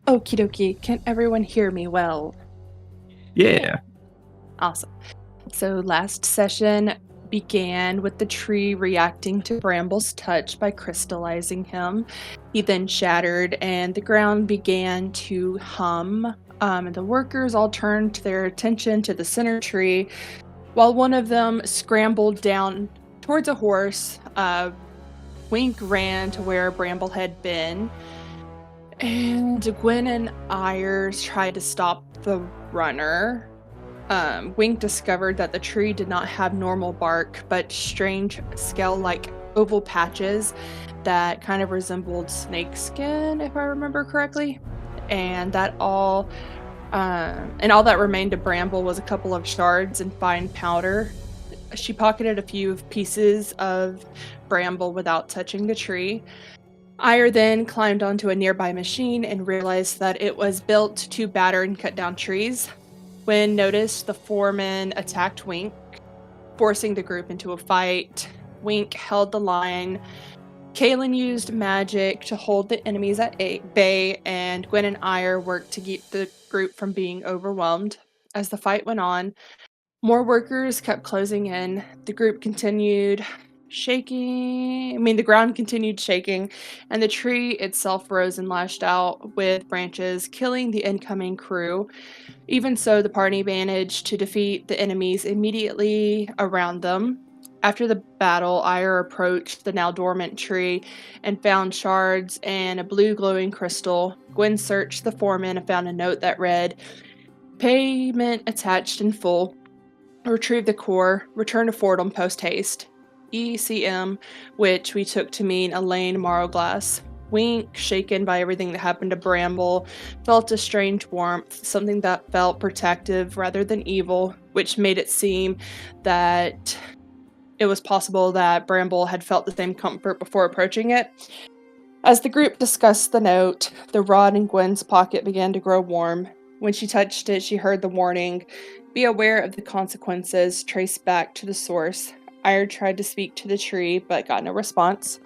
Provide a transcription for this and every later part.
Okie dokie, can everyone hear me well? Yeah. Awesome. So last session began with the tree reacting to Bramble's touch by crystallizing him. He then shattered and the ground began to hum. And the workers all turned their attention to the center tree while one of them scrambled down towards a horse. Wink ran to where Bramble had been. And Gwen and Ayers tried to stop the runner. Wink discovered that the tree did not have normal bark, but strange scale-like oval patches that kind of resembled snakeskin, if I remember correctly. And all that remained to Bramble was a couple of shards and fine powder. She pocketed a few pieces of Bramble without touching the tree. Ire then climbed onto a nearby machine and realized that it was built to batter and cut down trees. When noticed, the foreman attacked Wink, forcing the group into a fight. Wink held the line. Kaylin used magic to hold the enemies at bay, and Gwen and Ire worked to keep the group from being overwhelmed. As the fight went on, more workers kept closing in. The group continued shaking. The ground continued shaking, and the tree itself rose and lashed out with branches, killing the incoming crew. Even so, the party managed to defeat the enemies immediately around them. After the battle, Ire approached the now dormant tree and found shards and a blue glowing crystal. Gwen searched the foreman and found a note that read, "Payment attached in full. Retrieve the core. Return to Fordham post haste. ECM," which we took to mean Elaine Marrowglass. Wink, shaken by everything that happened to Bramble, felt a strange warmth, something that felt protective rather than evil, which made it seem that it was possible that Bramble had felt the same comfort before approaching it. As the group discussed the note, the rod in Gwen's pocket began to grow warm. When she touched it, she heard the warning, "Be aware of the consequences, trace back to the source." Ire tried to speak to the tree, but got no response.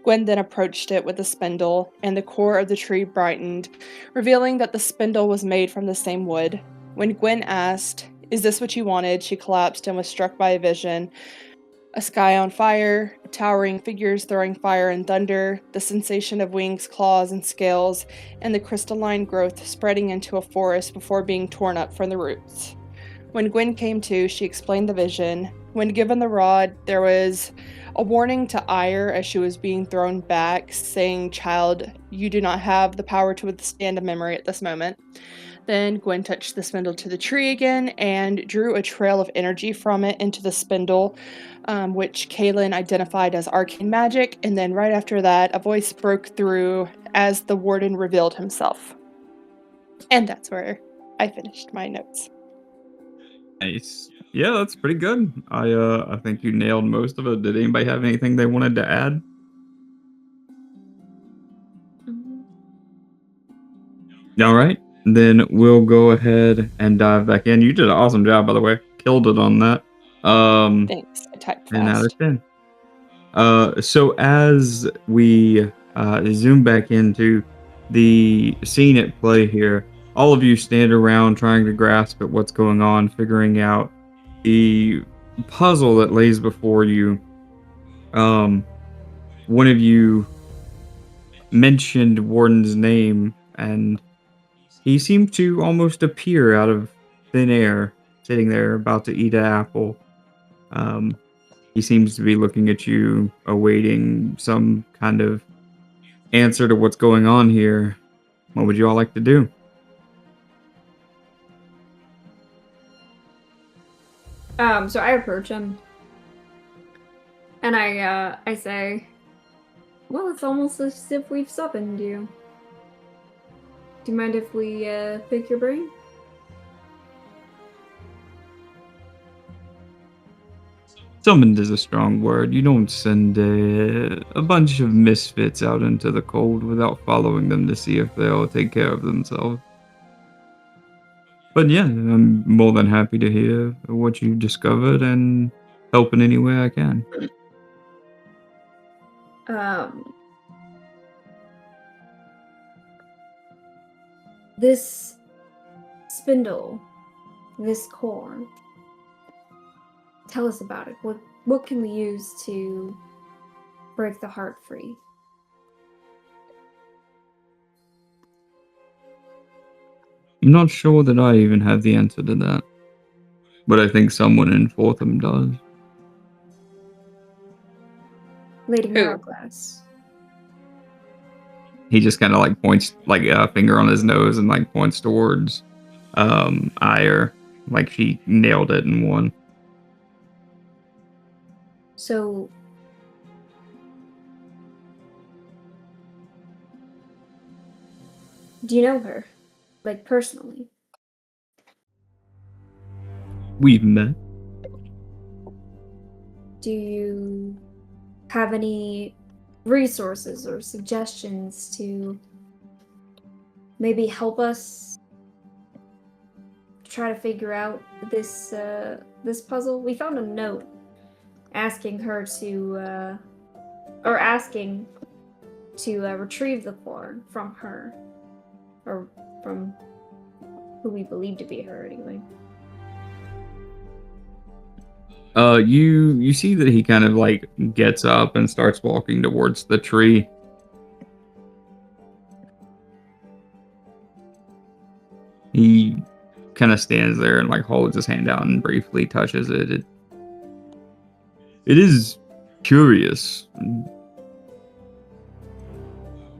Gwen then approached it with a spindle, and the core of the tree brightened, revealing that the spindle was made from the same wood. When Gwen asked, "Is this what you wanted?" she collapsed and was struck by a vision. A sky on fire, towering figures throwing fire and thunder, the sensation of wings, claws, and scales, and the crystalline growth spreading into a forest before being torn up from the roots. When Gwen came to, she explained the vision. When given the rod, there was a warning to Ire as she was being thrown back, saying, "Child, you do not have the power to withstand a memory at this moment." Then Gwen touched the spindle to the tree again and drew a trail of energy from it into the spindle, which Kaylin identified as arcane magic. And then right after that, a voice broke through as the warden revealed himself. And that's where I finished my notes. Nice. Yeah, that's pretty good. I think you nailed most of it. Did anybody have anything they wanted to add? Mhm. All right. Then we'll go ahead and dive back in. You did an awesome job, by the way. Killed it on that. Um, Thanks. I typed 10 out of fast. 10. So as we zoom back into the scene at play here, all of you stand around trying to grasp at what's going on, figuring out the puzzle that lays before you. Um, One of you mentioned Warden's name, and he seemed to almost appear out of thin air, sitting there about to eat an apple. Um, he seems to be looking at you, awaiting some kind of answer to what's going on here. What would you all like to do? So I approach him and I say, "Well, it's almost as if we've summoned you. Do you mind if we pick your brain?" Summoned is a strong word. You don't send a bunch of misfits out into the cold without following them to see if they'll take care of themselves. But yeah, I'm more than happy to hear what you discovered and help in any way I can. Um, This spindle, this core. Tell us about it. What can we use to break the heart free? I'm not sure that I even have the answer to that, but I think someone in Fortham does. Lady Who? Narrowglass. He just kind of like points like a finger on his nose and like points towards Ire, like she nailed it in one. So, do you know her? Like, personally? We've met. Do you have any resources or suggestions to maybe help us try to figure out this this puzzle? We found a note asking her to retrieve the core from her, or from who we believe to be her anyway. You see that he kind of like gets up and starts walking towards the tree. He kind of stands there and like holds his hand out and briefly touches it. It is curious.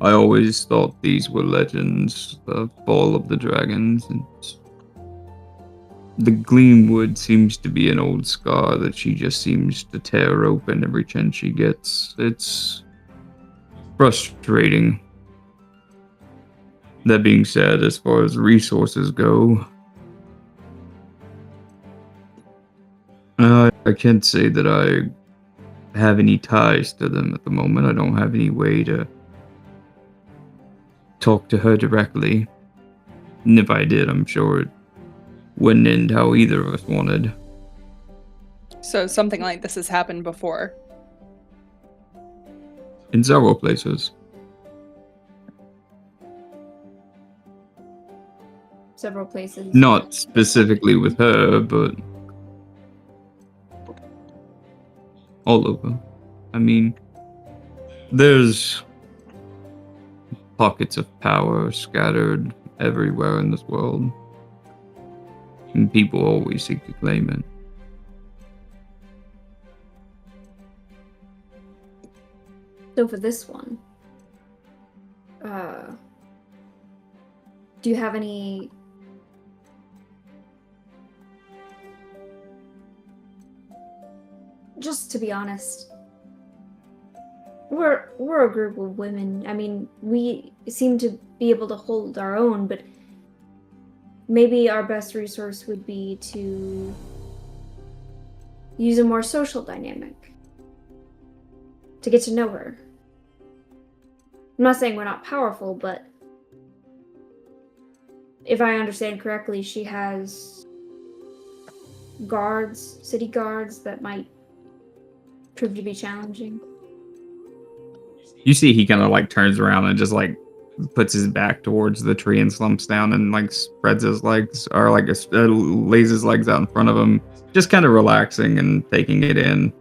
I always thought these were legends, the fall of the dragons, and the Gleamwood seems to be an old scar that she just seems to tear open every chance she gets. It's frustrating. That being said, as far as resources go, I can't say that I have any ties to them at the moment. I don't have any way to talk to her directly. And if I did, I'm sure it wouldn't end how either of us wanted. So something like this has happened before. In several places. Several places. Not specifically with her, but all over. I mean, there's pockets of power scattered everywhere in this world. And people always seek to claim it. So for this one, do you have any just to be honest, we're a group of women. I mean, we seem to be able to hold our own, but maybe our best resource would be to use a more social dynamic to get to know her. I'm not saying we're not powerful, but if I understand correctly, she has guards, city guards, that might prove to be challenging. You see he kind of like turns around and just like puts his back towards the tree and slumps down and like spreads his legs, or like lays his legs out in front of him, just kind of relaxing and taking it in.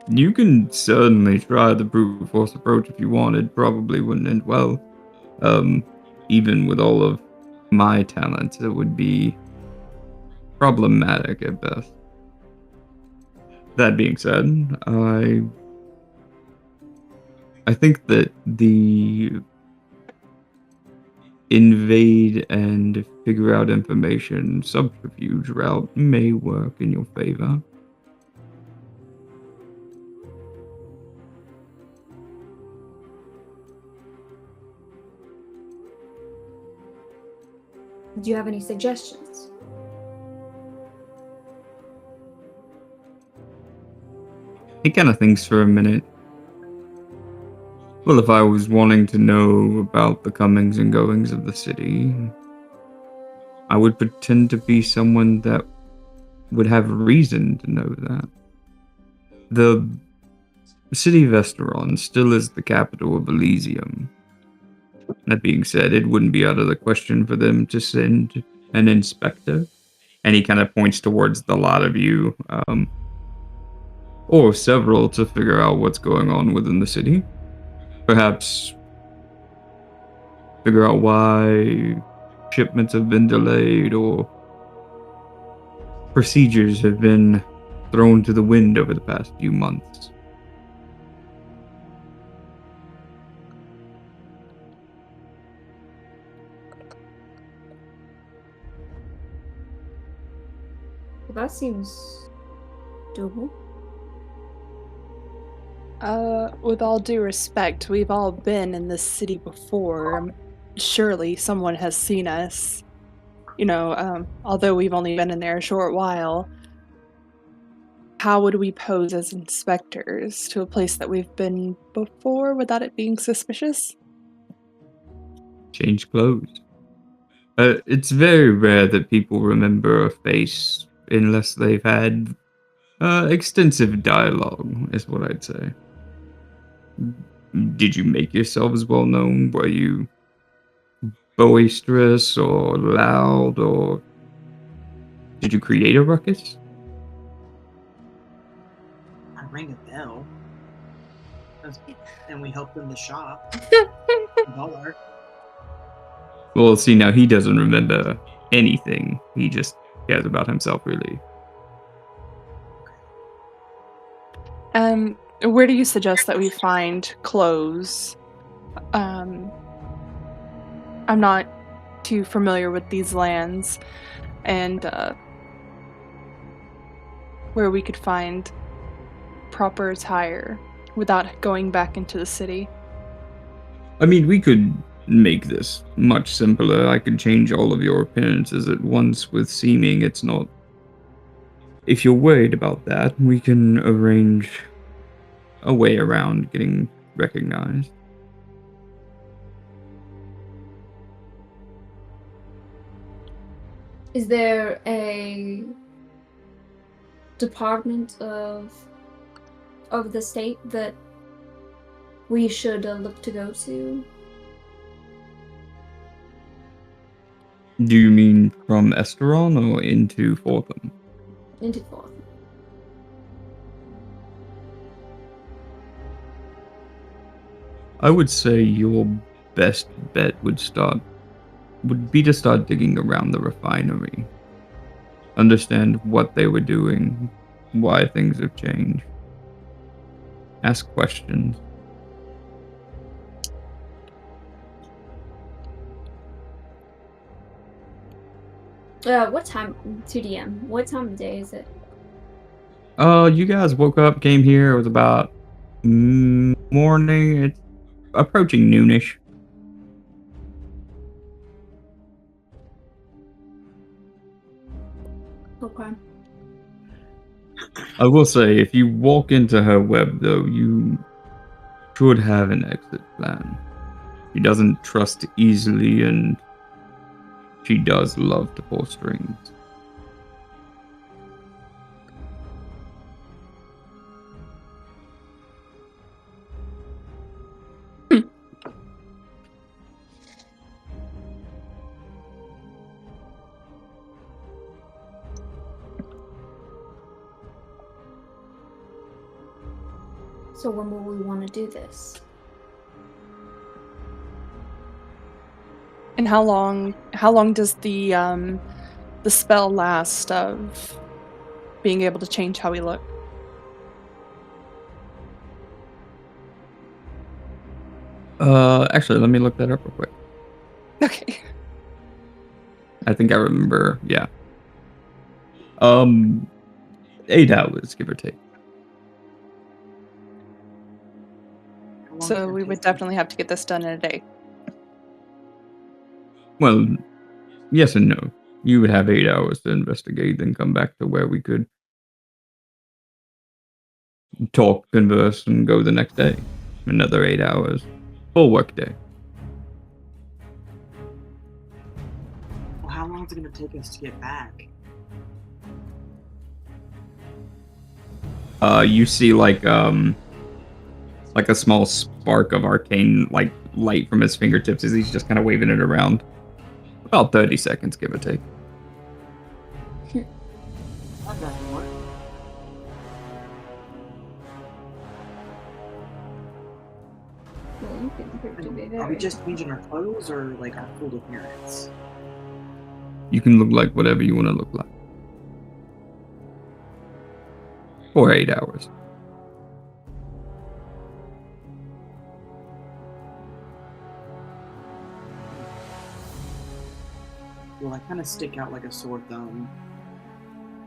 You can certainly try the brute force approach if you wanted. Probably wouldn't end well. Even with all of my talents, it would be problematic at best. That being said, I think that the invade and figure out information subterfuge route may work in your favor. Do you have any suggestions? He kind of thinks for a minute. Well, if I was wanting to know about the comings and goings of the city, I would pretend to be someone that would have reason to know that. The city of Esteron still is the capital of Elysium. That being said, it wouldn't be out of the question for them to send an inspector. And he kind of points towards the lot of you, or several, to figure out what's going on within the city. Perhaps figure out why shipments have been delayed or procedures have been thrown to the wind over the past few months. Well, that seems doable. With all due respect, we've all been in this city before. Surely someone has seen us. Although we've only been in there a short while. How would we pose as inspectors to a place that we've been before without it being suspicious? Change clothes. It's very rare that people remember a face unless they've had extensive dialogue, is what I'd say. Did you make yourselves well known? Were you boisterous or loud, or did you create a ruckus? I rang a bell. And we helped them to shop. $1. Well, see, now he doesn't remember anything. He just cares about himself, really. Where do you suggest that we find clothes? I'm not too familiar with these lands, and where we could find proper attire without going back into the city. I mean, we could make this much simpler. I could change all of your appearances at once with seeming. It's not... If you're worried about that, we can arrange a way around getting recognized. Is there a department of the state that we should look to go to? Do you mean from Esteron or into Fortham? Into Forth. I would say your best bet would be to start digging around the refinery. Understand what they were doing, why things have changed. Ask questions. What time, 2DM, what time of day is it? You guys woke up, came here, it was about morning, it's approaching noonish. Okay. I will say, if you walk into her web, though, you should have an exit plan. She doesn't trust easily, and she does love to pull strings. So when will we want to do this? And how long does the spell last of being able to change how we look? Actually, let me look that up real quick. Okay. I think I remember, yeah. 8 hours, give or take. How long So did it we take would them? definitely have to get this done in a day. Well, yes and no. You would have 8 hours to investigate, then come back to where we could talk, converse, and go the next day. Another 8 hours. Full work day. Well, how long is it going to take us to get back? You see, like, like a small spark of arcane like light from his fingertips as he's just kind of waving it around. About 30 seconds, give or take. Not that more. Well, you can prove to be Are we very. just changing our clothes or like our full appearance? You can look like whatever you want to look like. For 8 hours. Well, I kind of stick out like a sore thumb.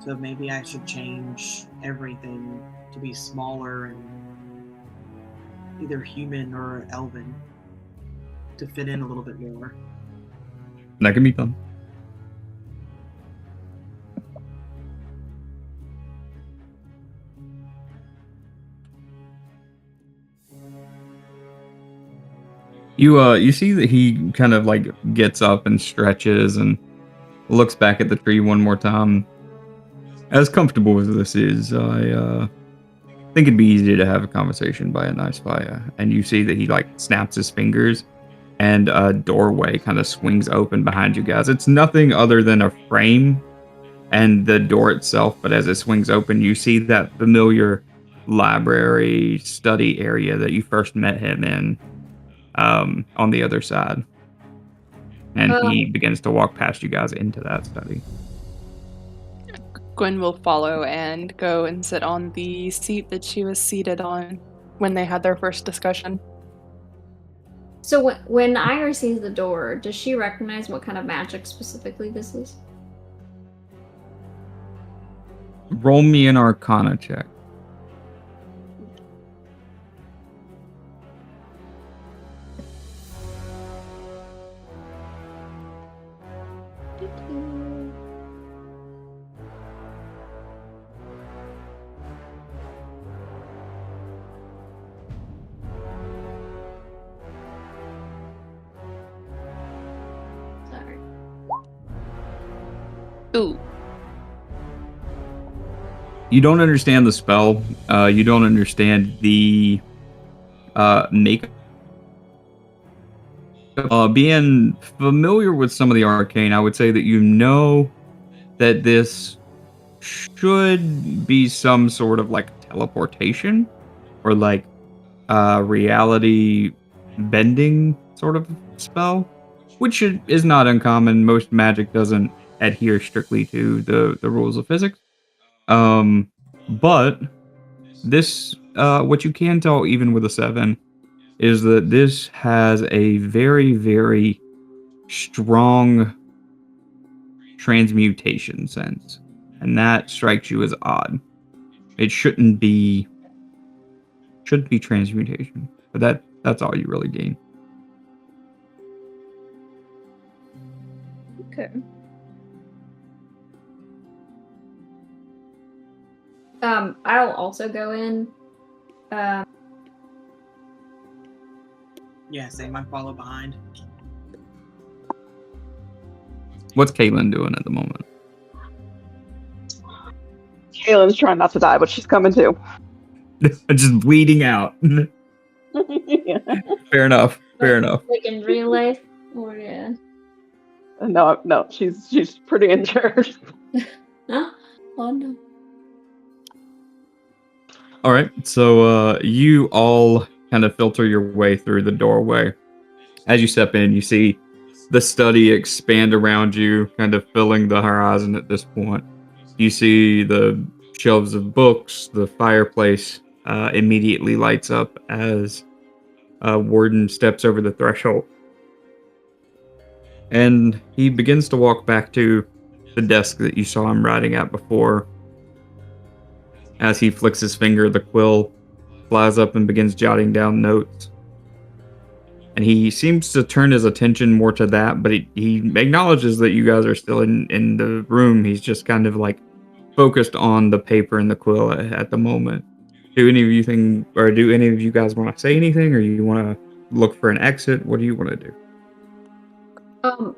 So maybe I should change everything to be smaller and either human or elven to fit in a little bit more. That can be done. You see that he kind of like gets up and stretches and looks back at the tree one more time. As comfortable as this is, I think it'd be easy to have a conversation by a nice fire. And you see that he like snaps his fingers and a doorway kind of swings open behind you guys. It's nothing other than a frame and the door itself, but as it swings open, you see that familiar library study area that you first met him in, on the other side. And he begins to walk past you guys into that study. Gwen will follow and go and sit on the seat that she was seated on when they had their first discussion. So when Ira sees the door, does she recognize what kind of magic specifically this is? Roll me an Arcana check. Sorry. Ooh. You don't understand the spell. You don't understand the makeup. Being familiar with some of the arcane, I would say that you know that this should be some sort of like teleportation or like reality bending sort of spell, which is not uncommon. Most magic doesn't adhere strictly to the rules of physics. But this, what you can tell even with a 7 is that this has a very, very strong transmutation sense. And that strikes you as odd. It shouldn't be transmutation. But that's all you really gain. Okay. I'll also go in. Yeah, same. I follow behind. What's Caitlin doing at the moment? Kaylin's trying not to die, but she's coming too. Just bleeding out. Fair enough. Fair enough. Like in real life, or yeah. No, she's pretty injured. Huh? Oh no. All right, so you all kind of filter your way through the doorway. As you step in, you see the study expand around you, kind of filling the horizon at this point. You see the shelves of books, the fireplace immediately lights up as Warden steps over the threshold. And he begins to walk back to the desk that you saw him writing at before. As he flicks his finger, the quill flies up and begins jotting down notes. And he seems to turn his attention more to that, but he acknowledges that you guys are still in the room. He's just kind of like focused on the paper and the quill at the moment. Do any of you guys want to say anything, or you want to look for an exit? What do you want to do?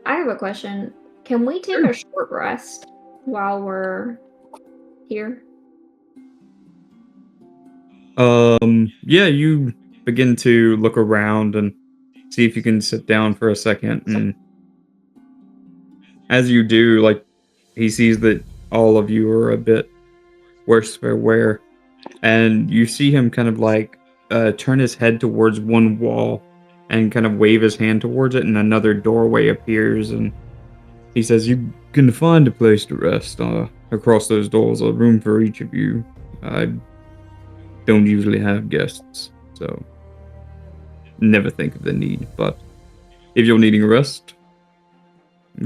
I have a question. Can we take a short rest while we're here? Yeah, you begin to look around and see if you can sit down for a second. And as you do, like, he sees that all of you are a bit worse for wear, and you see him kind of like turn his head towards one wall and kind of wave his hand towards it, and another doorway appears, and he says, "You can find a place to rest across those doors, a room for each of you. I don't usually have guests, so never think of the need, but if you're needing a rest,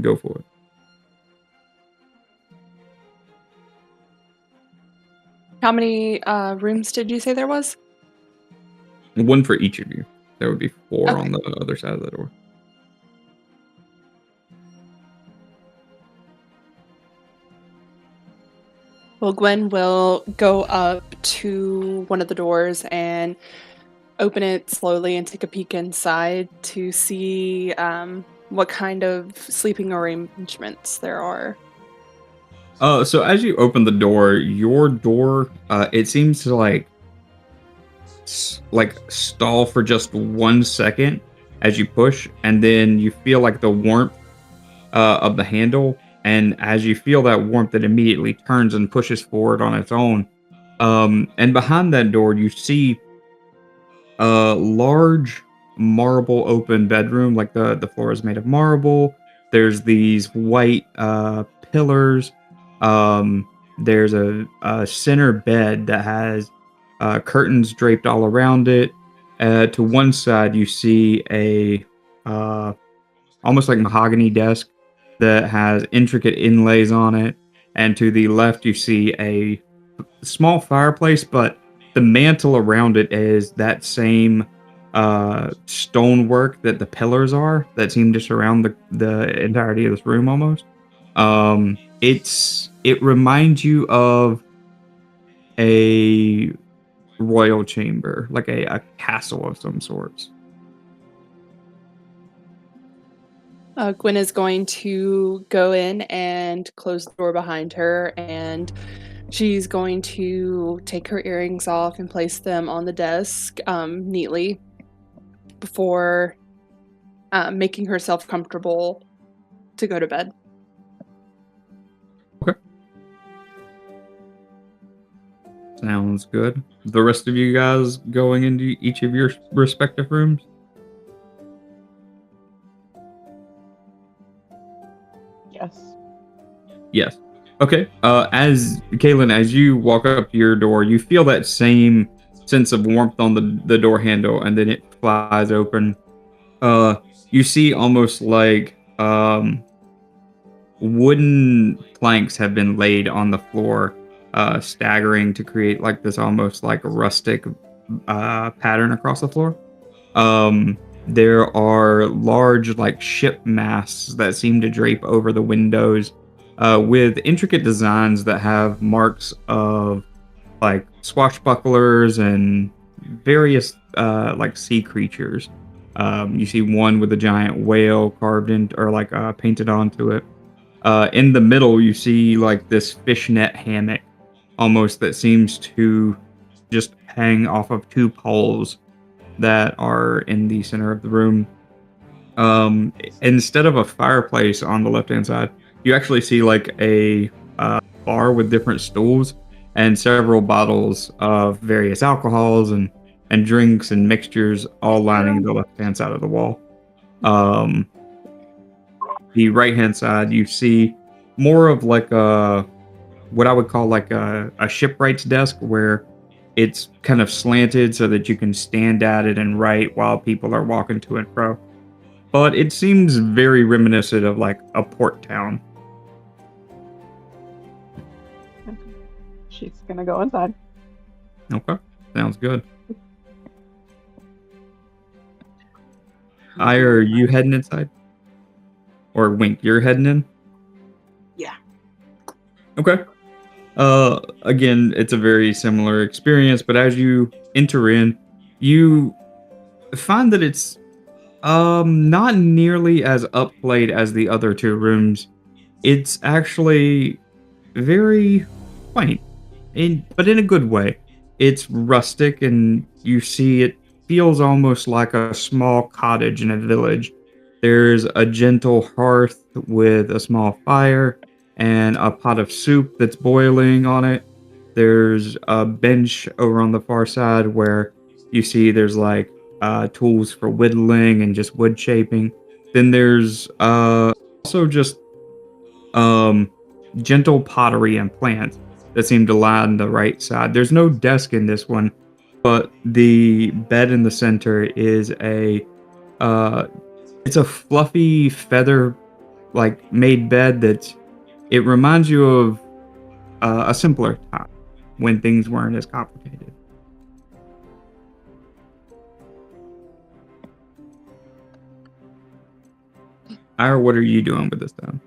go for it." How many rooms did you say there was? One for each of you. There would be four Okay. on the other side of the door. Well, Gwen will go up to one of the doors and open it slowly and take a peek inside to see what kind of sleeping arrangements there are. So as you open the door, your door, it seems to like stall for just 1 second as you push, and then you feel like the warmth of the handle, and as you feel that warmth, it immediately turns and pushes forward on its own. And behind that door, you see a large marble open bedroom, like the floor is made of marble. There's these white pillars. There's a center bed that has curtains draped all around it. To one side, you see a almost like mahogany desk that has intricate inlays on it, and to the left, you see a small fireplace, but the mantle around it is that same stonework that the pillars are that seem to surround the entirety of this room almost. It reminds you of a royal chamber, like a castle of some sorts. Gwen is going to go in and close the door behind her, and she's going to take her earrings off and place them on the desk neatly before making herself comfortable to go to bed. Okay. Sounds good. The rest of you guys going into each of your respective rooms? Yes. Yes. Okay. As Kaylin, as you walk up to your door, you feel that same sense of warmth on the door handle, and then it flies open. You see almost like wooden planks have been laid on the floor, staggering to create like this almost like a rustic pattern across the floor. There are large like ship masts that seem to drape over the windows, with intricate designs that have marks of like swashbucklers and various like sea creatures. You see one with a giant whale carved in or like painted onto it. In the middle, you see like this fishnet hammock, almost that seems to just hang off of two poles that are in the center of the room. Instead of a fireplace on the left-hand side, you actually see like a bar with different stools and several bottles of various alcohols and drinks and mixtures all lining the left-hand side of the wall. The right-hand side, you see more of like a what I would call like a shipwright's desk, where it's kind of slanted so that you can stand at it and write while people are walking to and fro. But it seems very reminiscent of like a port town. She's gonna go inside. Okay, sounds good. Are you heading inside? Or Wink, you're heading in? Yeah. Okay. Again, it's a very similar experience, but as you enter in, you find that it's not nearly as upplayed as the other two rooms. It's actually very quaint, but in a good way. It's rustic, and you see it feels almost like a small cottage in a village. There's a gentle hearth with a small fire and a pot of soup that's boiling on it. There's a bench over on the far side where you see there's like tools for whittling and just wood shaping. Then there's also just um, gentle pottery and plants that seem to lie on the right side. There's no desk in this one, but the bed in the center is uh, it's a fluffy feather like made bed that it reminds you of a simpler time when things weren't as complicated. Ira, what are you doing with this time?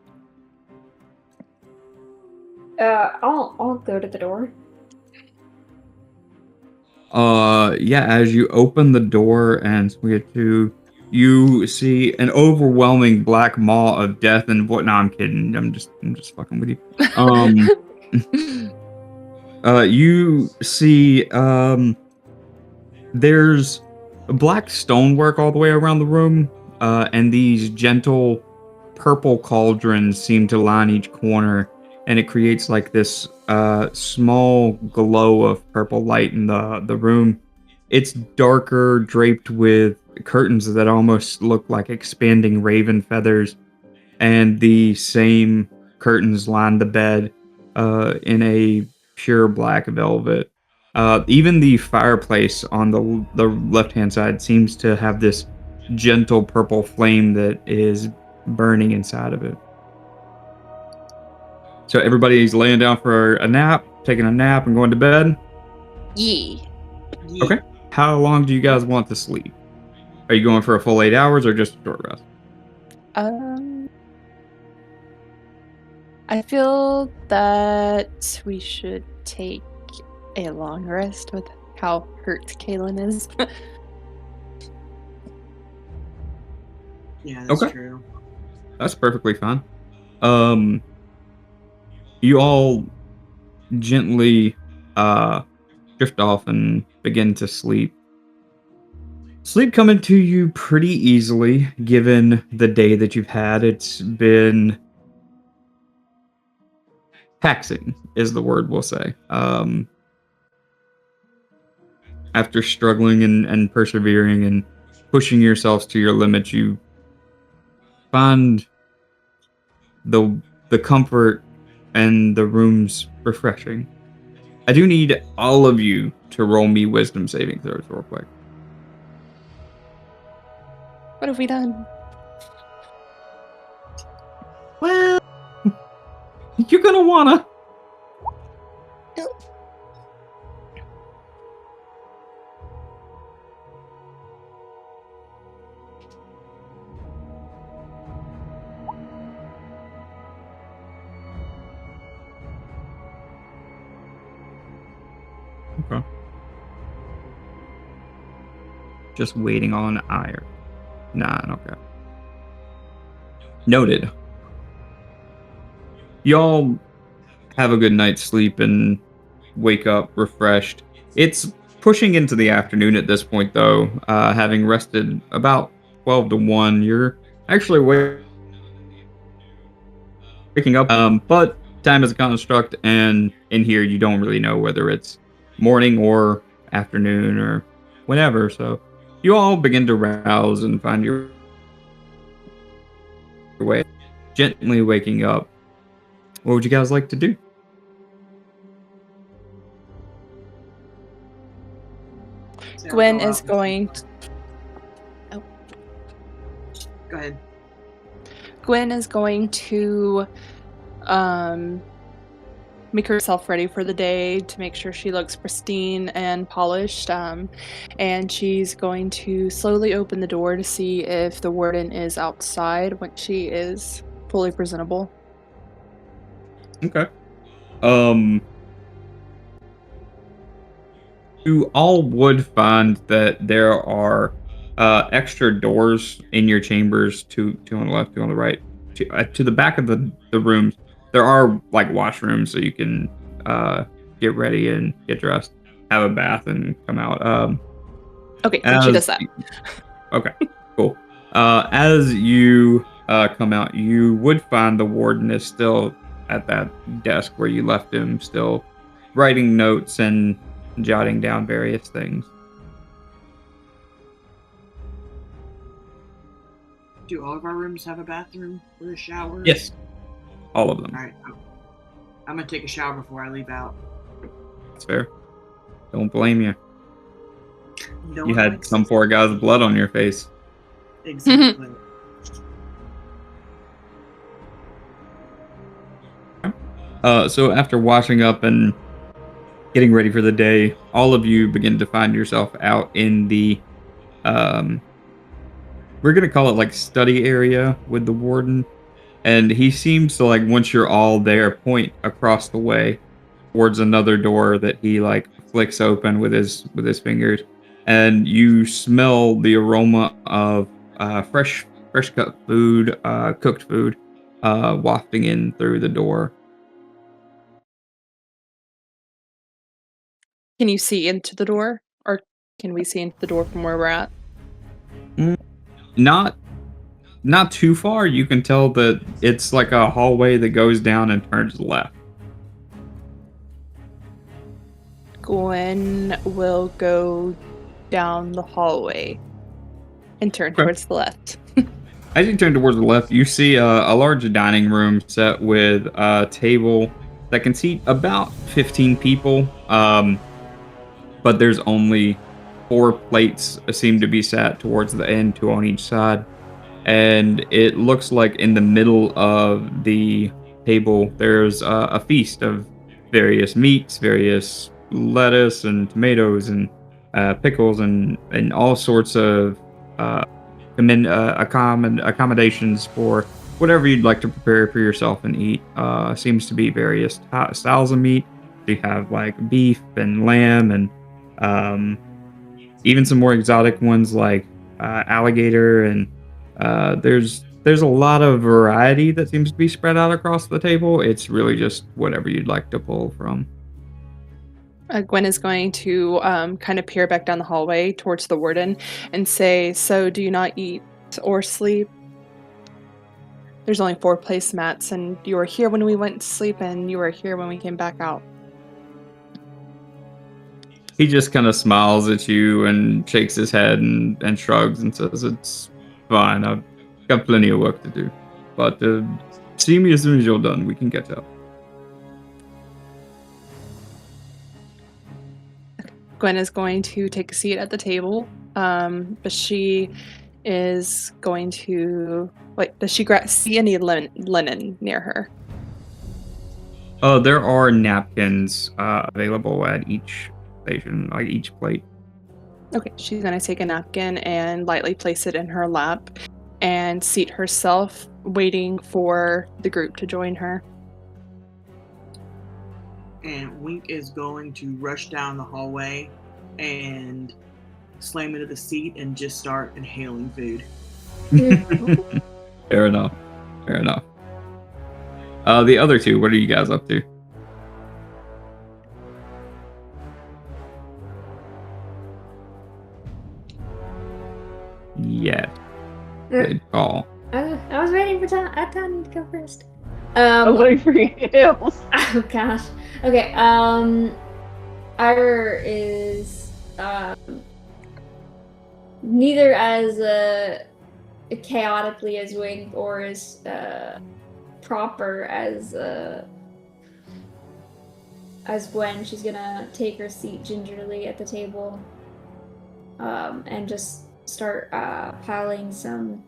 I'll go to the door. Yeah, as you open the door and swing it to, you see an overwhelming black maw of death and what? No, I'm kidding. I'm just fucking with you. You see, there's black stonework all the way around the room, and these gentle purple cauldrons seem to line each corner, and it creates like this small glow of purple light in the room. It's darker, draped with curtains that almost look like expanding raven feathers, and the same curtains line the bed in a pure black velvet. Even the fireplace on the left-hand side seems to have this gentle purple flame that is burning inside of it. So everybody's laying down for a nap, taking a nap, and going to bed. Yeah. Okay. How long do you guys want to sleep? Are you going for a full 8 hours or just a short rest? I feel that we should take a long rest with how hurt Kaylin is. Yeah, that's Okay. true. That's perfectly fine. You all gently drift off and begin to sleep. Sleep coming to you pretty easily, given the day that you've had. It's been taxing, is the word we'll say. After struggling and persevering and pushing yourselves to your limits, you find the comfort and the rooms refreshing. I do need all of you to roll me wisdom saving throws real quick. What have we done? Well, you're gonna wanna. Okay. Just waiting on ire. 9, okay. Noted. Y'all have a good night's sleep and wake up refreshed. It's pushing into the afternoon at this point, though. Having rested about 12 to 1, you're actually waking up. But time is a construct, and in here you don't really know whether it's morning or afternoon or whenever. So you all begin to rouse and find your way, gently waking up. What would you guys like to do? So Gwen I'll go is out going. Go ahead. Gwen is going to make herself ready for the day to make sure she looks pristine and polished. And she's going to slowly open the door to see if the warden is outside when she is fully presentable. Okay. You all would find that there are extra doors in your chambers, two on the left, two on the right, to the back of the rooms. There are like washrooms, so you can get ready and get dressed, have a bath, and come out. Okay, then she does that. Okay, cool. As you come out, you would find the warden is still at that desk where you left him, still writing notes and jotting down various things. Do all of our rooms have a bathroom with a shower? Yes, all of them. All right. I'm gonna take a shower before I leave out. That's fair. Don't blame you. No You one had likes some this. poor guy's blood on your face. Exactly. So after washing up and getting ready for the day, all of you begin to find yourself out in the um we're gonna call it like study area with the warden. And he seems to like once you're all there, point across the way towards another door that he like flicks open with his fingers. And you smell the aroma of fresh cut food, cooked food, wafting in through the door. Can you see into the door? Or can we see into the door from where we're at? Mm, Not not too far. You can tell that it's like a hallway that goes down and turns left. Gwen will go down the hallway and turn Okay. towards the left. As you turn towards the left, you see a large dining room set with a table that can seat about 15 people. But there's only 4 plates seem to be sat towards the end, 2 on each side. And it looks like in the middle of the table, there's a feast of various meats, various lettuce and tomatoes and pickles and all sorts of accommodations for whatever you'd like to prepare for yourself and eat. Seems to be various styles of meat. You have like beef and lamb and even some more exotic ones like alligator and there's a lot of variety that seems to be spread out across the table. It's really just whatever you'd like to pull from. Gwen is going to kind of peer back down the hallway towards the warden and say, "So, do you not eat or sleep? There's only 4 placemats, and you were here when we went to sleep, and you were here when we came back out." He just kind of smiles at you and shakes his head and shrugs and says, "It's fine. I've got plenty of work to do. But see me as soon as you're done. We can catch up." Gwen is going to take a seat at the table, but she is going to, like, does she see any linen near her? There are napkins available at each station, like each plate. Okay, she's going to take a napkin and lightly place it in her lap and seat herself, waiting for the group to join her. And Wink is going to rush down the hallway and slam into the seat and just start inhaling food. Fair enough. Fair enough. The other two, what are you guys up to? Yeah. Good call. I was waiting for Tanya to go first. I was waiting for you. Oh gosh. Okay. Ira is neither as chaotically as Wink or as proper as Gwen. She's gonna take her seat gingerly at the table, and just start piling some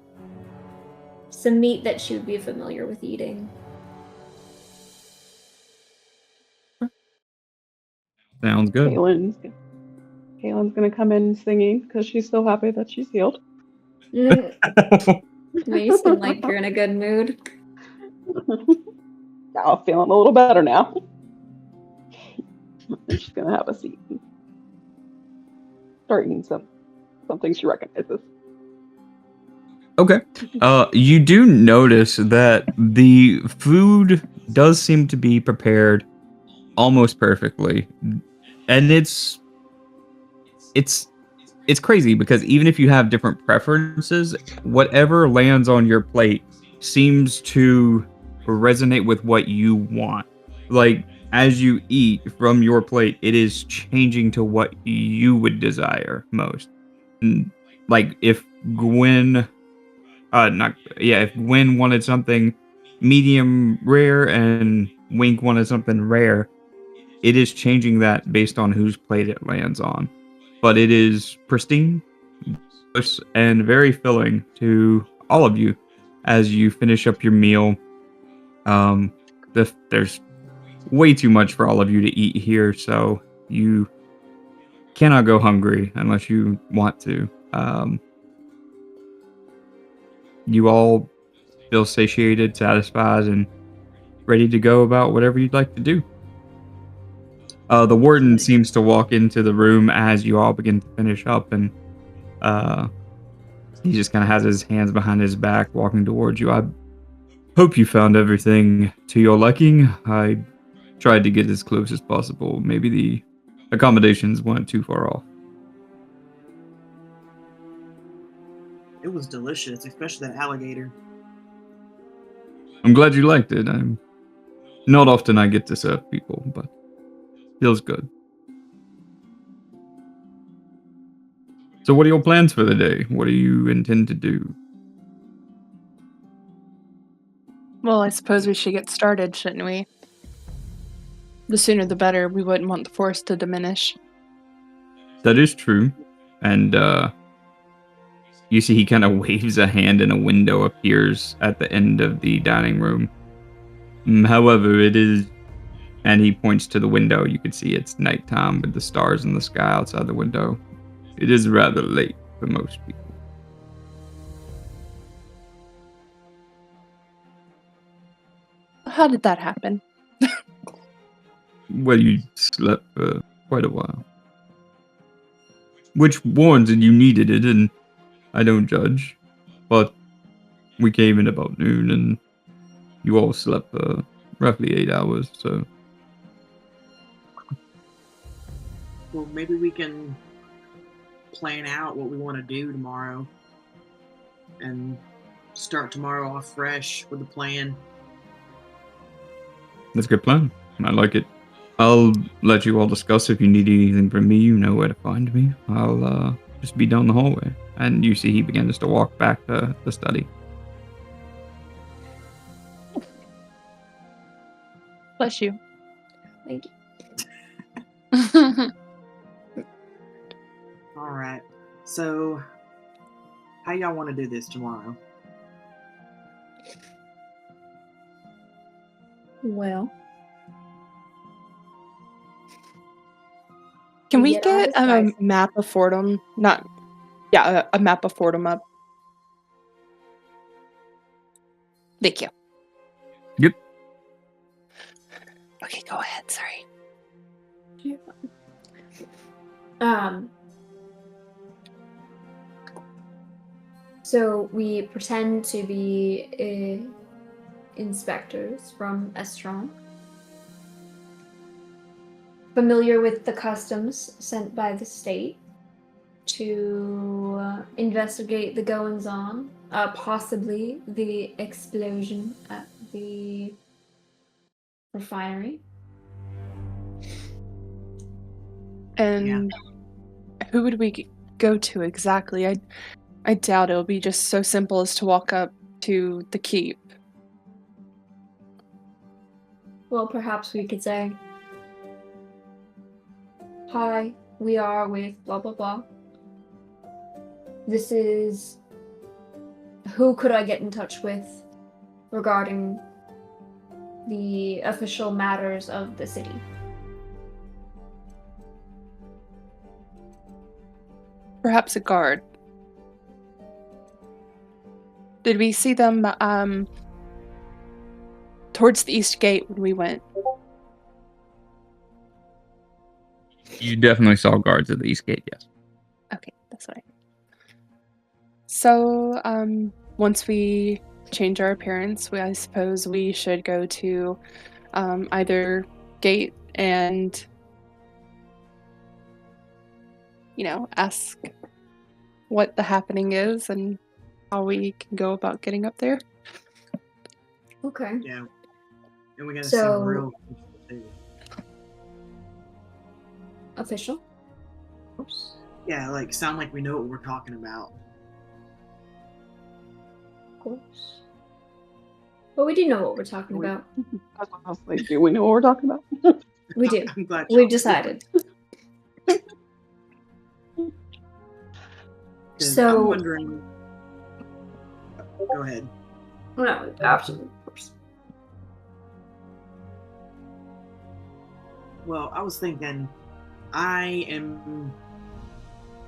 meat that she would be familiar with eating. Sounds good. Kaylin's gonna come in singing because she's so happy that she's healed. You seem like you're in a good mood. Now I'm feeling a little better now. And she's gonna have a seat. Start eating something she recognizes. Okay. You do notice that the food does seem to be prepared almost perfectly, and it's it's crazy because even if you have different preferences, whatever lands on your plate seems to resonate with what you want. Like, as you eat from your plate, it is changing to what you would desire most. And, like, if Gwen, if Gwen wanted something medium rare and Wink wanted something rare, it is changing that based on whose plate it lands on. But it is pristine and very filling to all of you as you finish up your meal. There's way too much for all of you to eat here, so you cannot go hungry unless you want to. You all feel satiated, satisfied, and ready to go about whatever you'd like to do. The warden seems to walk into the room as you all begin to finish up, and he just kind of has his hands behind his back, walking towards you. I hope you found everything to your liking. I tried to get as close as possible. Maybe the accommodations weren't too far off. It was delicious, especially that alligator. I'm glad you liked it. I'm not often I get to serve people, but feels good. So what are your plans for the day? What do you intend to do? Well, I suppose we should get started, shouldn't we? The sooner the better. We wouldn't want the forest to diminish. That is true. And you see he kind of waves a hand and a window appears at the end of the dining room. However, it is, and he points to the window. You can see it's nighttime with the stars in the sky outside the window. It is rather late for most people. How did that happen? Well, you slept for quite a while. Which warns that you needed it, and I don't judge. But we came in about noon, and you all slept for roughly 8 hours, so... Well, maybe we can plan out what we want to do tomorrow and start tomorrow off fresh with a plan. That's a good plan. I like it. I'll let you all discuss. If you need anything from me, you know where to find me. I'll just be down the hallway. And you see he begins to walk back to the study. Bless you. Thank you. All right. So, how y'all want to do this tomorrow? Well, Can we get our get a disguise. map of Fordham? A map of Fordham up. Thank you. Yep. Okay, go ahead. Sorry. So we pretend to be inspectors from Estron, familiar with the customs sent by the state to investigate the goings-on, possibly the explosion at the refinery. And who would we go to exactly? I doubt it'll be just so simple as to walk up to the keep. Well, perhaps we could say, "Hi, we are with blah blah blah. This is... who could I get in touch with regarding the official matters of the city?" Perhaps a guard. Did we see them towards the east gate when we went? You definitely saw guards at the east gate, yes. Okay, that's what I meant. So, once we change our appearance, I suppose we should go to either gate and, ask what the happening is and how we can go about getting up there. Okay. Yeah. And we gotta So- seem real too. Official? Yeah, like sound like we know what we're talking about. Of course. Well, we do know what we're talking about. That's what I was like, do we know what we're talking about? We do. I'm glad We've y'all do. decided. 'Cause So- I'm wondering. Go ahead. No, absolutely, of course. Well, I was thinking, I am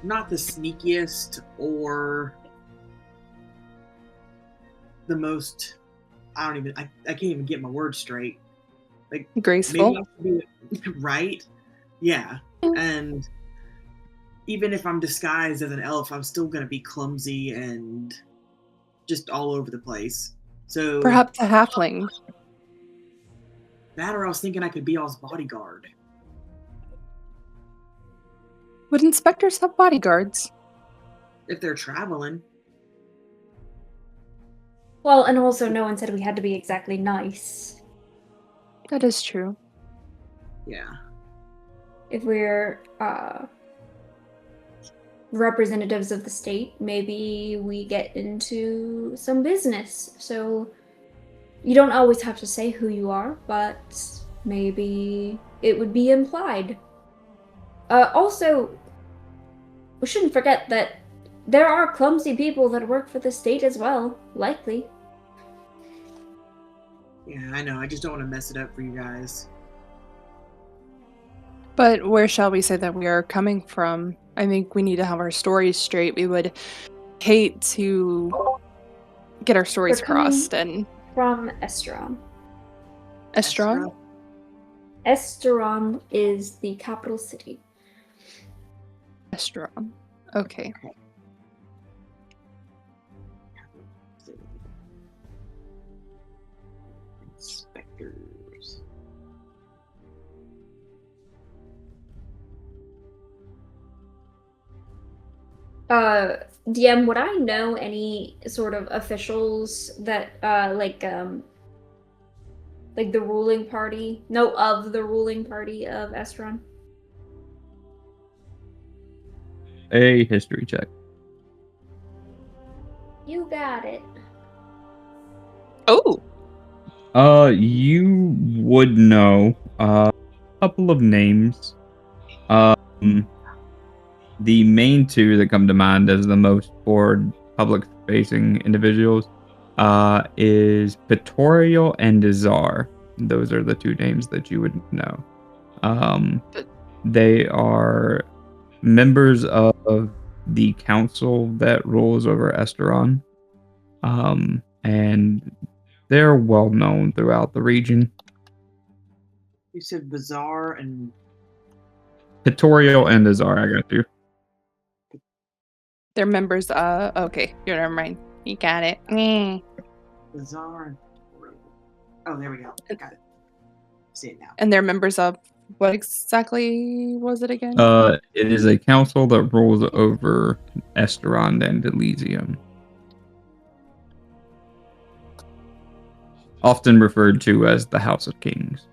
not the sneakiest or the most. I can't even get my words straight. Like Graceful. maybe I should be right. Yeah, and even if I'm disguised as an elf, I'm still gonna be clumsy and just all over the place. So Perhaps a halfling. that, or I was thinking I could be y'all's bodyguard. Would inspectors have bodyguards? If they're traveling. Well, and also no one said we had to be exactly nice. That is true. Yeah. If we're representatives of the state, maybe we get into some business. So you don't always have to say who you are, but maybe it would be implied. Also, we shouldn't forget that there are clumsy people that work for the state as well, likely. Yeah, I know. I just don't want to mess it up for you guys. But where shall we say that we are coming from? I think we need to have our stories straight. We would hate to get our stories We're coming- crossed. And From Esteron. Estron? Esteron is the capital city. Estron. Okay. Inspectors. DM, would I know any sort of officials that like the ruling party? No, of the ruling party of Esteron? A history check. You got it. Oh, You would know a couple of names. The main two that come to mind as the most forward public-facing individuals is Pictorial and Azar. Those are the two names that you would know. They are members of the council that rules over Esteron. And they're well known throughout the region. You said Bazaar and Pictorial and Azar, I got you. they're members. Okay, you're never mind. You got it. Bazaar and oh, there we go. Got it. See it now. And they're members of what exactly was it again? It is a council that rules over Esteron and Elysium. Often referred to as the House of Kings.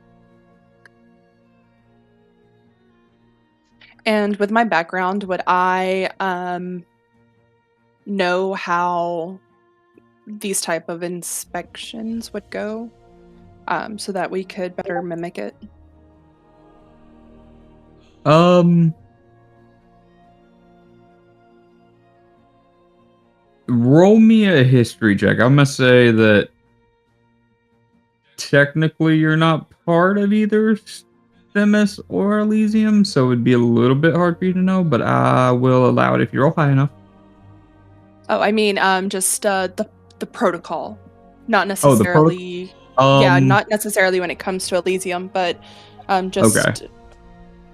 And with my background, would I know how these type of inspections would go, so that we could better mimic it? Roll me a history check. I'm gonna say that technically you're not part of either Themis or Elysium, so it would be a little bit hard for you to know, but I will allow it if you roll high enough. Oh, I mean, just the protocol, not necessarily. Yeah, not necessarily when it comes to Elysium, but just Okay.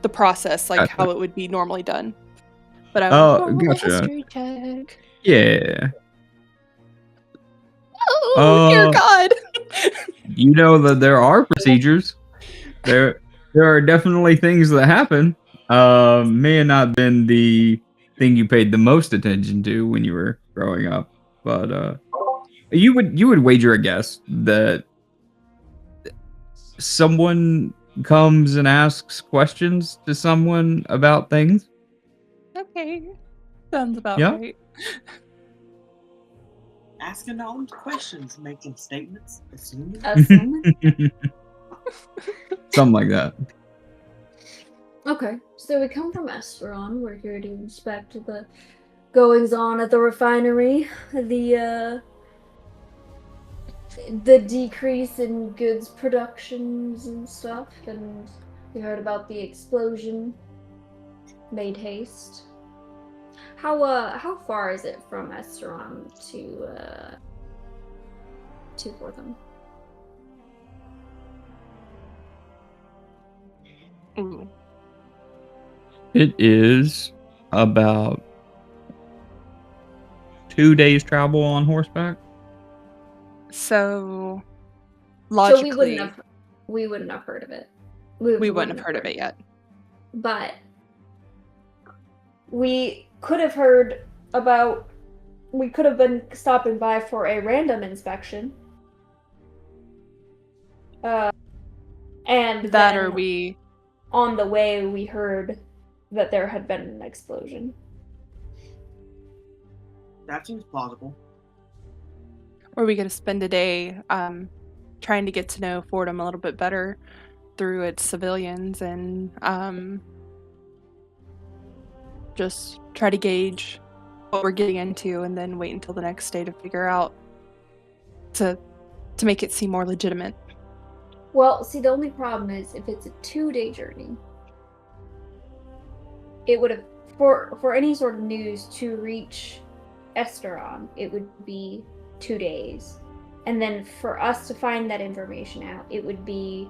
the process, like Gotcha. how it would be normally done. But I Oh, would roll a gotcha. history check. Yeah. Oh dear God! You know that there are procedures. There are definitely things that happen. May have not been the thing you paid the most attention to when you were growing up. But you would wager a guess that someone comes and asks questions to someone about things. Okay. Sounds about Yeah. right. Asking all these questions, making statements, assuming. Assuming. Something like that. Okay, so we come from Esteron. We're here to inspect the goings on at the refinery, the decrease in goods productions and stuff, and we heard about the explosion. Made haste. How far is it from Esteron to Wortham? Ooh. It is about 2 days travel on horseback. So So logically, we wouldn't have heard of it. we wouldn't have heard of it yet. But we could have heard about. We could have been stopping by for a random inspection. And That or then we on the way we heard that there had been an explosion. That seems plausible. Or we gonna spend a day trying to get to know Fordham a little bit better through its civilians and just try to gauge what we're getting into and then wait until the next day to figure out to make it seem more legitimate. Well, see, the only problem is if it's a 2-day journey, it would have for any sort of news to reach Esteron, it would be 2 days. And then for us to find that information out, it would be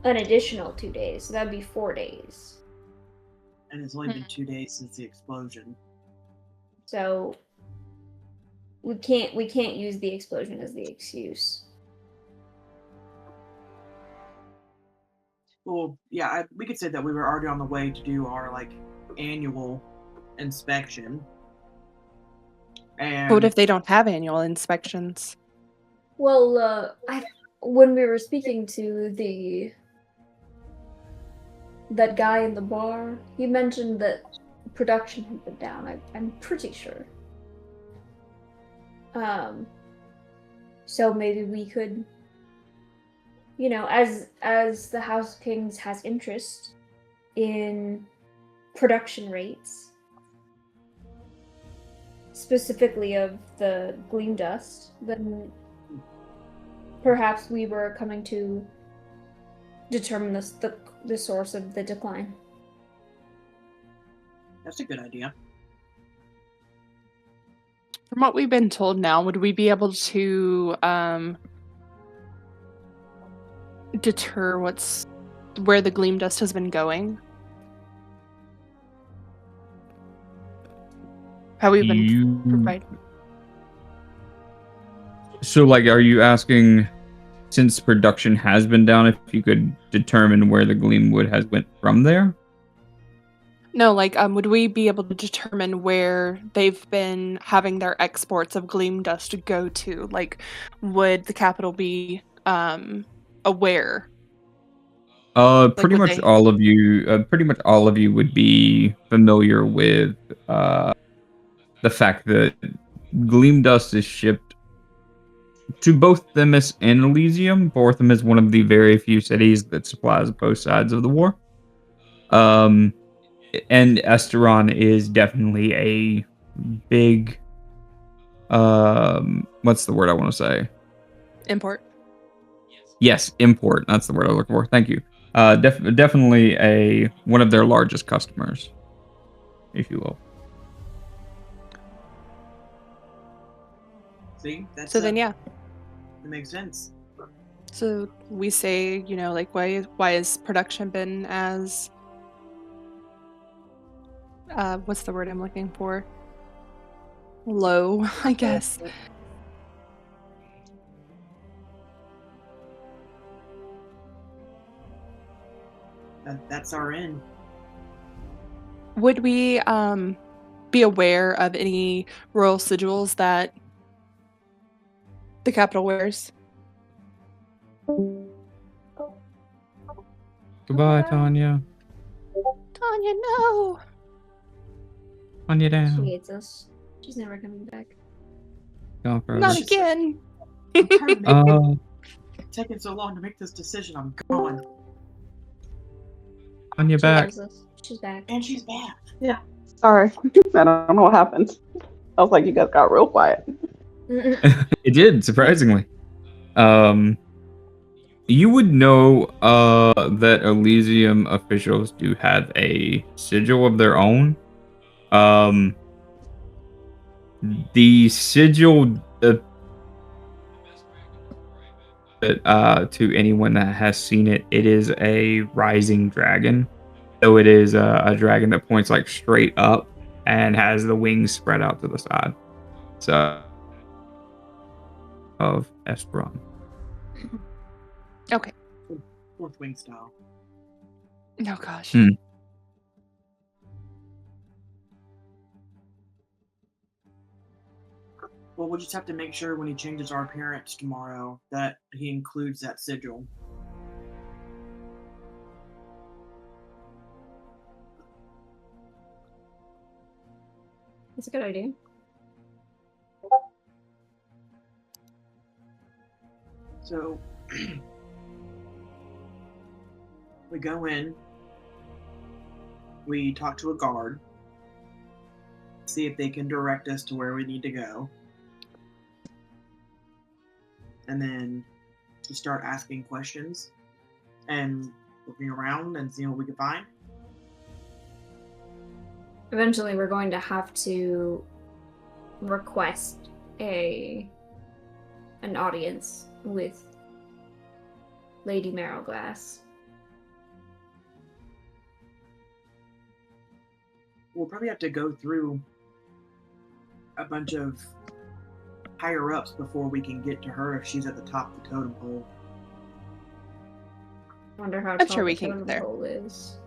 an additional 2 days. So that'd be 4 days. And it's only been 2 days since the explosion. So we can't use the explosion as the excuse. Well, yeah, we could say that we were already on the way to do our annual inspection. And But what if they don't have annual inspections? Well, when we were speaking to that guy in the bar, he mentioned that production had been down. I'm pretty sure. So maybe we could, as the House of Kings has interest in production rates, specifically of the gleam dust, then perhaps we were coming to determine the source of the decline. that's a good idea. From what we've been told now, would we be able to deter where the gleam dust has been going? How we've been provided. So, are you asking, since production has been down, if you could determine where the Gleamwood has went from there? No, would we be able to determine where they've been having their exports of gleam dust go to? Would the capital be aware? Pretty would much they- all of you would be familiar with the fact that Gleam Dust is shipped to both Themis and Elysium. Bortham is one of the very few cities that supplies both sides of the war. And Esteron is definitely a big, what's the word I want to say? Import. Yes, import. That's the word I look for. Thank you. Definitely one of their largest customers, if you will. See, that's So then, yeah. it makes sense. So we say, why has production been as what's the word I'm looking for? Low, I guess. That's our end. Would we be aware of any royal sigils that the capital wears? Goodbye, Tanya. Tanya, no! Tanya She down. hates us. She's never coming back. Gone forever. Not She's- again! I'm tired of Uh, taking so long to make this decision. I'm going. Tanya She back. loves us. She's back. And she's back. Sorry. I don't know what happened. I was like, you guys got real quiet. It did, surprisingly. You would know that Elysium officials do have a sigil of their own. The sigil to anyone that has seen it, it is a rising dragon. So it is a dragon that points like straight up and has the wings spread out to the side. So of Esperon. Okay. Fourth wing style. Oh gosh. Hmm. Well, we'll just have to make sure when he changes our appearance tomorrow that he includes that sigil. That's a good idea. So we go in, we talk to a guard, see if they can direct us to where we need to go, and then we start asking questions and looking around and seeing what we can find. Eventually, we're going to have to request an audience with Lady Marrowglass. We'll probably have to go through a bunch of higher ups before we can get to her if she's at the top of the totem pole. Wonder how I'm tall sure we the can totem get there. pole is.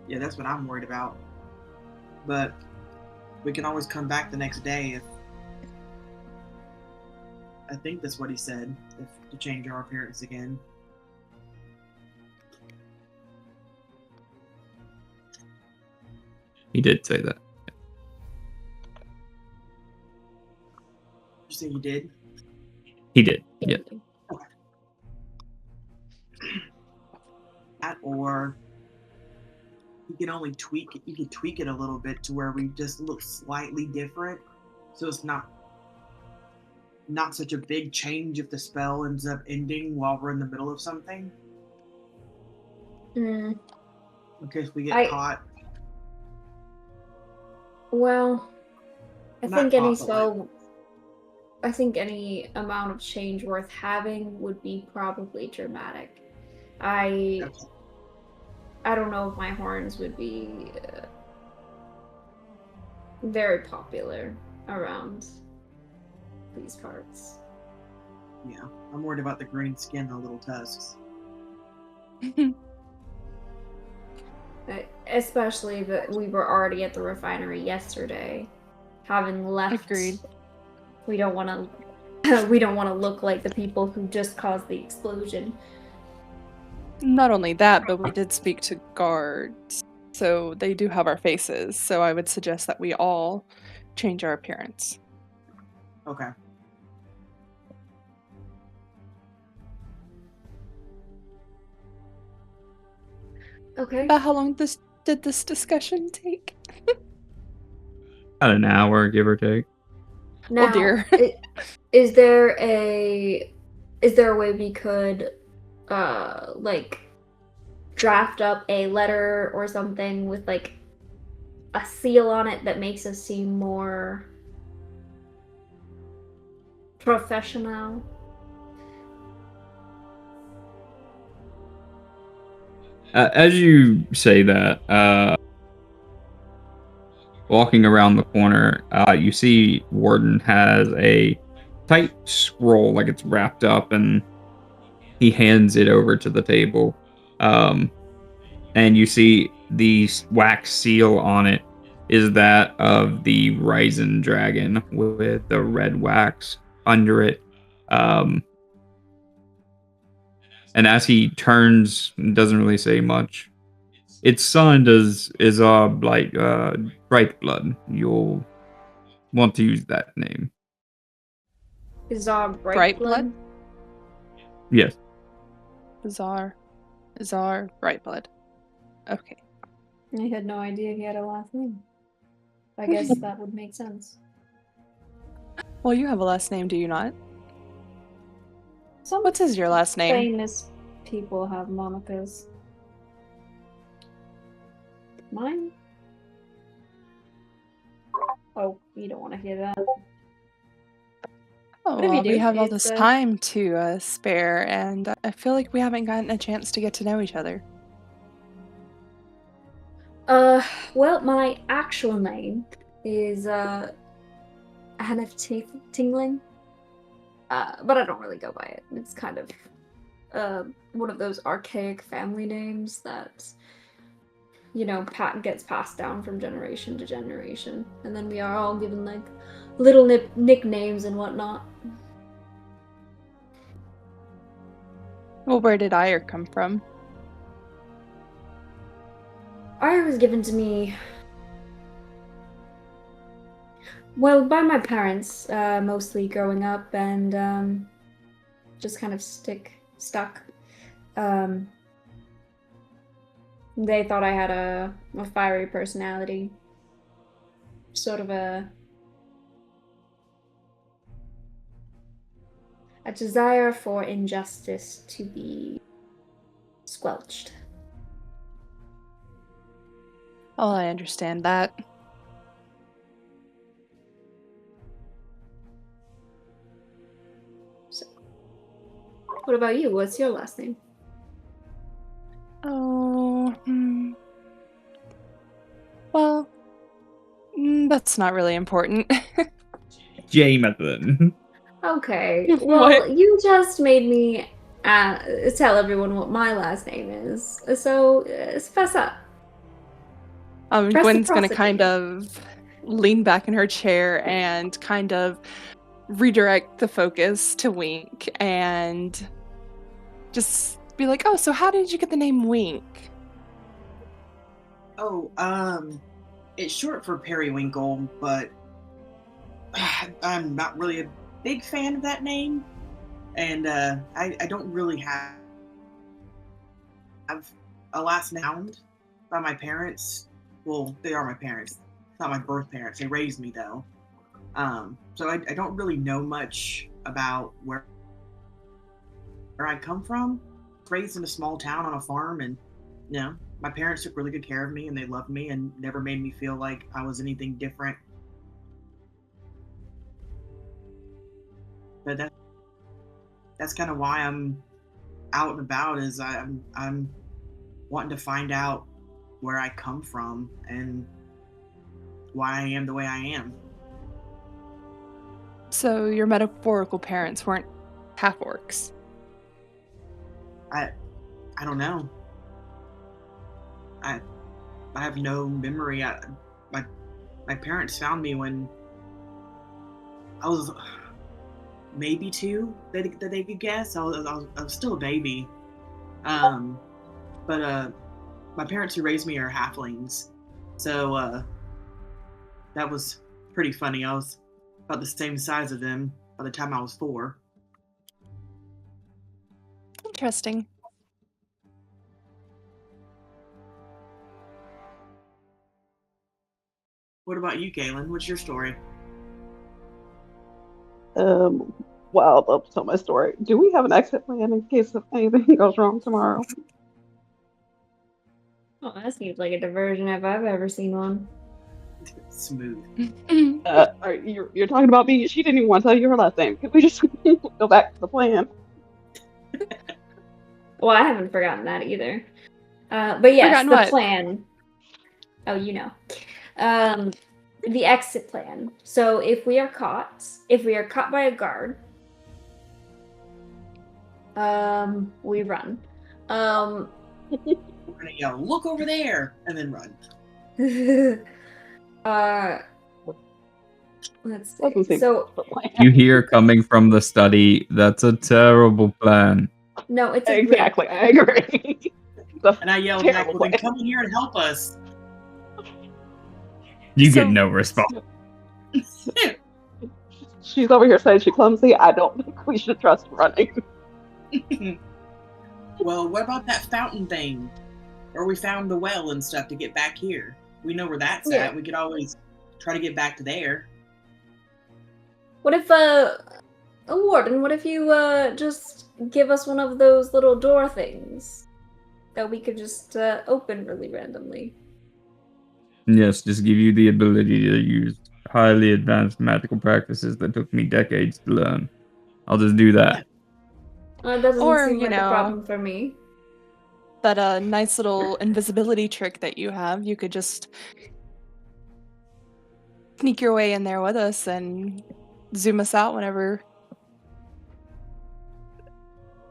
Yeah, that's what I'm worried about. But we can always come back the next day if I think that's what he said, if to change our appearance again. He did say that. Did you say you did? He did. Yeah. That or you can only tweak it. You can tweak it a little bit to where we just look slightly different, so it's not such a big change if the spell ends up ending while we're in the middle of something. Mm, In case we get I- caught. well, I Not think any caught, but, spell. I think any amount of change worth having would be probably dramatic. I don't know if my horns would be very popular around these parts. Yeah, I'm worried about the green skin and the little tusks. Especially that we were already at the refinery yesterday, having left. Agreed. We don't want to. We don't want to look like the people who just caused the explosion. Not only that, but we did speak to guards, so they do have our faces. So I would suggest that we all change our appearance. Okay. Okay. About how long did this discussion take? About an hour, give or take. Now, Oh dear. Is there a way we could like draft up a letter or something with like a seal on it that makes us seem more professional? As you say that, walking around the corner, you see Warden has a tight scroll, like it's wrapped up, and he hands it over to the table. and you see the wax seal on it is that of the Ryzen dragon with the red wax under it. Um, and as he turns, doesn't really say much. Its son is like bright blood. You'll want to use that name. Is our bright Bright blood? blood? Yes. Bizarre. Bright blood. Okay. I had no idea he had a last name. I guess that would make sense. Well, you have a last name, do you not? Some What is your last name? famous people have monikers. Mine? Oh, you don't want to hear that. Oh, Whatever you well, we do, have all it's, this time to spare, and I feel like we haven't gotten a chance to get to know each other. Well, my actual name is Hannah Tingling. But I don't really go by it. It's kind of one of those archaic family names that, you know, gets passed down from generation to generation. And then we are all given, like, little nicknames and whatnot. Well, where did Ire come from? Ire was given to me, well, by my parents, mostly growing up, and just kind of stuck. They thought I had a fiery personality, sort of a desire for injustice to be squelched. Oh, I understand that. So, what about you? What's your last name? Oh, well, that's not really important. Jamathan. Okay, What? well, you just made me tell everyone what my last name is, so fess up. Press Gwen's the gonna kind prosecutor. of lean back in her chair and kind of redirect the focus to Wink and just be like, "Oh, so how did you get the name Wink?" Oh, it's short for Periwinkle, but I'm not really a big fan of that name, and I don't really have a last name by my parents. Well, they are my parents, not my birth parents. They raised me though, so I don't really know much about where I come from. Raised in a small town on a farm, and you know, my parents took really good care of me, and they loved me, and never made me feel like I was anything different. But that's kind of why I'm out and about. Is I'm wanting to find out where I come from and why I am the way I am. So your metaphorical parents weren't half orcs. I don't know. I have no memory. My parents found me when I was maybe 2 that they could guess. I was still a baby. But my parents who raised me are halflings, so that was pretty funny. I was about the same size of them by the time I was 4. Interesting. What about you, Galen? What's your story? Well, I'll tell my story. Do we have an exit plan in case if anything goes wrong tomorrow? Oh, that seems like a diversion if I've ever seen one. Smooth. You're talking about me. She didn't even want to tell you her last name. Can we just go back to the plan? Well, I haven't forgotten that either. But yes, Forgotten the what? plan. Oh, you know. The exit plan. So if we are caught by a guard, we run. We're gonna yell, "Look over there!" and then run. Let's Doesn't see. seem So the plan. You hear coming from the study, that's a terrible plan. no, it's a Exactly. I agree. It's a And I yell back, terrible "Well, then plan. come in here and help us." You get So- no response. She's over here saying she's clumsy. I don't think we should trust running. Well, what about that fountain thing? Or we found the well and stuff to get back here. We know where that's Yeah. at. We could always try to get back to there. What if Warden, what if you just give us one of those little door things that we could just open really randomly? Yes, just give you the ability to use highly advanced magical practices that took me decades to learn. I'll just do that. That doesn't Or, seem you like a know, problem for me. That nice little invisibility trick that you have, you could just sneak your way in there with us and zoom us out whenever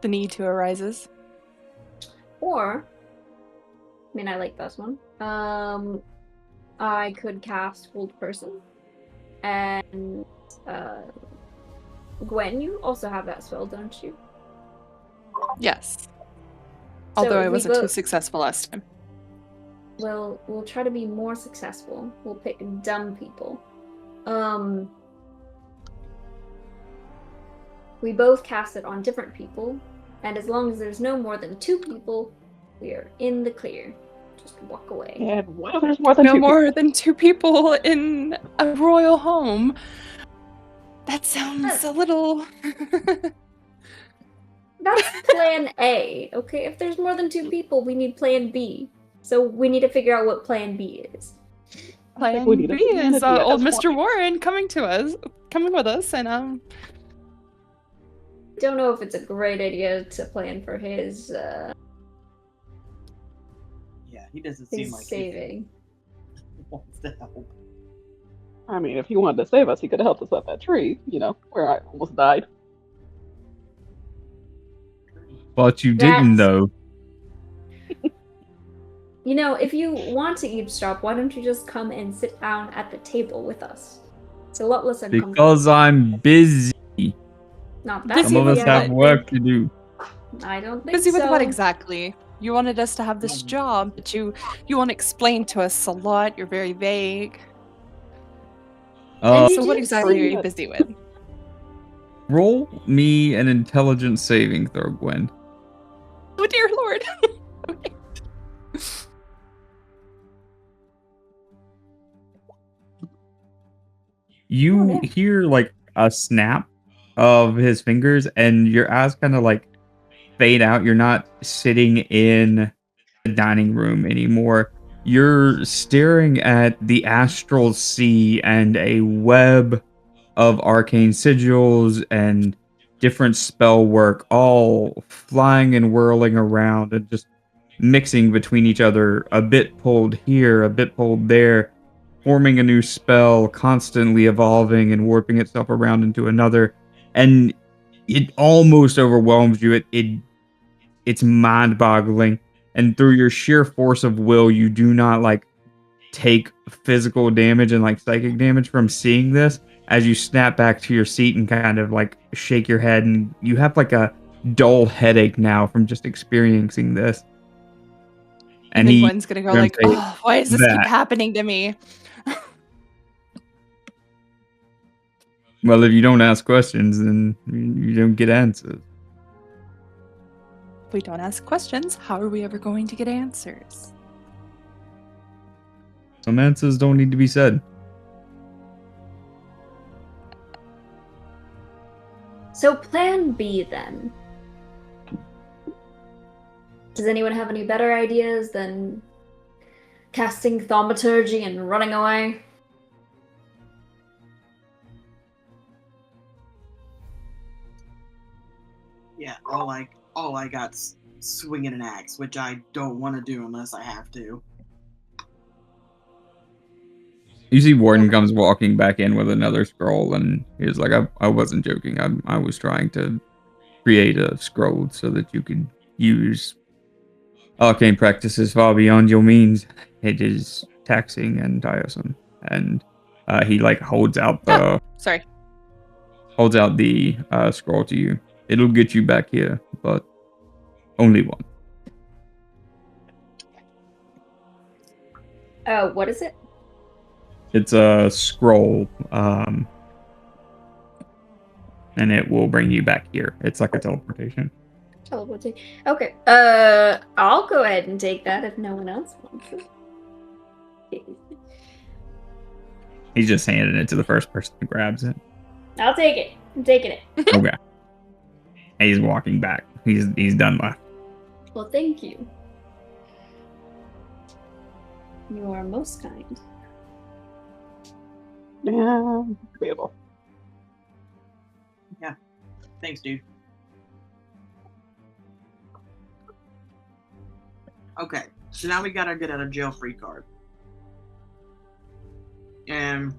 the need to arises. Or, I mean, I like this one. I could cast Hold Person, and Gwen, you also have that spell, don't you? Yes. So Although if I we wasn't too both- successful last time. We'll try to be more successful. We'll pick dumb people. We both cast it on different people, and as long as there's no more than 2 people, we are in the clear. Just walk away. And what if there's more than No two more than 2 people in a royal home. That sounds a little. That's plan A, okay? If there's more than 2 people, we need plan B. So we need to figure out what plan B is. I think Plan we B need a is humanity at old this Mr. point. Warren coming with us, and Don't know if it's a great idea to plan for his Yeah, he doesn't seem like he saving. wants to help. I mean, if he wanted to save us, he could have helped us up that tree, where I almost died. But you didn't, That's- though. You know, if you want to eavesdrop, why don't you just come and sit down at the table with us? It's a lot less uncomfortable. Because I'm busy. Not that Busy Some of us with I have don't work think- to do. I don't think busy with so. what exactly? You wanted us to have this job, but you want to explain to us a lot. You're very vague. And you So what did exactly are say- you busy with? Roll me an intelligence saving throw, Gwen. Oh dear lord. Okay. You hear like a snap of his fingers, and your eyes kind of like fade out. You're not sitting in the dining room anymore. You're staring at the astral sea and a web of arcane sigils and different spell work, all flying and whirling around and just mixing between each other, a bit pulled here, a bit pulled there, forming a new spell, constantly evolving and warping itself around into another. And it almost overwhelms you. It's mind-boggling. And through your sheer force of will, you do not like take physical damage and like psychic damage from seeing this, as you snap back to your seat and kind of like shake your head, and you have like a dull headache now from just experiencing this. And then Gwen's gonna go like, oh, why does this keep that. happening to me? Well, if you don't ask questions, then you don't get answers. If we don't ask questions, how are we ever going to get answers? Some answers don't need to be said. So plan B then. Does anyone have any better ideas than casting thaumaturgy and running away? Yeah, all I got's swinging an axe, which I don't want to do unless I have to. You see Warden comes walking back in with another scroll, and he's like, I wasn't joking. I was trying to create a scroll so that you could use arcane practice is far beyond your means. It is taxing and tiresome. And he like holds out Sorry. the scroll to you. It'll get you back here, but only one. What is it? It's a scroll, and it will bring you back here. It's like a teleportation. Teleporting. Okay. I'll go ahead and take that if no one else wants it. He's just handing it to the first person who grabs it. I'll take it. I'm taking it. Okay. He's walking back. He's done left. Well, thank you. You are most kind. Yeah, debatable. Thanks, dude. Okay, so now we got our get out of jail free card. And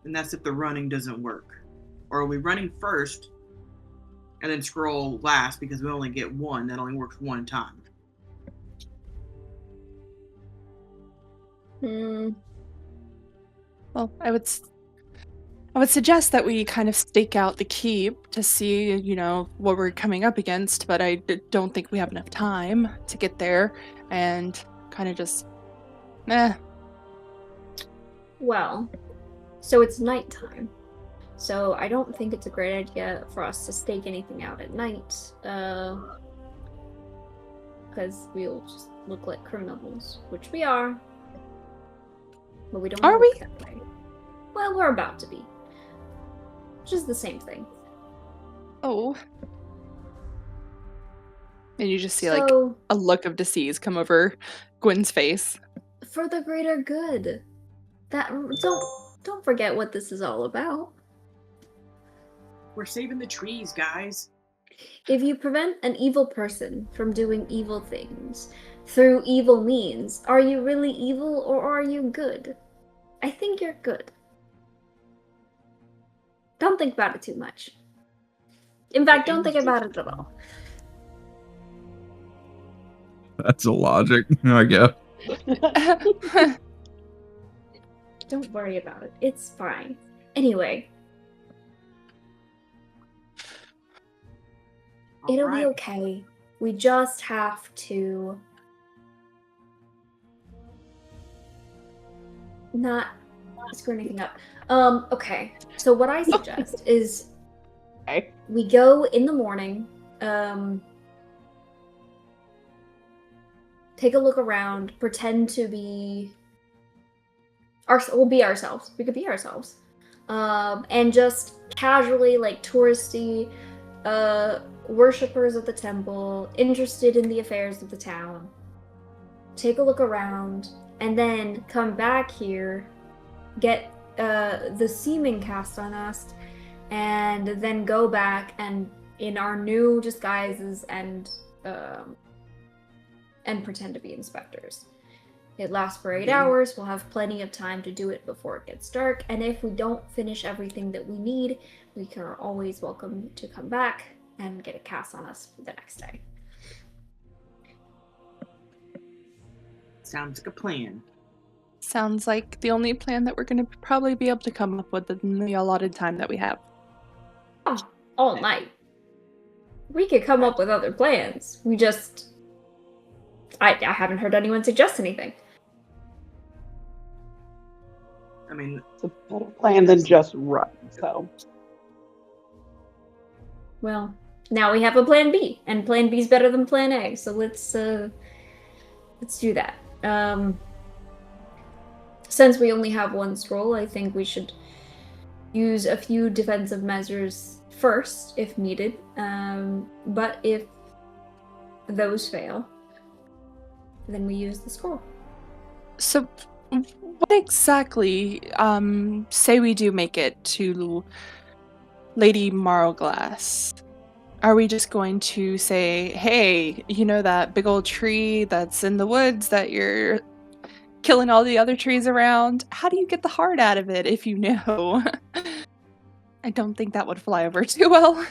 that's if the running doesn't work. Or are we running first and then scroll last because we only get one that only works one time? Well, I would suggest that we kind of stake out the keep to see, what we're coming up against, but I don't think we have enough time to get there and kind of just, Well, so it's nighttime. So I don't think it's a great idea for us to stake anything out at night. Because we'll just look like criminals, which we are. But we don't Are look we? that way. Well, we're about to be. Which is the same thing. Oh. And you just see like So, a look of disease come over Gwen's face. for the greater good. Don't forget what this is all about. We're saving the trees, guys. If you prevent an evil person from doing evil things through evil means, are you really evil or are you good? I think you're good. Don't think about it too much. In fact, don't think about it at all. That's a logic, I guess. Don't worry about it. It's fine. Anyway, it'll be okay. We just have to not screw anything up. Okay. So what I suggest is Okay. we go in the morning, take a look around, pretend to be we'll be ourselves. We could be ourselves. And just casually, like touristy, worshippers of the temple, interested in the affairs of the town. Take a look around, and then come back here, get the seeming cast on us, and then go back and in our new disguises and pretend to be inspectors. It lasts for 8 hours. We'll have plenty of time to do it before it gets dark. And if we don't finish everything that we need, we are always welcome to come back and get a cast on us the next day. Sounds like a plan. Sounds like the only plan that we're going to probably be able to come up with in the allotted time that we have. Oh, all night. We could come up with other plans. We just... I haven't heard anyone suggest anything. I mean, It's a better plan than just run. So Well, now we have a plan B, and plan B is better than plan A, so let's do that. Since we only have one scroll, I think we should use a few defensive measures first, if needed. But if those fail, then we use the scroll. So, what exactly, say we do make it to Lady Marlglass, are we just going to say, hey, that big old tree that's in the woods that you're killing all the other trees around? How do you get the heart out of it if you know? I don't think that would fly over too well.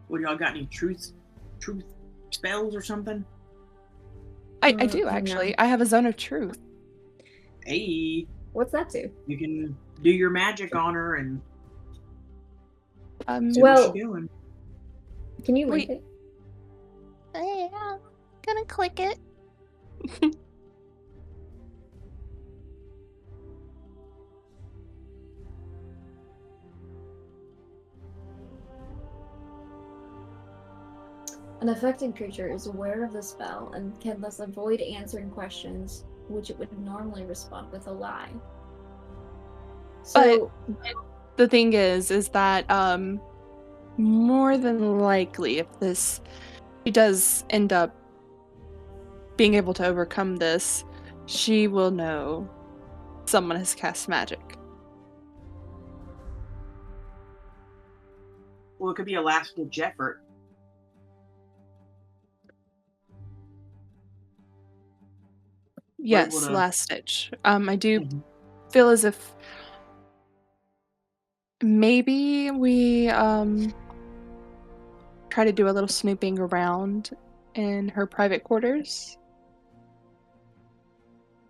what, y'all got any truth spells or something? I do, actually. No. I have a zone of truth. Hey, What's that do? you can do your magic on her and see Well- what she's doing. Can you link Wait. it? Yeah, gonna click it. An affected creature is aware of the spell and can thus avoid answering questions which it would normally respond with a lie. So, The thing is that more than likely, if she does end up being able to overcome this, she will know someone has cast magic. Well, it could be a last-ditch effort. Yes, to- last stitch. I do Mhm. feel as if maybe we try to do a little snooping around in her private quarters,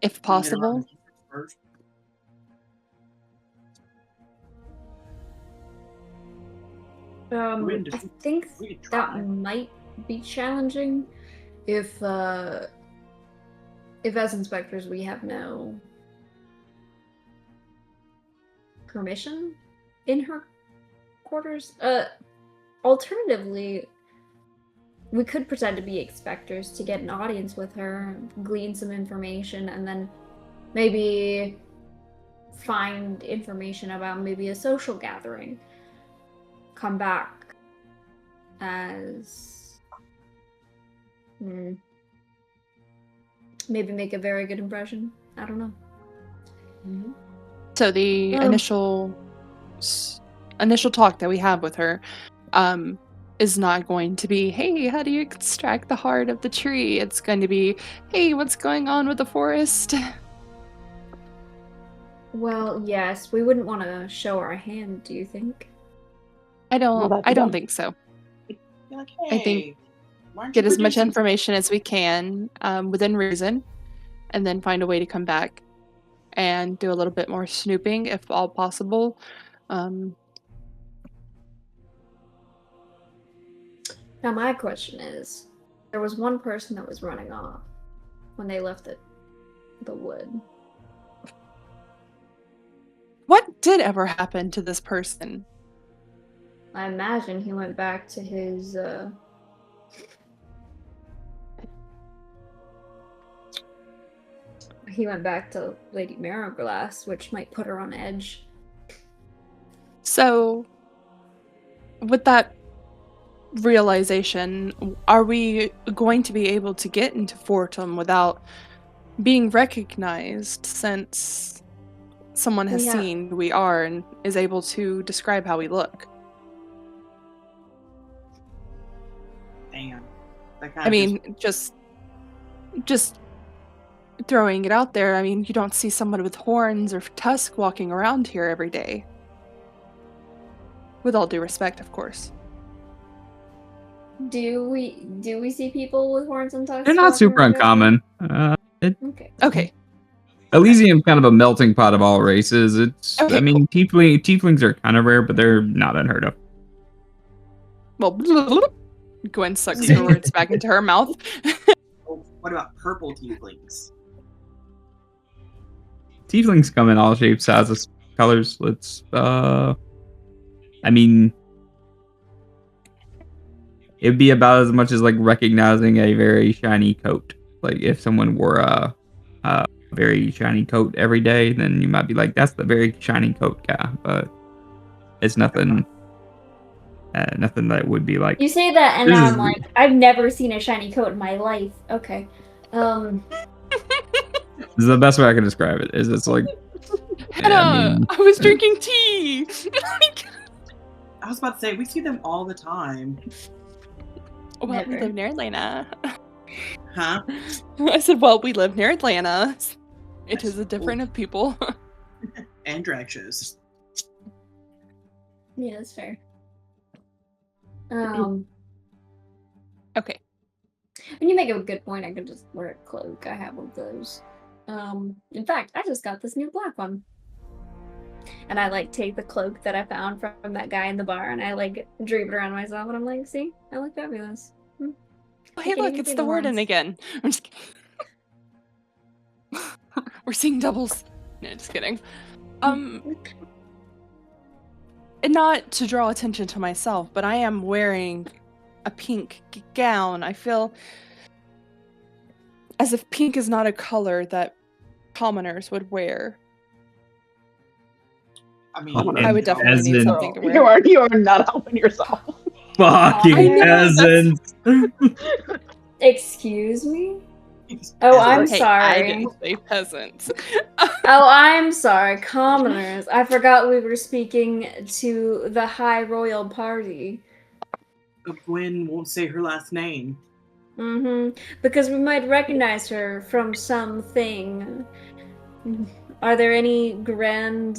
if You get around possible. the first. We can I just- think we could that try. might be challenging if as inspectors we have no permission in her quarters. Alternatively, we could pretend to be inspectors to get an audience with her, glean some information, and then maybe find information about maybe a social gathering. Come back as maybe make a very good impression. I don't know. So the initial talk that we have with her is not going to be, hey, how do you extract the heart of the tree? It's going to be, hey, what's going on with the forest? Well, yes, we wouldn't want to show our hand, do you think? I Well, that'd be don't dumb. think so. You're like, I think hey, why aren't Get you as much producing information as we can within reason, and then find a way to come back and do a little bit more snooping if all possible. Now, my question is, there was one person that was running off when they left the wood. What did ever happen to this person? I imagine he went back to his, he went back to Lady Marrowglass, which might put her on edge. So, with that realization, are we going to be able to get into Fortum without being recognized, since someone has Yeah. seen who we are and is able to describe how we look? Damn. That I mean, just throwing it out there, I mean, you don't see someone with horns or tusk walking around here every day. With all due respect, of course. Do we see people with horns and tusks? They're not walking super around uncommon. Okay. Okay. Elysium's kind of a melting pot of all races. It's, Okay, I mean, tieflings are kind of rare, but they're not unheard of. Well, Gwen sucks her words back into her mouth. Oh, what about purple tieflings? Tieflings come in all shapes, sizes, colors. I mean, it'd be about as much as like recognizing a very shiny coat. Like if someone wore a very shiny coat every day, then you might be like, that's the very shiny coat guy. But it's nothing that would be like. You say that, and This now is- I'm like, I've never seen a shiny coat in my life. Okay. This is the best way I can describe it. Is it's like Hannah, I was drinking tea. I was about to say, we see them all the time. Well, we Never. live near Atlanta. Huh? I said, well, we live near Atlanta. It That's is a different of people. And drag shows. Yeah, that's fair. Okay. And you make a good point. I could just wear a cloak. I have one of those. In fact, I just got this new black one. And I like take the cloak that I found from that guy in the bar and I like drape it around myself and I'm like, see, I look fabulous. Oh, I hey, can't look, even it's see the the warden horns. again. I'm just kidding. We're seeing doubles. No, just kidding. And not to draw attention to myself, but I am wearing a pink gown. I feel as if pink is not a color that commoners would wear. I mean, Commoners. I would definitely need Peasant. something to wear. You are not helping yourself. Fucking I know, peasants. Excuse me? Oh, I'm peasants. Hey, sorry. I didn't say peasants. Oh, I'm sorry, commoners. I forgot we were speaking to the High Royal Party. Gwen won't say her last name. Because we might recognize her from something. Are there any grand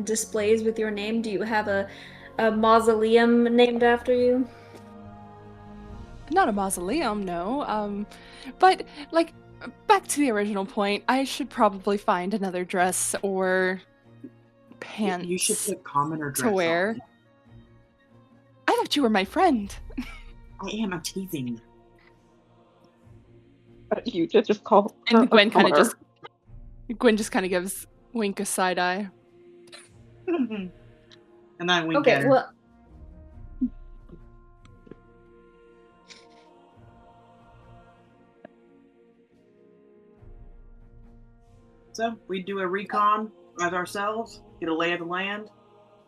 displays with your name? Do you have a mausoleum named after you? Not a mausoleum, no. But like back to the original point, I should probably find another dress or pants You should put commoner dress to wear. on. I thought you were my friend. I am. I'm teasing. You just call her And a Gwen commoner. just kind of gives Wink a side eye. And I wink Okay, at her. well, So we do a recon as ourselves, get a lay of the land,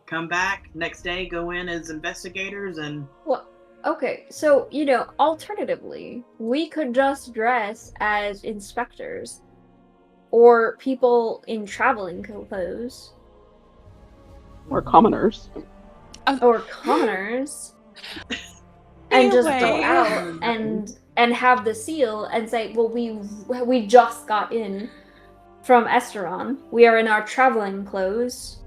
come back next day, go in as investigators, and okay, so, alternatively, we could just dress as inspectors or people in traveling clothes Or commoners. or commoners and just go Anyway. out and have the seal and say, well, we just got in from Esteron. We are in our traveling clothes.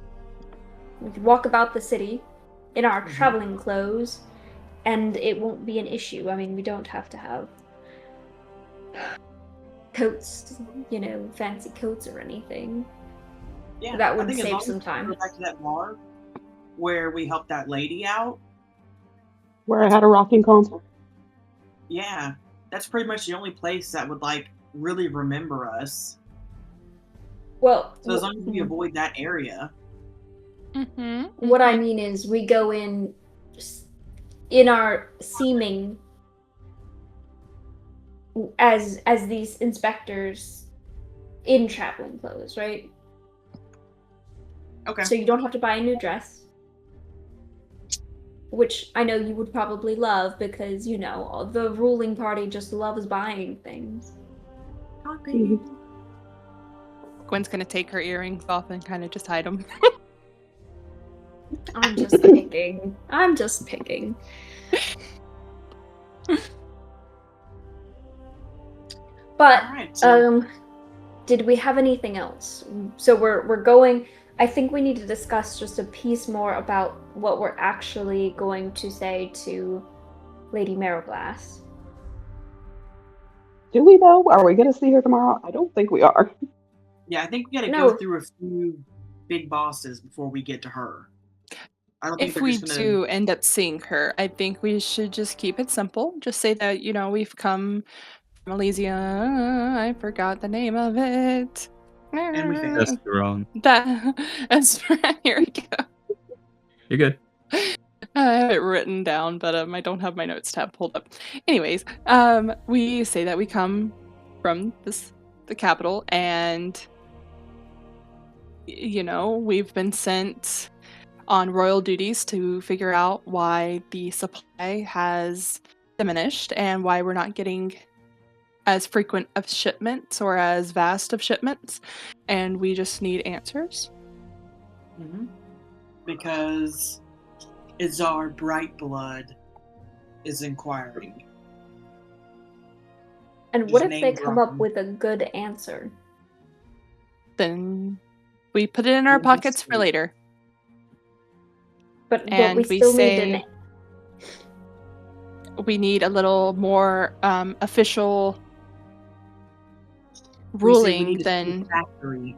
We can walk about the city in our traveling clothes, and it won't be an issue. I mean, we don't have to have coats, fancy coats or anything. yeah, That I would think as save long as some we time. Go back to that bar where we helped that lady out. Where I had a rocking concert. Yeah, that's pretty much the only place that would really remember us. Well, So as long as we avoid that area. what I mean is we go in our seeming as these inspectors in traveling clothes, right? Okay. So you don't have to buy a new dress, which I know you would probably love because the ruling party just loves buying things. Gwen's gonna take her earrings off and kind of just hide them. I'm just picking. But All right. So did we have anything else? So we're going. I think we need to discuss just a piece more about what we're actually going to say to Lady Marrowglass. Do we though? Are we going to see her tomorrow? I don't think we are. yeah, I think we got to No. go through a few big bosses before we get to her. I don't think If they're we just gonna... do end up seeing her, I think we should just keep it simple. Just say that, we've come from Elysia. I forgot the name of it. And we failed. That's wrong. That's here we go. You're good. I have it written down, but I don't have my notes tab pulled up. Anyways, we say that we come from the capital, and we've been sent on royal duties to figure out why the supply has diminished and why we're not getting as frequent of shipments or as vast of shipments, and we just need answers. Because Izar Brightblood is inquiring. And what Just if they name come up dropping. with a good answer? Then we put it in our We'll just pockets for see. later. But And we we still say- need we need a little more official We say we ruling need to see than the factory.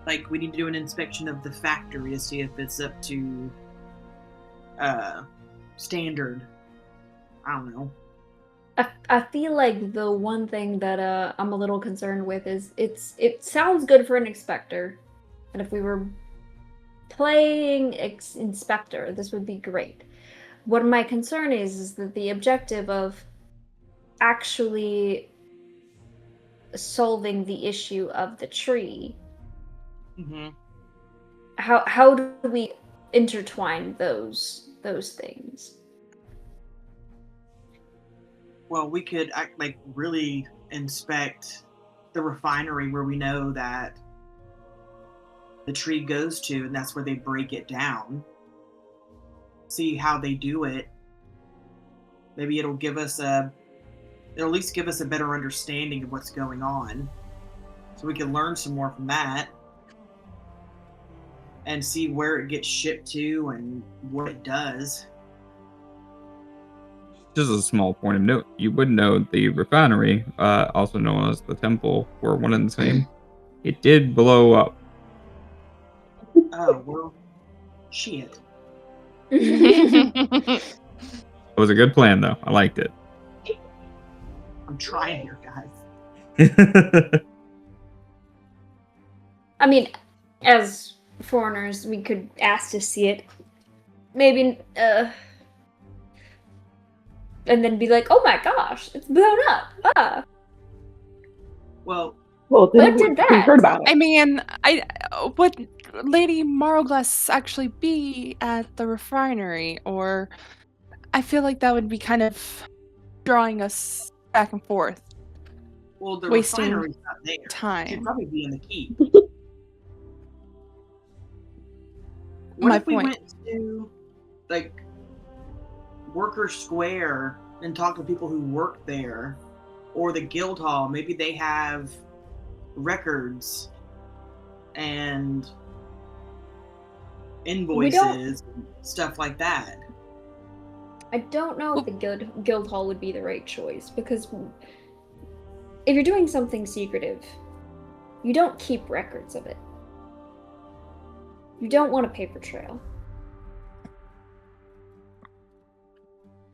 Like, we need to do an inspection of the factory to see if it's up to standard. I don't know. I feel like the one thing that I'm a little concerned with is it sounds good for an inspector, and if we were playing inspector, this would be great. What my concern is that the objective of actually solving the issue of the tree, Mm-hmm. how do we intertwine those things? Well, we could like really inspect the refinery where we know that the tree goes to, and that's where they break it down. See how they do it. Maybe it'll at least give us a better understanding of what's going on, so we can learn some more from that and see where it gets shipped to and what it does. Just a small point of note, you would know the refinery, also known as the temple, were one and the same. It did blow up. Oh, well, shit. It was a good plan, though. I liked it. I'm trying here, guys. I mean, as foreigners, we could ask to see it. Maybe, and then be like, "Oh my gosh, it's blown up!" Ah. Well, What did that? We heard about it. I mean, would Lady Marlglass actually be at the refinery, or I feel like that would be kind of drawing us back and forth, well, the wasting refinery's not there. She'd time. probably be in the keep. My What if we point. went to, like, Worker Square and talked to people who work there, or the guild hall? Maybe they have records and invoices and stuff like that. I don't know if the guild hall would be the right choice, because if you're doing something secretive, you don't keep records of it. You don't want a paper trail.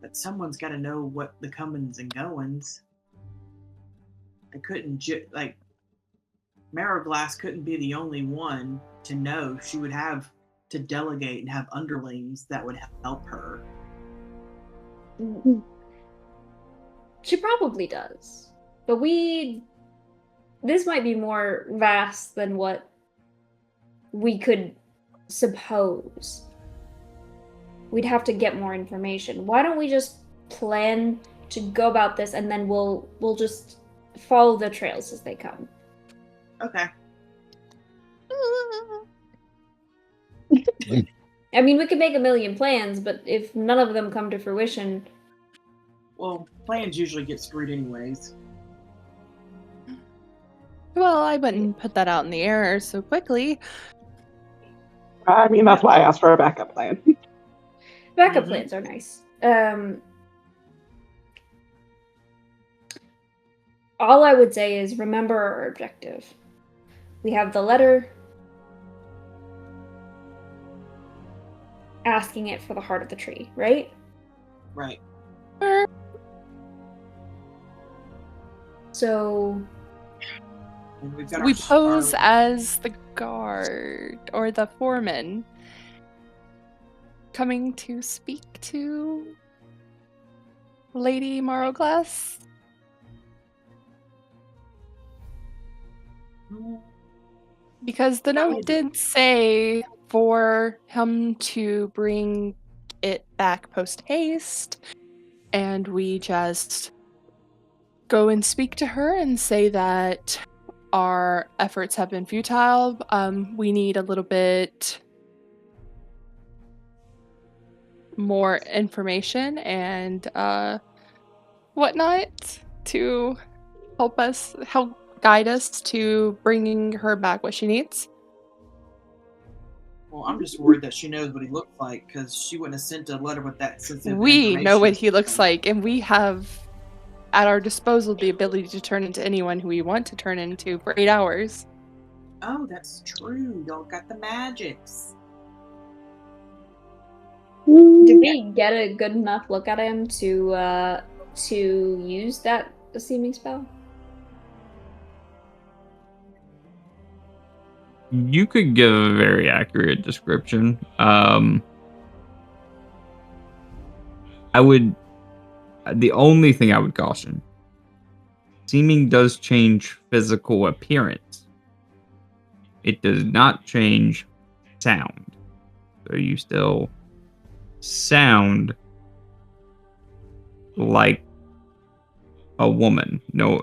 But someone's got to know what the comings and goings. I couldn't like Marrowglass couldn't be the only one to know. She would have to delegate and have underlings that would help her. She probably does. But this might be more vast than what we could suppose. We'd have to get more information. Why don't we just plan to go about this, and then we'll just follow the trails as they come. Okay. I mean, we could make a million plans, but if none of them come to fruition... Well, plans usually get screwed anyways. Well, I wouldn't put that out in the air so quickly. I mean, that's why I asked for a backup plan. Backup plans are nice. All I would say is remember our objective. We have the letter asking it for the heart of the tree, right? Right. So And we've got We our- pose our- as the guard or the foreman coming to speak to Lady Marrowglass. Because the note did say for him to bring it back post haste, and we just go and speak to her and say that our efforts have been futile. We need a little bit more information and whatnot to help guide us to bringing her back what she needs. Well, I'm just worried that she knows what he looks like, because she wouldn't have sent a letter with that sensitive We information. know what he looks like, and we have at our disposal the ability to turn into anyone who we want to turn into for 8 hours. Oh, that's true. Y'all got the magics. Did we get a good enough look at him to use that seeming spell? You could give a very accurate description. I would. The only thing I would caution: seeming does change physical appearance. It does not change sound. So you still sound like a woman. No,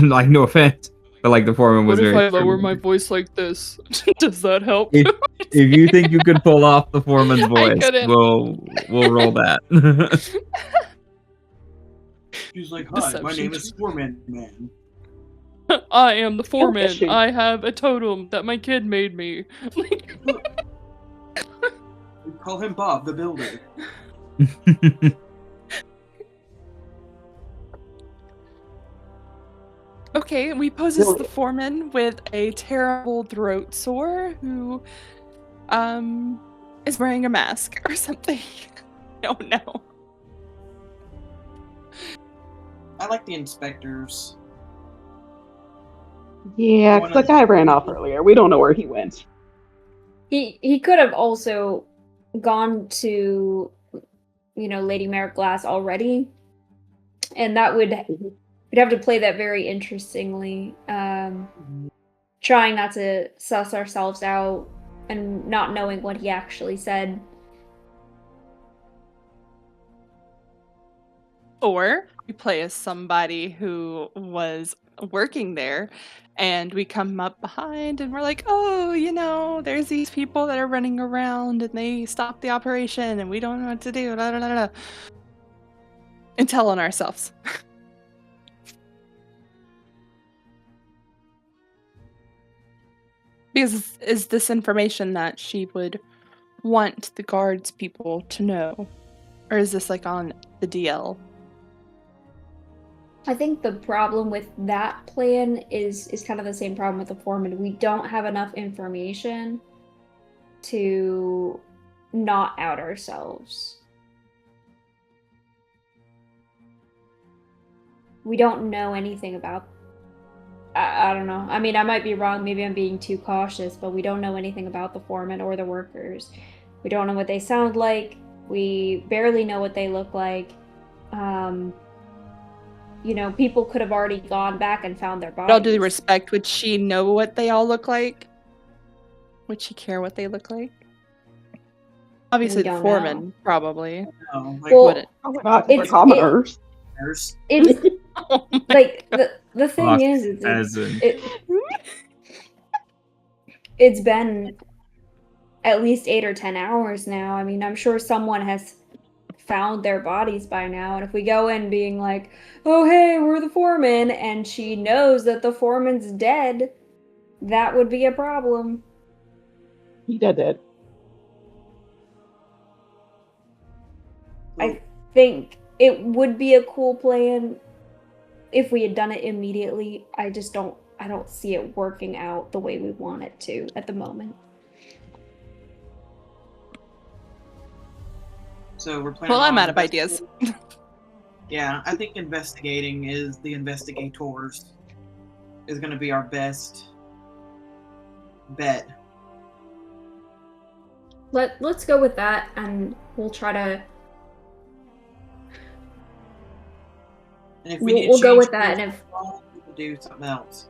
like no offense, but like the foreman was very. voice like this? Does that help? If you think you could pull off the foreman's I voice, couldn't. we'll roll that. She's like, "Hi, my Deception name is Foreman Man." I am the foreman. fishing. I have a totem that my kid made me. We call him Bob the Builder. Okay, we pose as the foreman with a terrible throat sore who is wearing a mask or something. Oh no. I like the inspectors. Yeah, because the guy ran off earlier. We don't know where he went. He could have also gone to, Lady Merrick Glass already, and that would we'd have to play that very interestingly, trying not to suss ourselves out and not knowing what he actually said. Or we play as somebody who was working there and we come up behind and we're like, oh, there's these people that are running around and they stopped the operation and we don't know what to do. Blah, blah, blah, blah. And tell on ourselves. Because is this information that she would want the guards people to know? Or is this like on the DL? I think the problem with that plan is kind of the same problem with the foreman. We don't have enough information to not out ourselves. We don't know anything about... I don't know. I mean, I might be wrong. Maybe I'm being too cautious, but we don't know anything about the foreman or the workers. We don't know what they sound like. We barely know what they look like. People could have already gone back and found their bodies. With all due respect, would she know what they all look like? Would she care what they look like? Obviously, the foreman probably. No, Wouldn't. Oh my god, they're commoners. It's Oh my like God. the thing is it's been at least 8 or 10 hours now. I mean, I'm sure someone has found their bodies by now, and if we go in being like, oh hey, we're the foreman, and she knows that the foreman's dead, that would be a problem. He dead. I think it would be a cool plan if we had done it immediately. I don't see it working out the way we want it to at the moment. So we're planning. Well, I'm on out of ideas. Yeah, I think investigating is the investigators is going to be our best bet. Let's go with that, and we'll try to. And if we need to we'll go change with that, gears, and if we can do something else.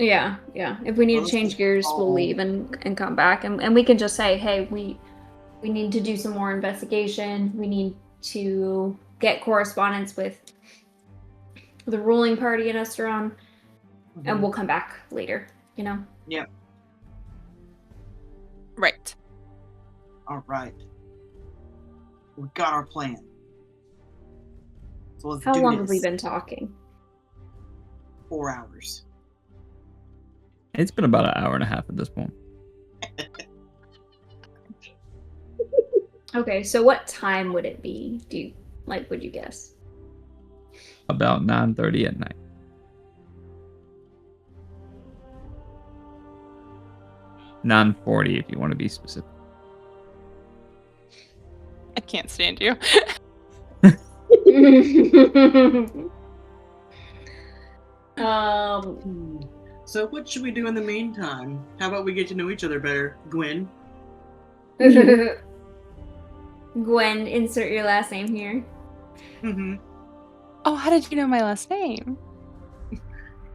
yeah, if we need to change gears, we'll leave and come back, and we can just say, hey, we need to do some more investigation. We need to get correspondence with the ruling party in Esteron, and we'll come back later, Yep. Right. All right. We got our plan. So let's How do long this. have we been talking? 4 hours. It's been about an hour and a half at this point. Okay, so what time would it be? Would you guess? About 9:30 at night. 9:40 if you want to be specific. I can't stand you. um, So what should we do in the meantime? How about we get to know each other better, Gwen? Gwen, insert your last name here. Mm-hmm. Oh, how did you know my last name?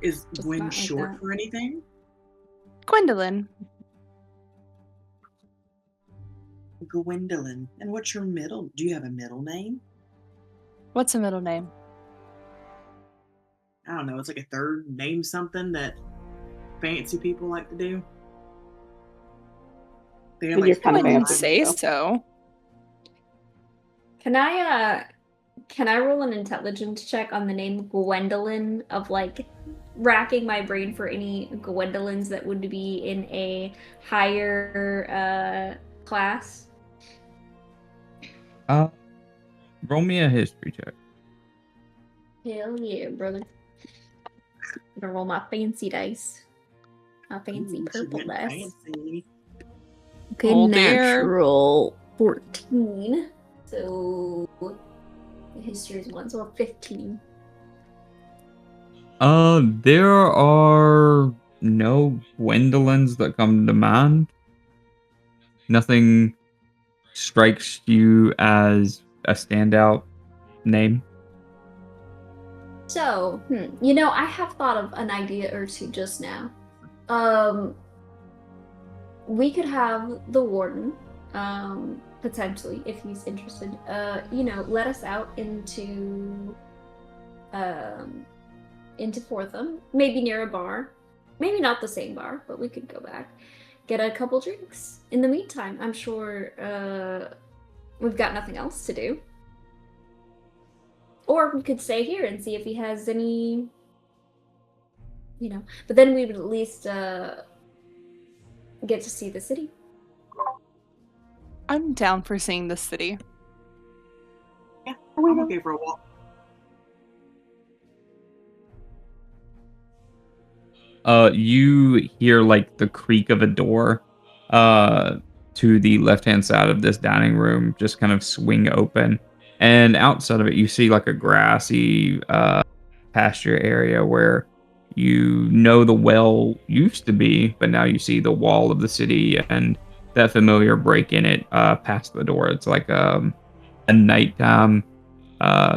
Is Just Gwen not like short that. for anything? Gwendolyn. Gwendolyn. And what's your middle? Do you have a middle name? What's a middle name? I don't know. It's like a third name something that fancy people like to do. They have You're like kind I of wouldn't fancy. say So. so. Can I roll an intelligence check on the name Gwendolyn of like racking my brain for any Gwendolyns that would be in a higher class? Roll me a history check. Hell yeah, brother. I'm gonna roll my fancy dice. My fancy Ooh, she purple went dice. fancy. Okay, Oh, dear. natural 14. So the history is 1, so a 15. There are no Gwendolyns that come to mind. Nothing strikes you as a standout name. So, I have thought of an idea or two just now. We could have the warden, potentially, if he's interested, let us out into Fortham, maybe near a bar. Maybe not the same bar, but we could go back, get a couple drinks. In the meantime, I'm sure we've got nothing else to do. Or we could stay here and see if he has any, but then we would at least get to see the city. I'm down for seeing the city. Yeah, I'm okay for a walk. You hear like the creak of a door to the left-hand side of this dining room just kind of swing open. And outside of it, you see like a grassy pasture area where you know the well used to be, but now you see the wall of the city and that familiar break in it past the door. It's like a nighttime uh,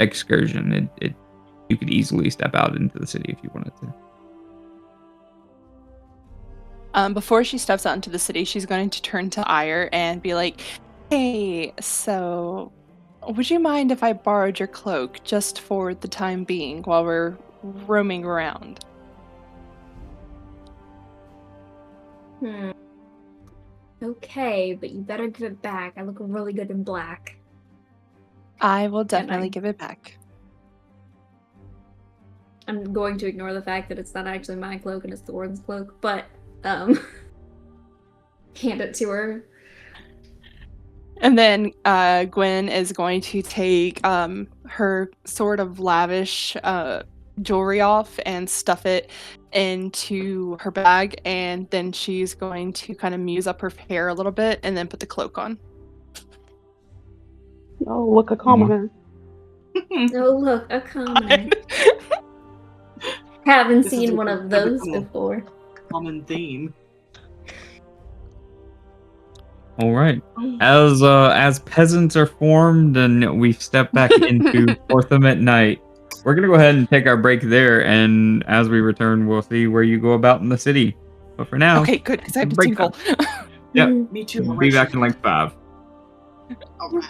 excursion. You could easily step out into the city if you wanted to. Before she steps out into the city, she's going to turn to Ire and be like, "Hey, so would you mind if I borrowed your cloak just for the time being while we're roaming around?" Okay, but you better give it back. I look really good in black. I will definitely give it back. I'm going to ignore the fact that it's not actually my cloak and it's the warden's cloak, but hand it to her. And then Gwen is going to take her sort of lavish jewelry off and stuff it into her bag, and then she's going to kind of muse up her hair a little bit and then put the cloak on. Oh, look, a commoner. Oh, look, a commoner. Haven't This is seen one of those before. Common theme. All right. As peasants are formed and we step back into Fortham at night, we're gonna go ahead and take our break there. And as we return, we'll see where you go about in the city. But for now, Okay, good, because I have to break tinkle. Yep. Me too. We'll be back in like 5. All right.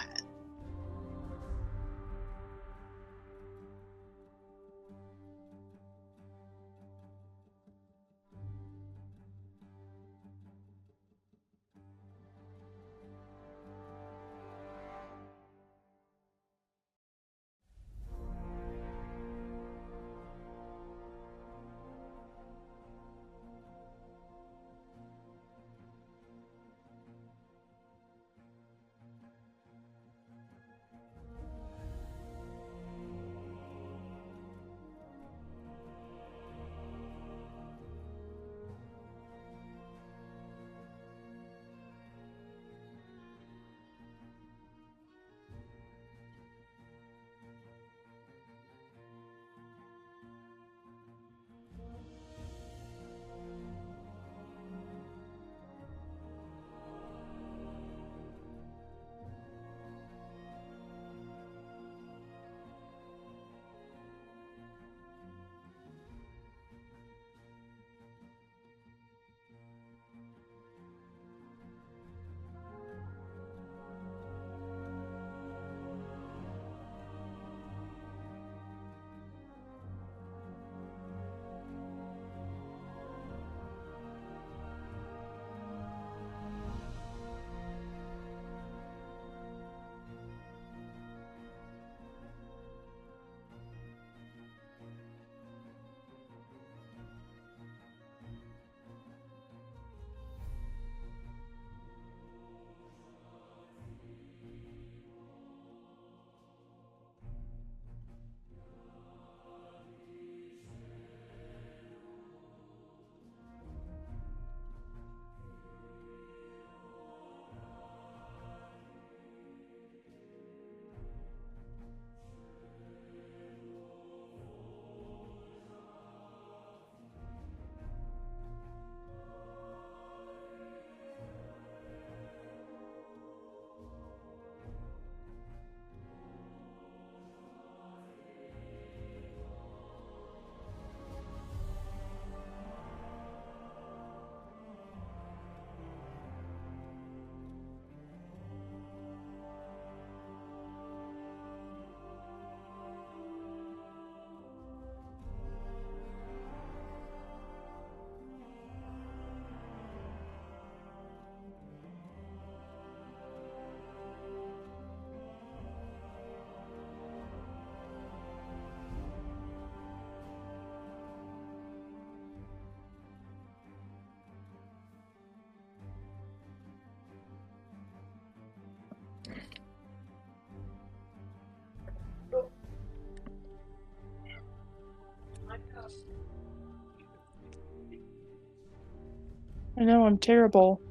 know, I'm terrible.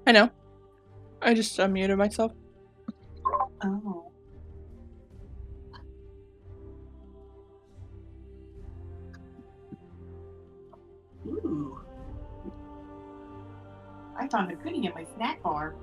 I know. I just unmuted myself. Oh. Ooh. I found a goodie in my snack bar.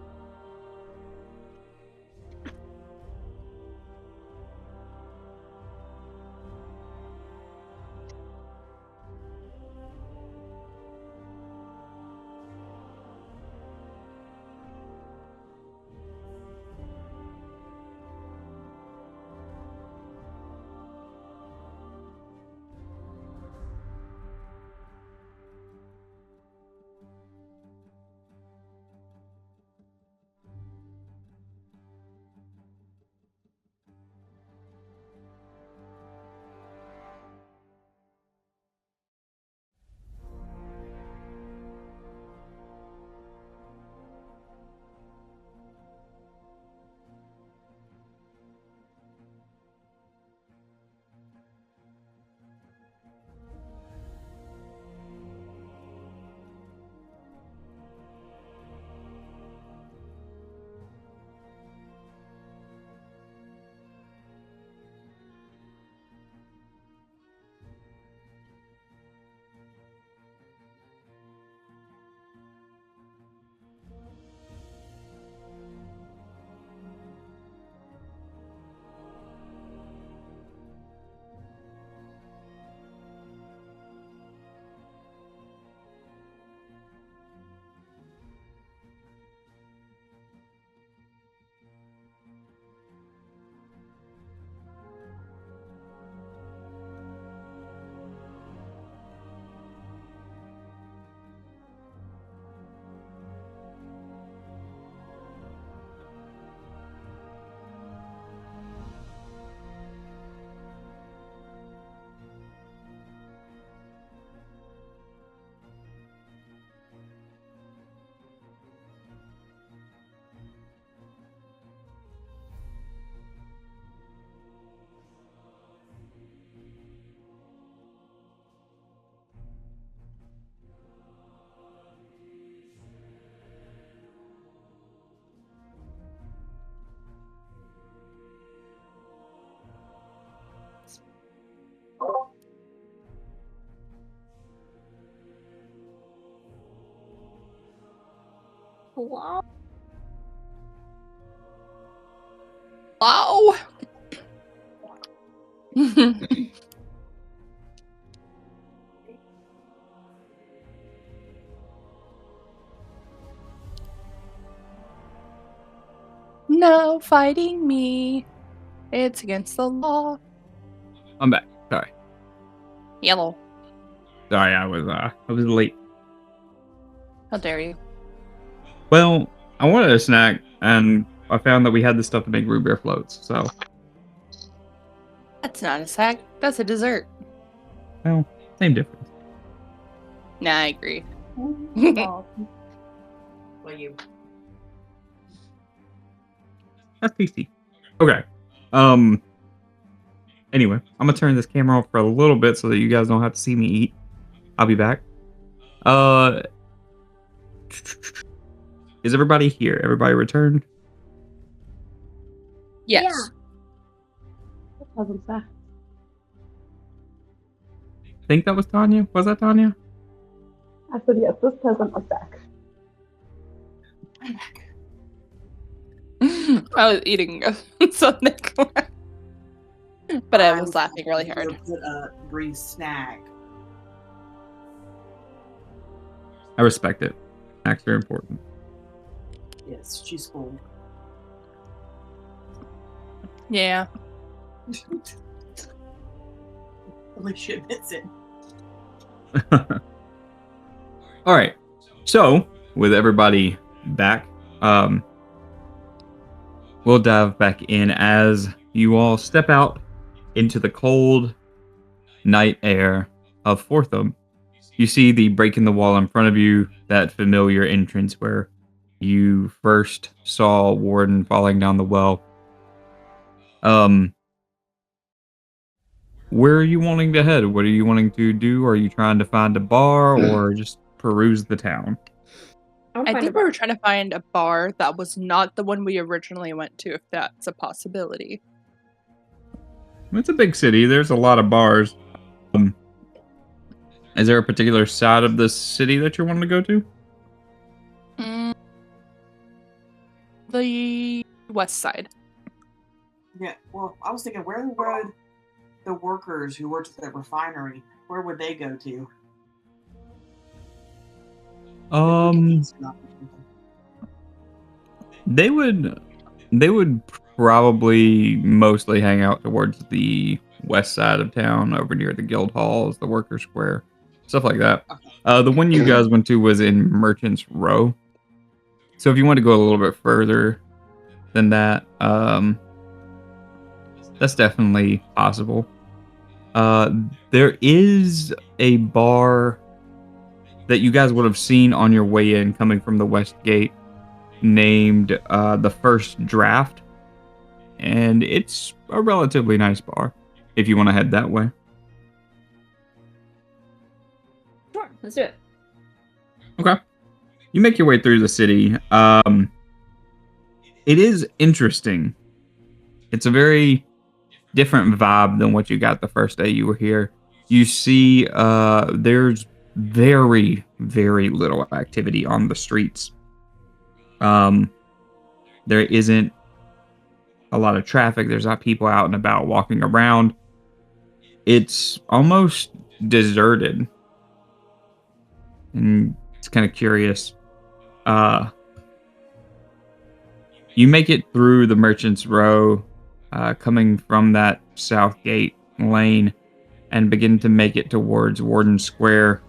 Wow. Wow. No fighting me. It's against the law. I'm back. Sorry. Yellow. Sorry, I was late. How dare you? Well, I wanted a snack, and I found that we had the stuff to make root beer floats. So, That's not a snack. That's a dessert. well, same difference. Nah, I agree. Oh, Well, you. That's tasty. Okay. Anyway, I'm gonna turn this camera off for a little bit so that you guys don't have to see me eat. I'll be back. Is everybody here? Everybody returned? Yes. this hasn't back. I think that was Tanya. Was that Tanya? I said yes, this peasant was back. I was eating something, but I was laughing really gonna hard. Put a brief snack. I respect it. Snacks are important. Yes, she's full. Yeah. Holy shit, admits it. All right. So, with everybody back, we'll dive back in as you all step out into the cold night air of Fortham. You see the break in the wall in front of you, that familiar entrance where you first saw Warden falling down the well. where are you wanting to head? What are you wanting to do? Are you trying to find a bar or just peruse the town? I'll I find a think we bar. were trying to find a bar that was not the one we originally went to, if that's a possibility. It's a big city. There's a lot of bars. Is there a particular side of the city that you're wanting to go to? The west side. Yeah, well, I was thinking, where would the workers who worked at the refinery, where would they go to? They would probably mostly hang out towards the west side of town, over near the guild halls, the worker square, stuff like that. The one you guys went to was in Merchants Row. So if you want to go a little bit further than that, that's definitely possible. There is a bar that you guys would have seen on your way in coming from the west gate named the First Draft, and it's a relatively nice bar if you want to head that way. Sure, let's do it. Okay. You make your way through the city. It is interesting. It's a very different vibe than what you got the first day you were here. You see there's very, very little activity on the streets. There isn't a lot of traffic. There's not people out and about walking around. It's almost deserted. And it's kind of curious. You make it through the Merchants Row, coming from that south gate lane, and begin to make it towards Warden Square.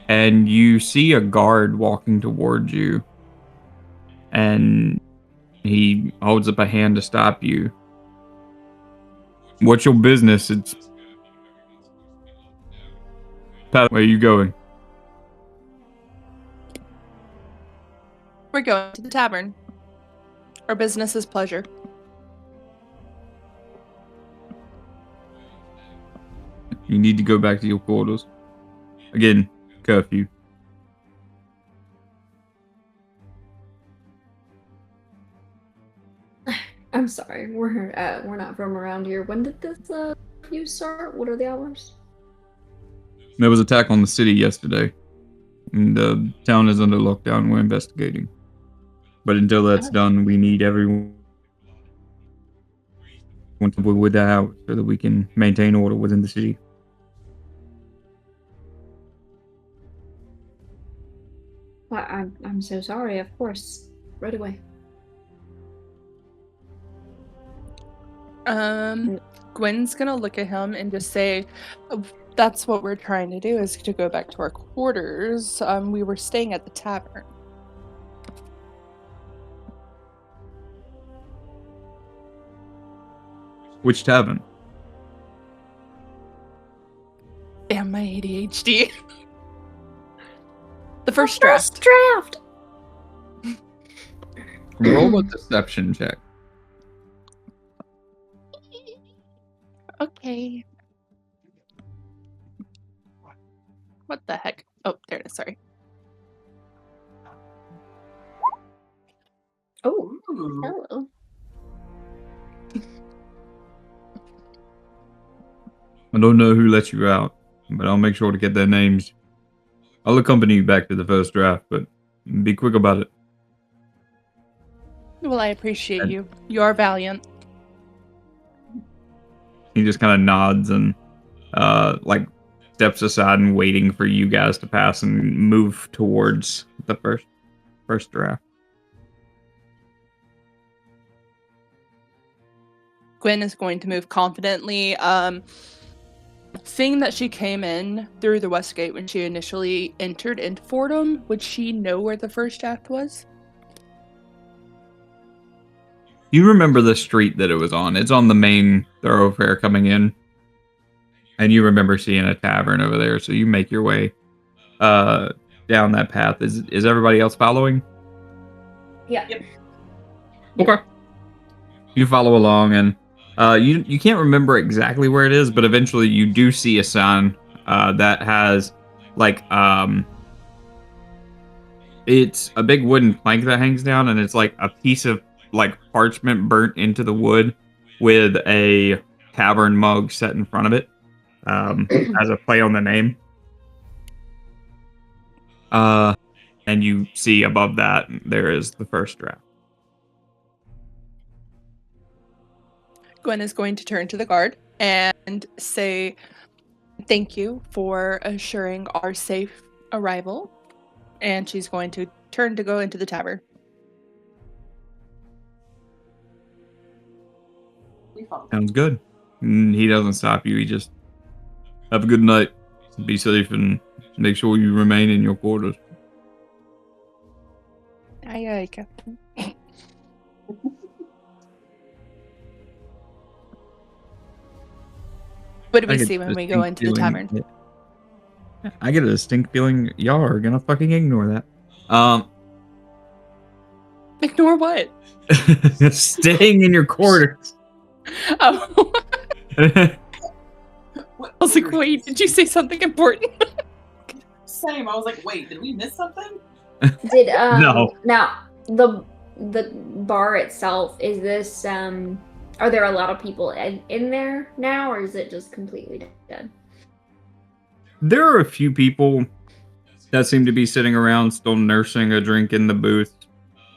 And you see a guard walking towards you. And he holds up a hand to stop you. What's your business? It's... Pat, where are you going? We're going to the tavern. Our business is pleasure. You need to go back to your quarters. Again, curfew. I'm sorry, we're not from around here. When did this you start? What are the hours? There was an attack on the city yesterday. And the town is under lockdown. We're investigating. But until that's done, we need everyone to be with the house so that we can maintain order within the city. Well, I'm so sorry. Of course, right away. Gwen's gonna look at him and just say, "That's what we're trying to do, is to go back to our quarters. We were staying at the tavern." Which tavern? Damn my ADHD. The first First draft. draft. Roll a deception check. Okay. What the heck? Oh, there it is. Sorry. Oh, Ooh. hello. I don't know who let you out, but I'll make sure to get their names. I'll accompany you back to the first draft, but be quick about it. Well, I appreciate you. You are valiant. He just kind of nods and like steps aside and waiting for you guys to pass and move towards the first draft. Gwen is going to move confidently. Seeing that she came in through the west gate when she initially entered into Fordham, would she know where the first draft was? You remember the street that it was on. It's on the main thoroughfare coming in. And you remember seeing a tavern over there, so you make your way down that path. Is everybody else following? Yeah. Yep. Okay. You follow along, and You can't remember exactly where it is, but eventually you do see a sign that has like it's a big wooden plank that hangs down, and it's like a piece of like parchment burnt into the wood with a tavern mug set in front of it as a play on the name. And you see above that there is the first draft. Gwen is going to turn to the guard and say, "Thank you for assuring our safe arrival." And she's going to turn to go into the tavern. We follow. Sounds good. He doesn't stop you. He just have a good night. Be safe and make sure you remain in your quarters. Aye, aye, Captain. What do we I get see a when we go distinct into the feeling- tavern? I get a distinct feeling y'all are gonna fucking ignore that. Ignore what? Staying in your quarters. Oh, I What? was like, wait, did you say something important? Same. I was like, wait, did we miss something? Did No. Now the bar itself, is this are there a lot of people in there now, or is it just completely dead? There are a few people that seem to be sitting around still nursing a drink in the booth.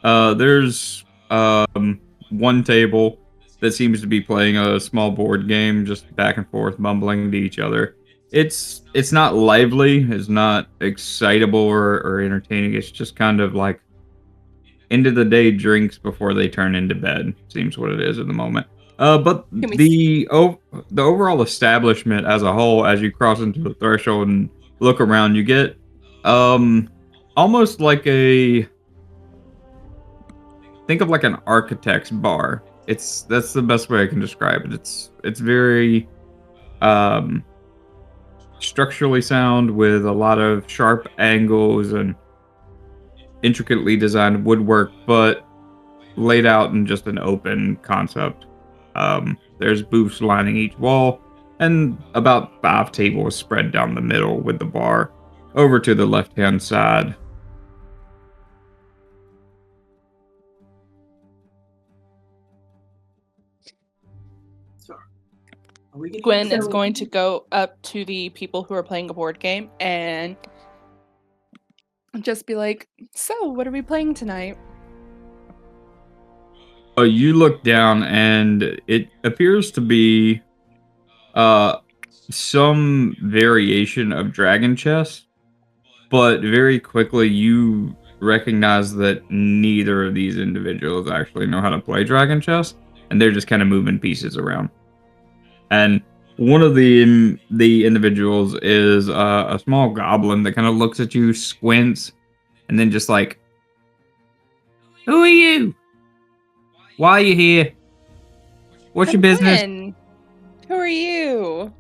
There's one table that seems to be playing a small board game, just back and forth, mumbling to each other. It's not lively, it's not excitable or entertaining. It's just kind of like end of the day drinks before they turn into bed. Seems what it is at the moment. But Can we the overall establishment as a whole, as you cross into the threshold and look around, you get almost like think of like an architect's bar. That's the best way I can describe it. It's very structurally sound with a lot of sharp angles and intricately designed woodwork, but laid out in just an open concept. There's booths lining each wall, and about 5 tables spread down the middle with the bar over to the left-hand side. So, are we getting Gwen is So- going to go up to the people who are playing a board game and just be like, "So, what are we playing tonight?" You look down, and it appears to be some variation of Dragon Chess, but very quickly you recognize that neither of these individuals actually know how to play Dragon Chess, and they're just kind of moving pieces around. And one of the individuals is a small goblin that kind of looks at you, squints, and then just like, "Who are you? Why are you here? What's your business?" Gwen, who are you?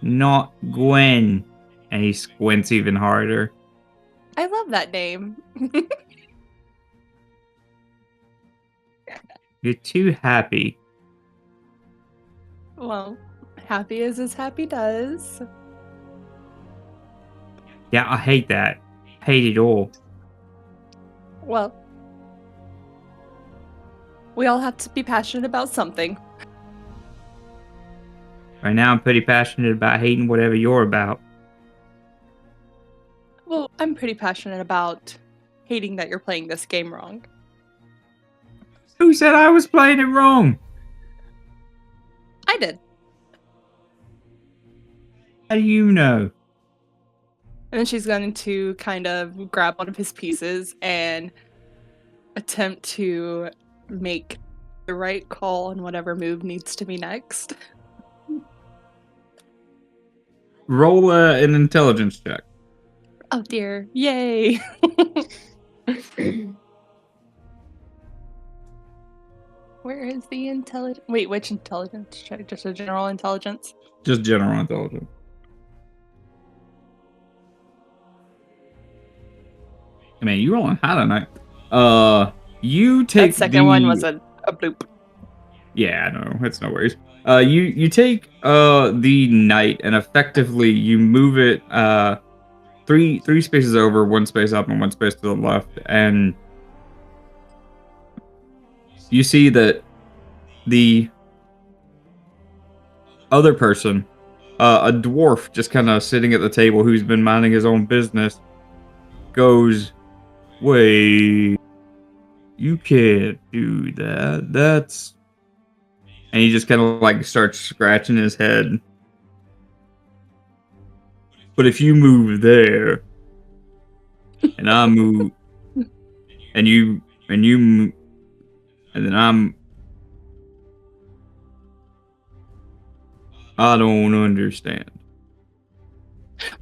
"Not Gwen." And he squints even harder. I love that name. "You're too happy." Well, happy as happy does. "Yeah, I hate that. Hate it all." Well, we all have to be passionate about something. Right now I'm pretty passionate about hating whatever you're about. Well, I'm pretty passionate about hating that you're playing this game wrong. Who said I was playing it wrong? I did. How do you know? And then she's going to kind of grab one of his pieces and attempt to make the right call on whatever move needs to be next. Roll an intelligence check. Oh dear. Yay. Where is the intelligence? Wait, which intelligence check? Just a general intelligence? Just general intelligence. I mean, you rolling high tonight. You take That second one was the a bloop. yeah, no, it's no worries. You take the knight and effectively you move it three spaces over, one space up, and one space to the left, and you see that the other person, a dwarf, just kind of sitting at the table who's been minding his own business, goes, "Wait, you can't do that. That's," and he just kind of like starts scratching his head. But if you move there, and I move, and you, and then I don't understand.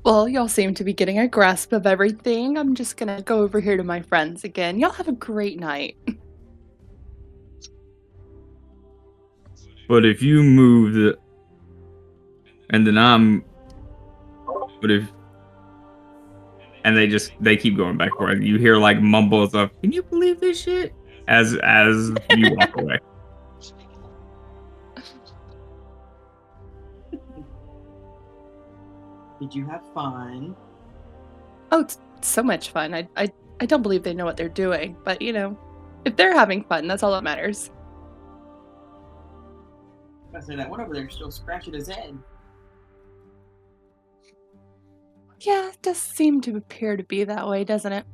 Well, y'all seem to be getting a grasp of everything. I'm just gonna go over here to my friends again. Y'all have a great night. But if you move the, and then but if, and they keep going back and forth. You hear like mumbles of, "Can you believe this shit?" As you walk away. Did you have fun? Oh, it's so much fun. I don't believe they know what they're doing, but you know, if they're having fun, that's all that matters. I say that one over there still scratching his head. Yeah, it does seem to appear to be that way, doesn't it?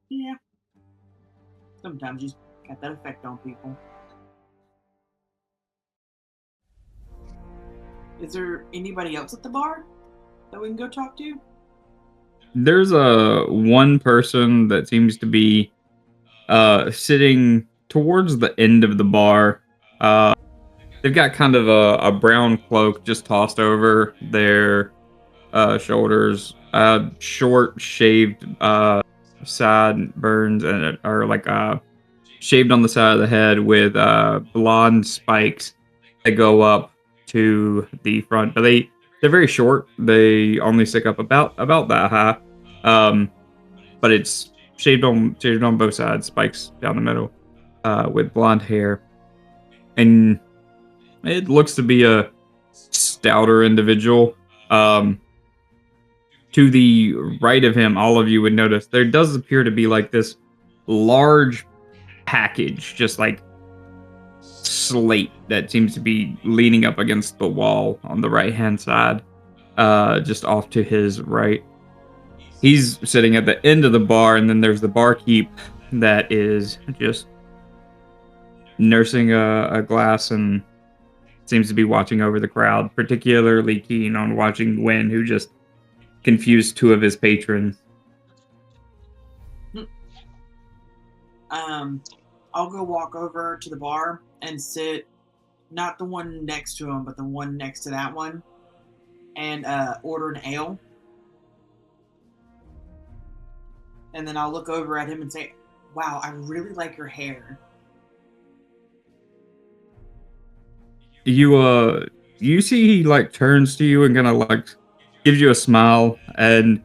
Yeah. Sometimes you just got that effect on people. Is there anybody else at the bar that we can go talk to? There's a one person that seems to be sitting towards the end of the bar. They've got kind of a brown cloak just tossed over their shoulders, short shaved sideburns, and are like shaved on the side of the head with blonde spikes that go up to the front. But they're very short. They only stick up about that high. But it's shaved on both sides, spikes down the middle, with blonde hair, and it looks to be a stouter individual. To the right of him, all of you would notice there does appear to be like this large package, just like slate that seems to be leaning up against the wall on the right hand side, just off to his right. He's sitting at the end of the bar, and then there's the barkeep that is just nursing a glass and seems to be watching over the crowd, particularly keen on watching Gwen, who just confused two of his patrons. I'll go walk over to the bar and sit, not the one next to him, but the one next to that one, and order an ale. And then I'll look over at him and say, "Wow, I really like your hair." You see he like turns to you and kind of like gives you a smile, and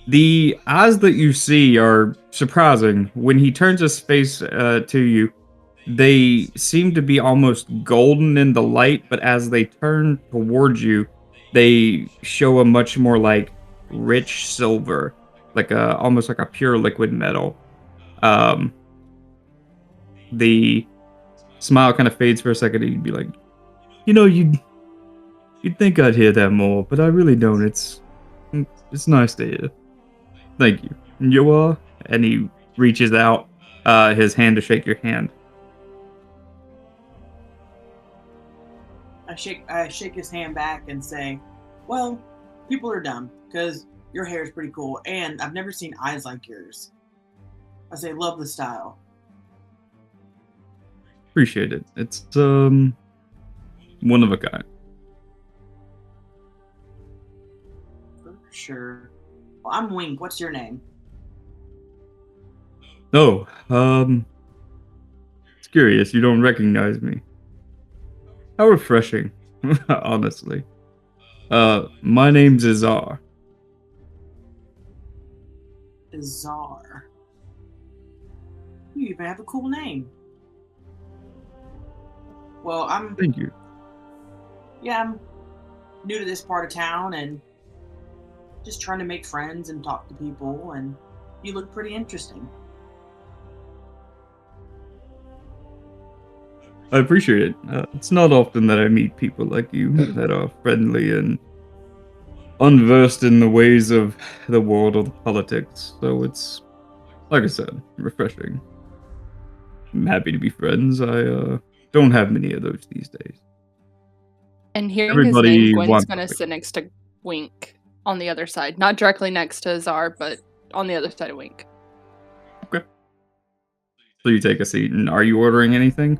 the eyes that you see are surprising. When he turns his face to you, they seem to be almost golden in the light, but as they turn towards you, they show a much more like rich silver, like a almost like a pure liquid metal. The smile kind of fades for a second, and you'd be like, you'd think I'd hear that more, but I really don't. It's nice to hear. Thank you. You are? And he reaches out his hand to shake your hand. I shake his hand back and say, "Well, people are dumb because your hair is pretty cool, and I've never seen eyes like yours." I say, "Love the style." Appreciate it. It's one of a kind. For sure. Well, I'm Wink. What's your name? Oh, it's curious. You don't recognize me. How refreshing, honestly. My name's Izar. Izar. You even have a cool name. Well, I'm Thank you. I'm new to this part of town and just trying to make friends and talk to people, and you look pretty interesting. I appreciate it. It's not often that I meet people like you that are friendly and unversed in the ways of the world of politics. So it's, like I said, refreshing. I'm happy to be friends. I don't have many of those these days. And hearing his name, Everybody Gwen's wants gonna something. sit next to Wink on the other side. Not directly next to Czar, but on the other side of Wink. Okay. So you take a seat, and are you ordering anything?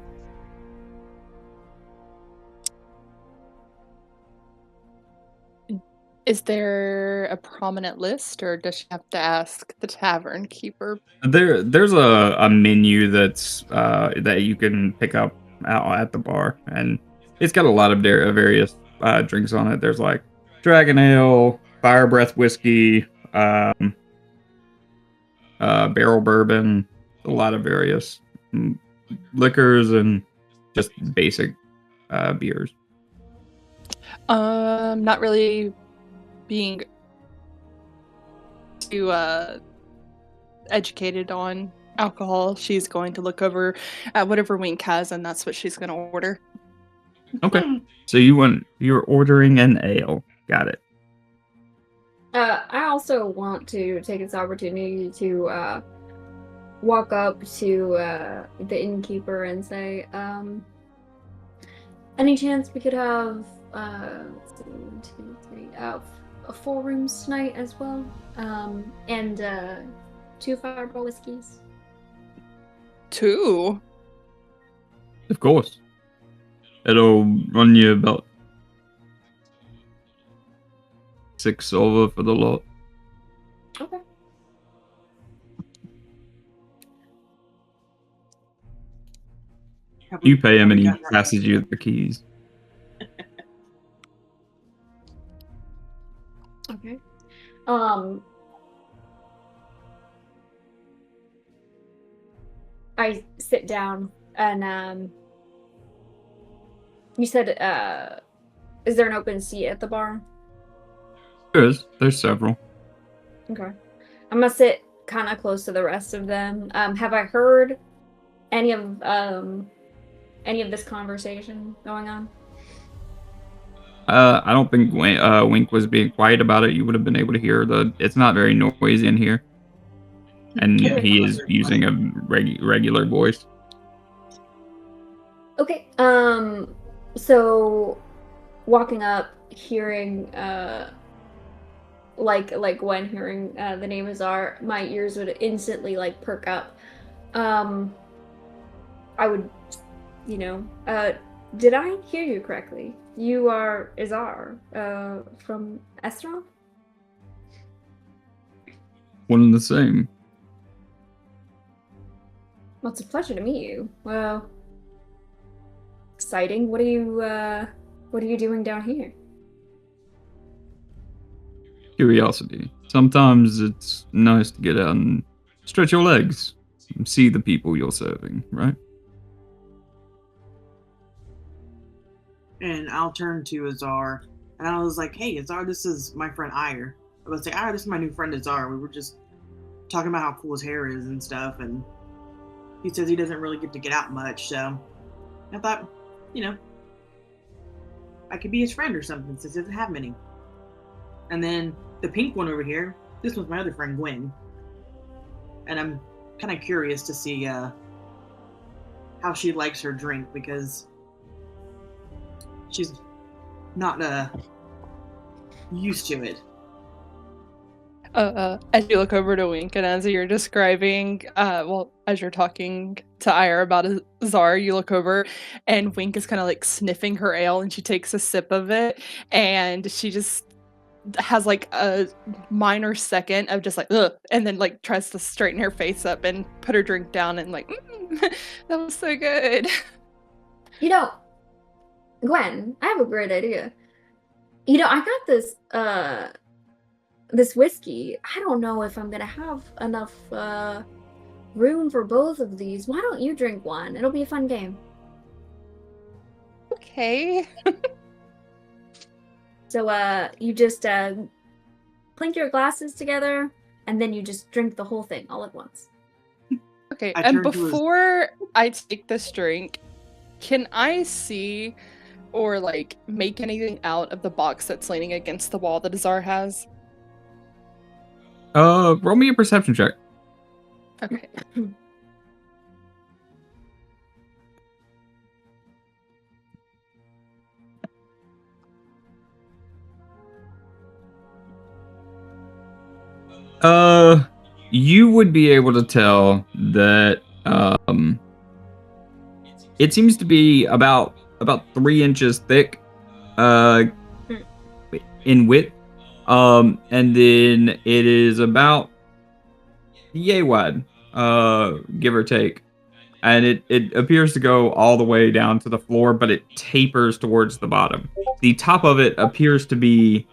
Is there a prominent list, or does she have to ask the tavern keeper? There's a menu that's that you can pick up out at the bar, and it's got a lot of various drinks on it. There's like Dragon Ale, Fire Breath whiskey, barrel bourbon, a lot of various liquors and just basic beers. Not really being too educated on alcohol. She's going to look over at whatever Wink has, and that's what she's going to order. Okay, so you're ordering an ale. Got it. I also want to take this opportunity to walk up to the innkeeper and say, any chance we could have let's see, 1, 2, 3, 4 rooms tonight as well, and 2 fireball whiskeys. 2? Of course. It'll run you about 6 silver for the lot. Okay. You pay him Have and we he gotten our passes you the keys. Okay. I sit down and you said is there an open seat at the bar? There's several. Okay. I'm gonna sit kind of close to the rest of them. Have I heard any of this conversation going on? I don't think Wink was being quiet about it. You would have been able to hear it's not very noisy in here. And Okay. he is using a regular voice. Okay. So walking up, hearing like when hearing the name Azar, my ears would instantly like perk up. I would, did I hear you correctly? You are Azar from Estron? One and the same. Well, it's a pleasure to meet you. Well, exciting. What are you doing down here? Curiosity. Sometimes it's nice to get out and stretch your legs and see the people you're serving, right? And I'll turn to Azar, and I was like, "Hey, Azar, this is my friend Ire." I was like, "Ire, this is my new friend Azar. We were just talking about how cool his hair is and stuff, and he says he doesn't really get to get out much, so I thought, I could be his friend or something since he doesn't have many." And then the pink one over here, this was my other friend Gwen, and I'm kind of curious to see how she likes her drink because she's not used to it. As you look over to Wink, and as you're describing, as you're talking to Ira about Azar, you look over, and Wink is kind of like sniffing her ale, and she takes a sip of it, and she just has like a minor second of just like, ugh, and then like tries to straighten her face up and put her drink down, and like, that was so good. Gwen, I have a great idea. I got this this whiskey. I don't know if I'm gonna have enough room for both of these. Why don't you drink one? It'll be a fun game. Okay. So, you just clink your glasses together, and then you just drink the whole thing all at once. Okay, I and turned to his- before I take this drink, can I see or like make anything out of the box that's leaning against the wall that Azar has? Roll me a perception check. Okay. You would be able to tell that it seems to be about 3 inches thick, in width, and then it is about yay wide, give or take, and it appears to go all the way down to the floor, but it tapers towards the bottom. The top of it appears to be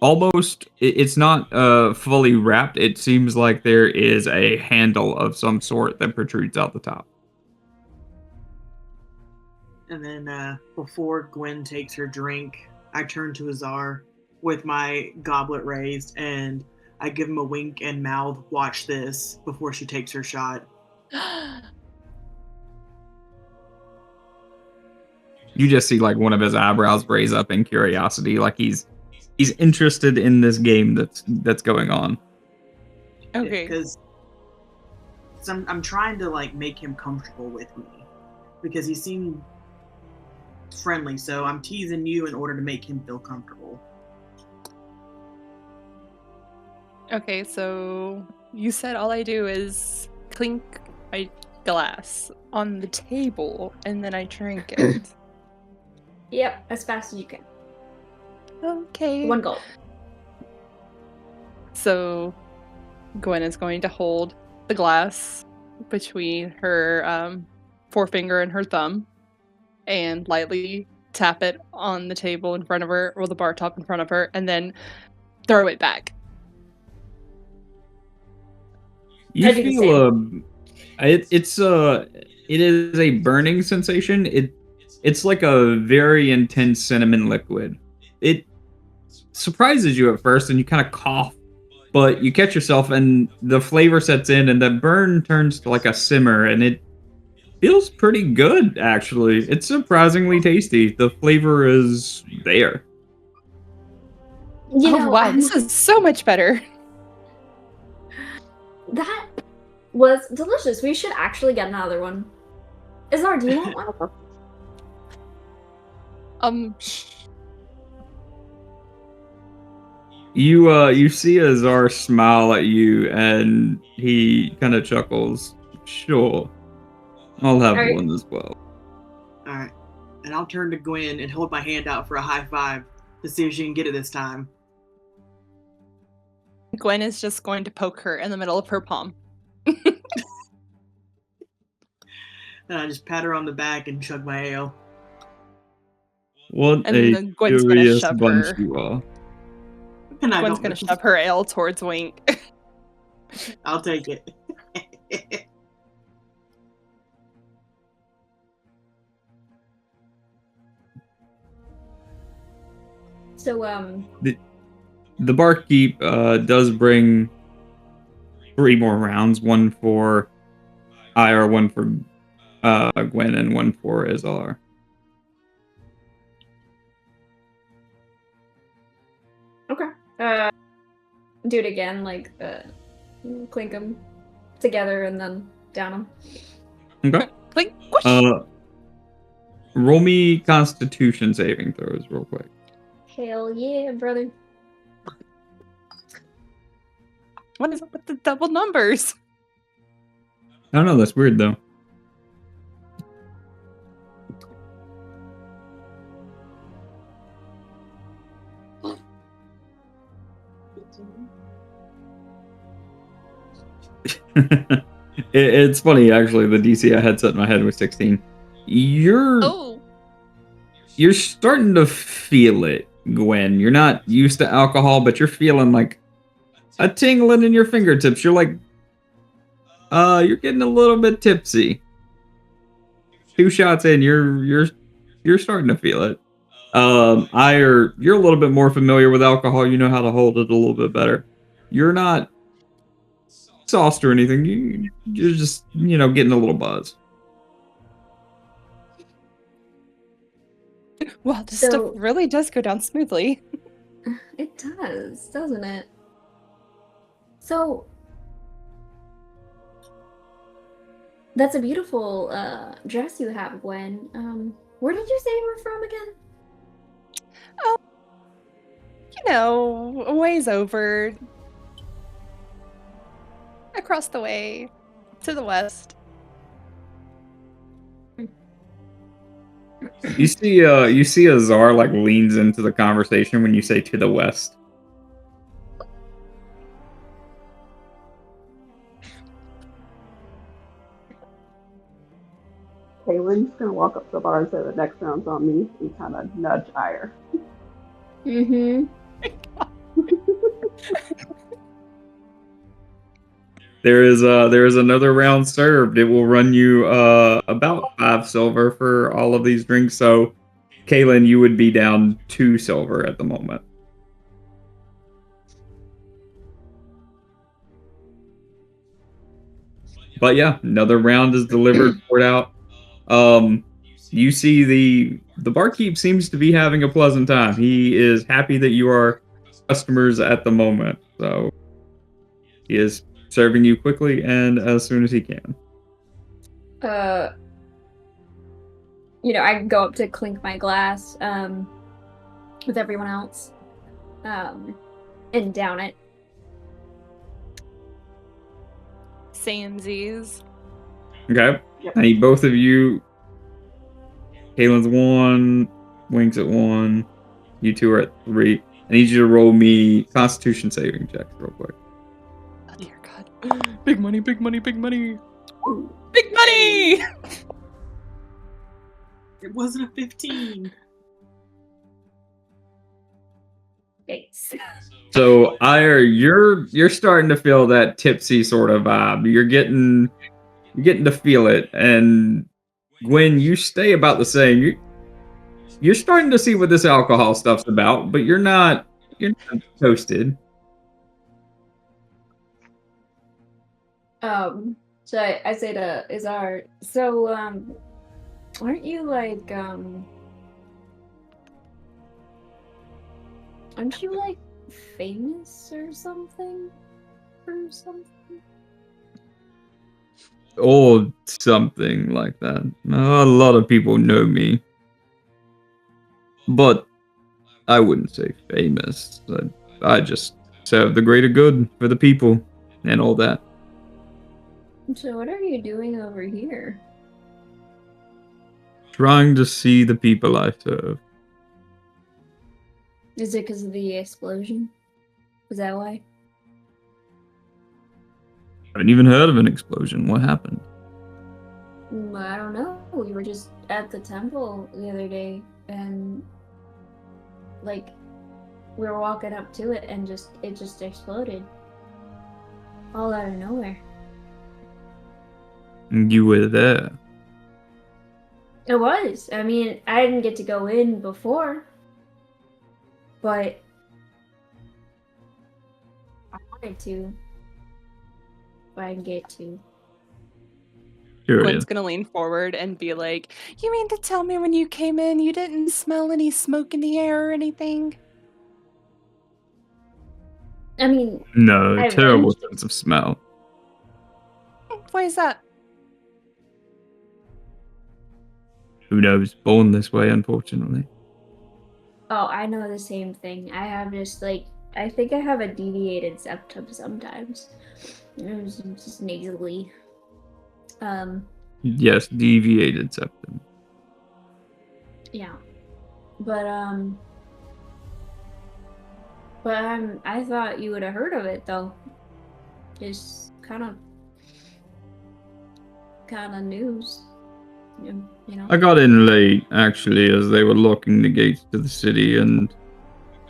almost, it's not fully wrapped. It seems like there is a handle of some sort that protrudes out the top. And then before Gwen takes her drink, I turn to Azar with my goblet raised, and I give him a wink and mouth, watch this, before she takes her shot. You just see like one of his eyebrows raise up in curiosity, like he's interested in this game that's going on. Okay. Because I'm trying to like make him comfortable with me, because he seemed friendly, so I'm teasing you in order to make him feel comfortable. Okay, so you said all I do is clink my glass on the table and then I drink it. Yep, as fast as you can. Okay. 1 gulp. So Gwen is going to hold the glass between her forefinger and her thumb and lightly tap it on the table in front of her, or the bar top in front of her, and then throw it back. You I do the feel it is a burning sensation. It's like a very intense cinnamon liquid. It surprises you at first, and you kind of cough, but you catch yourself, and the flavor sets in, and the burn turns to like a simmer, and it feels pretty good, actually. It's surprisingly tasty. The flavor is there. You Oh, know, wow, this is so much better. that was delicious. We should actually get another one. Azar, do you want one? You see Azar smile at you, and he kind of chuckles. Sure, I'll have Alright. one as well. Alright. And I'll turn to Gwen and hold my hand out for a high five to see if she can get it this time. Gwen is just going to poke her in the middle of her palm. And I just pat her on the back and chug my ale. What And a then Gwen's gonna curious shove bunch her. you are. And I Gwen's don't gonna know. shove her ale towards Wink. I'll take it. So, The barkeep does bring 3 more rounds, one for Ira, one for Gwen, and one for Azar. okay. Do it again, like, clink them together and then down them. Okay. Like, whoosh! Roll me Constitution saving throws real quick. Hell yeah, brother. What is up with the double numbers? I don't know, that's weird though. It's funny, actually. The DC I had set in my head was 16. You're starting to feel it, Gwen. You're not used to alcohol, but you're feeling like a tingling in your fingertips. You're like, you're getting a little bit tipsy. 2 shots in, you're starting to feel it. You're a little bit more familiar with alcohol. You know how to hold it a little bit better. You're not sauced or anything. You're just, getting a little buzz. Wow, this stuff So- really does go down smoothly. It does, doesn't it? So that's a beautiful dress you have, Gwen. Where did you say you were from again? A ways over. Across the way. To the west. You see Azar like leans into the conversation when you say to the west. Kaylin's gonna walk up to the bar and say the next round's on me and kind of nudge Ire. Mm-hmm. There is another round served. It will run you about 5 silver for all of these drinks. So, Kaylin, you would be down 2 silver at the moment. But yeah, another round is delivered, poured out. You see the barkeep seems to be having a pleasant time. He is happy that you are customers at the moment. So he is serving you quickly and as soon as he can. I go up to clink my glass with everyone else and down it. Samesies. Okay. Yep. I need both of you. Kaylin's 1, Wink's at 1. You two are at 3. I need you to roll me Constitution saving checks real quick. Oh dear God. Big money, big money, big money. Big money! It wasn't a 15. Thanks. So, Ire, you're starting to feel that tipsy sort of vibe. You're getting to feel it, and Gwen, you stay about the same. You're starting to see what this alcohol stuff's about, but you're not toasted. So I say to Izar, so aren't you like aren't you like famous or something? Or something like that. A lot of people know me. But I wouldn't say famous. I just serve the greater good for the people and all that. So what are you doing over here? Trying to see the people I serve. Is it because of the explosion? Is that why? I haven't even heard of an explosion. What happened? I don't know. We were just at the temple the other day, and like we were walking up to it, and it just exploded, all out of nowhere. You were there. It was. I mean, I didn't get to go in before, but I wanted to. If I can get to. Sure, Gwen's gonna lean forward and be like, "You mean to tell me when you came in you didn't smell any smoke in the air or anything?" I mean, No, I terrible went- sense of smell. Why is that? Who knows? Born this way, unfortunately. oh, I know the same thing. I have just I think I have a deviated septum sometimes. It was just nasally. Yes, deviated septum. Yeah, but I thought you would have heard of it though. Just kind of news, you know. I got in late, actually, as they were locking the gates to the city, and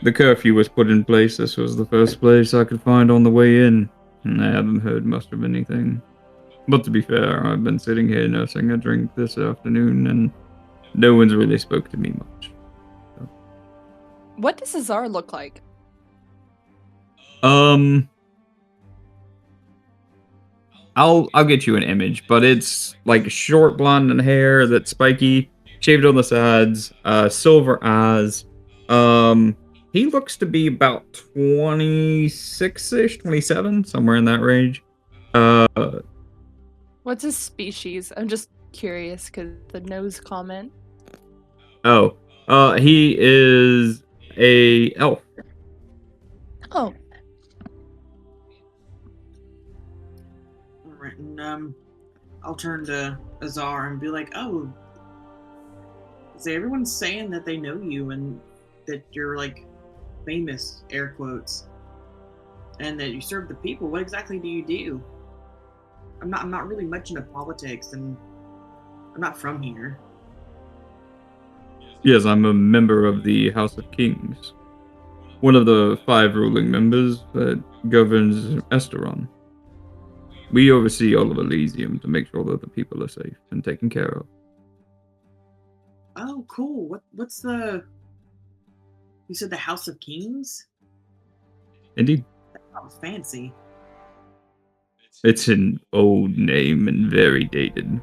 the curfew was put in place, this was the first place I could find on the way in, and I haven't heard much of anything. But to be fair, I've been sitting here nursing a drink this afternoon, and no one's really spoke to me much. What does Azar look like? I'll get you an image, but it's like short blonde hair that's spiky, shaved on the sides, silver eyes. He looks to be about 26-ish, 27, somewhere in that range. What's his species? I'm just curious because the nose comment. He is a elf. Oh, Alright, and I'll turn to Azar and be like, oh, so everyone's saying that they know you and that you're like famous, air quotes, and that you serve the people. What exactly do you do? I'm not really much into politics, and I'm not from here. Yes, I'm a member of the House of Kings. One of the 5 ruling members that governs Esteron. We oversee all of Elysium to make sure that the people are safe and taken care of. Oh, cool. What's the? You said the House of Kings? Indeed. That sounds fancy. It's an old name and very dated.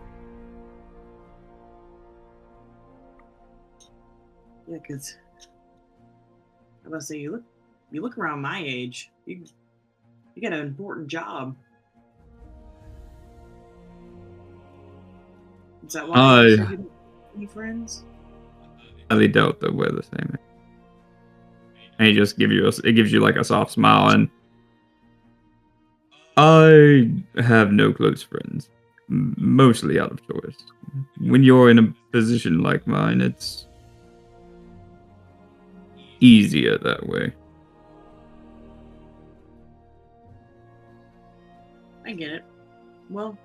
Yeah, cause I was about to say you look around my age. You got an important job. Is that why you didn't have any friends? I highly doubt that we're the same. And he just it gives you like a soft smile, and I have no close friends, mostly out of choice. When you're in a position like mine, it's easier that way. I get it. Well,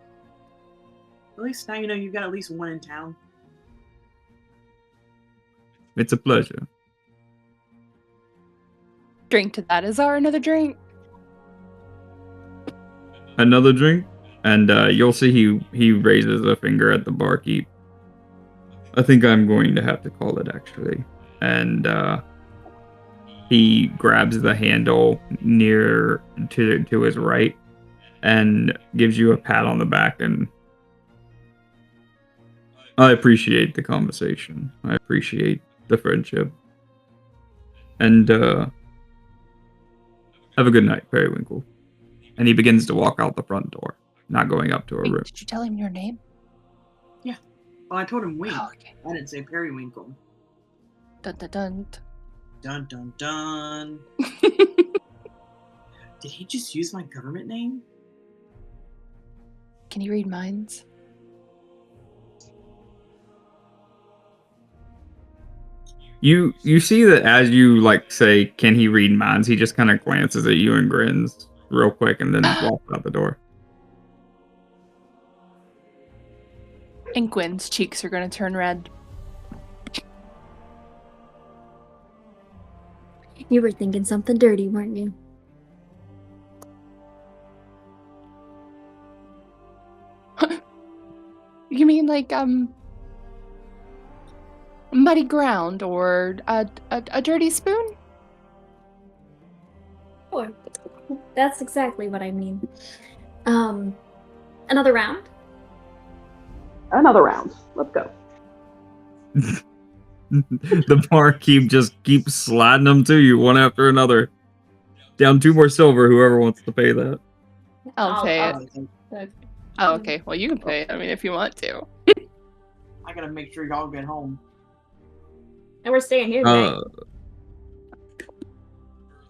at least now you know you've got at least one in town. It's a pleasure. drink to that. Azar, another drink. Another drink, and you'll see he raises a finger at the barkeep. I think I'm going to have to call it, actually. And he grabs the handle near to his right and gives you a pat on the back, and I appreciate the conversation. I appreciate the friendship. And have a good night, Periwinkle. And he begins to walk out the front door, not going up to her room. Did you tell him your name? Yeah. Well, I told him Wink. Oh, okay. I didn't say Periwinkle. Dun dun dun. Dun dun dun. Did he just use my government name? Can you read minds? You see that as you like say, can he read minds? He just kind of glances at you and grins real quick, and then walks out the door. And Gwen's cheeks are going to turn red. You were thinking something dirty, weren't you? You mean like muddy ground or a dirty spoon? Sure. That's exactly what I mean. Another round? Another round. Let's go. The barkeep just keeps sliding them to you one after another. Down 2 more silver, whoever wants to pay that. I'll pay it. I Oh, okay. Well, you can pay it. I mean, if you want to. gotta make sure y'all get home. And we're staying here today.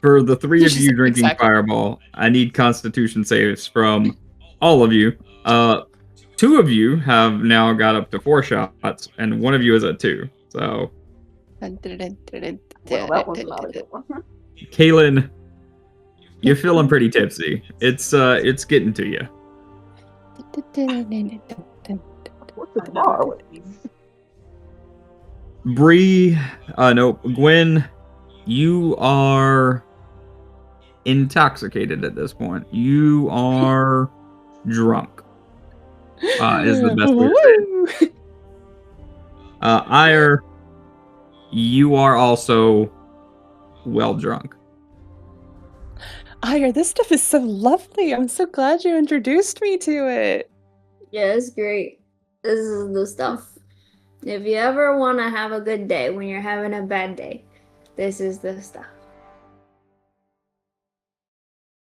For the 3 of you drinking Exactly. Fireball, I need Constitution saves from all of you. 2 of you have now got up to 4 shots, and 1 of you is at 2. So, Well, that was not a good one. Kaylin, you're feeling pretty tipsy. It's getting to you. What's the bar? Bree, no, Gwen, You are intoxicated at this point. You are drunk. Is the best way to say it. Woo! Ire, you are also well drunk. Ire, this stuff is so lovely. I'm so glad you introduced me to it. Yeah, it's great. This is the stuff. If you ever want to have a good day when you're having a bad day, this is the stuff.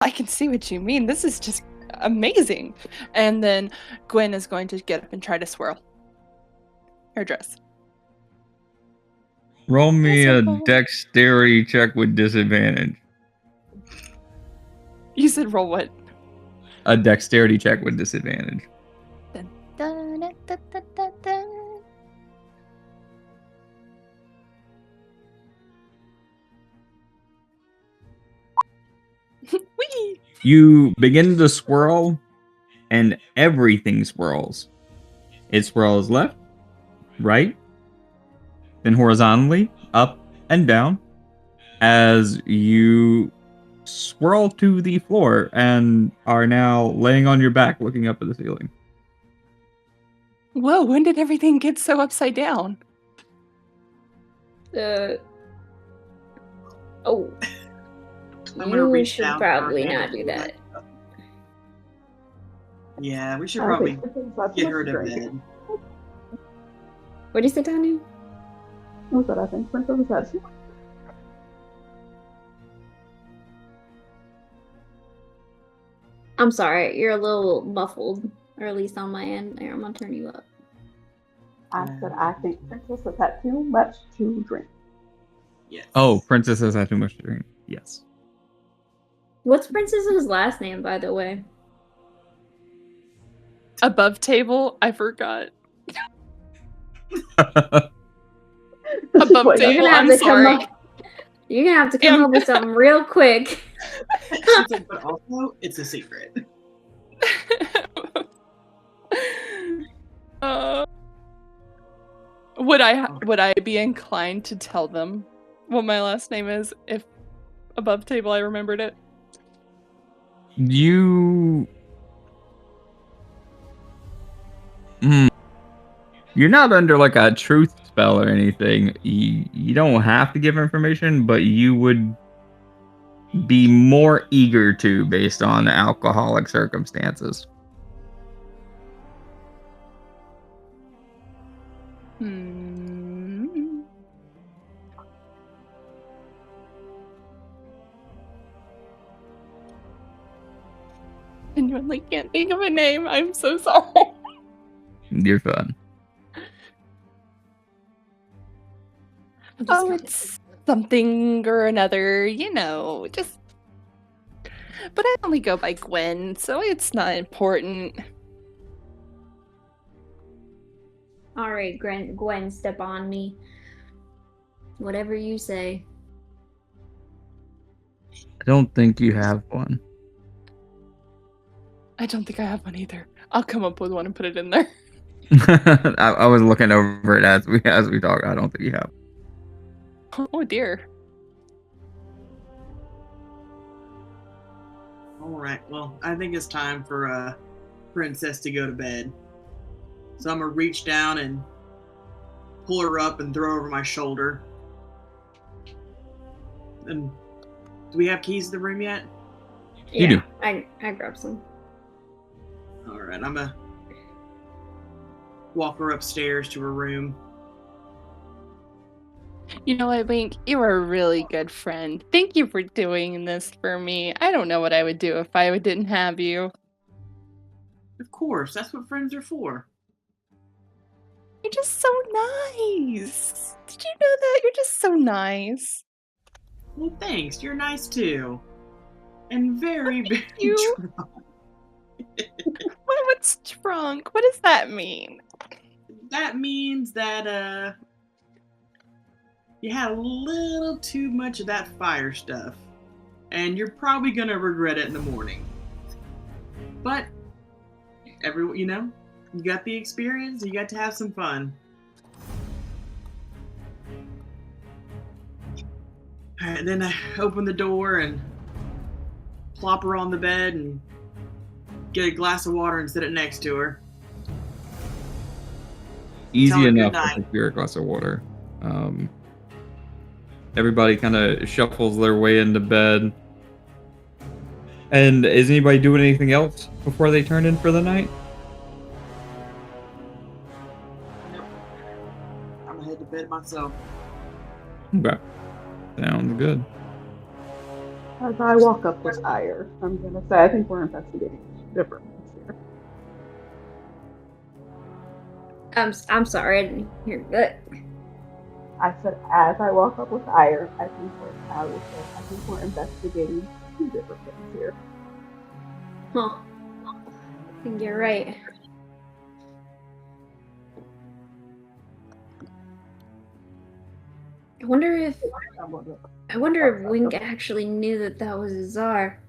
I can see what you mean. This is just amazing. And then Gwen is going to get up and try to swirl her dress. Roll me That's a so cool. dexterity check with disadvantage. You said roll what? A dexterity check with disadvantage. Dun, dun, dun, dun, dun, dun, dun. Whee! You begin to swirl, and everything swirls. It swirls left, right, then horizontally, up and down, as you swirl to the floor and are now laying on your back looking up at the ceiling. Whoa, when did everything get so upside down? Oh. I'm gonna You reach should down for her probably hand not and do pull that. back up. Yeah, we should I probably think that's get her to great. bed. What do you say, Tanya? What's that? I think Princess has. I'm sorry, you're a little muffled, or at least on my end. Here, I'm gonna turn you up. I said I think Princess has had too much to drink. Yes. Oh, Princess has had too much to drink. Yes. What's Princess's last name, by the way? Above table? I forgot. Above Above You're table, gonna have I'm to come sorry. up. You're gonna have to come up with something real quick. She's like, but also, it's a secret. Would I be inclined to tell them what my last name is if above table I remembered it? You. You're not under like a truth spell or anything. You don't have to give information, but you would be more eager to based on alcoholic circumstances. Genuinely can't think of a name. I'm so sorry. You're fun. Oh, it's something or another, just. But I only go by Gwen, so it's not important. All right, Gwen, step on me. Whatever you say. I don't think you have one. I don't think I have one either. I'll come up with one and put it in there. I was looking over it as we talk. I don't think you have. Oh dear. Alright, well, I think it's time for Princess to go to bed. So I'm gonna reach down and pull her up and throw her over my shoulder. And do we have keys to the room yet? You do. I grabbed some. Alright, I'm gonna walk her upstairs to her room. You know what, Wink? You are a really good friend. Thank you for doing this for me. I don't know what I would do if I didn't have you. Of course, that's what friends are for. You're just so nice. Did you know that? You're just so nice. Well, thanks. You're nice too. And very, very you. drunk. What's drunk? What does that mean? That means that, you had a little too much of that fire stuff. And you're probably gonna regret it in the morning. But, you got the experience, you got to have some fun. And then I open the door and plop her on the bed and get a glass of water and sit it next to her. Easy Tell her good enough to night. procure a glass of water. Everybody kind of shuffles their way into bed. And is anybody doing anything else before they turn in for the night? Nope. I'm gonna head to bed myself. Okay. Sounds good. As I walk up with Ire, I'm gonna say I think we're investigating different things here. I'm sorry, I didn't hear that. I said as I walk up with Ire, I think we're investigating two different things here. Huh. I think you're right. I wonder if Wink actually knew that was Azar.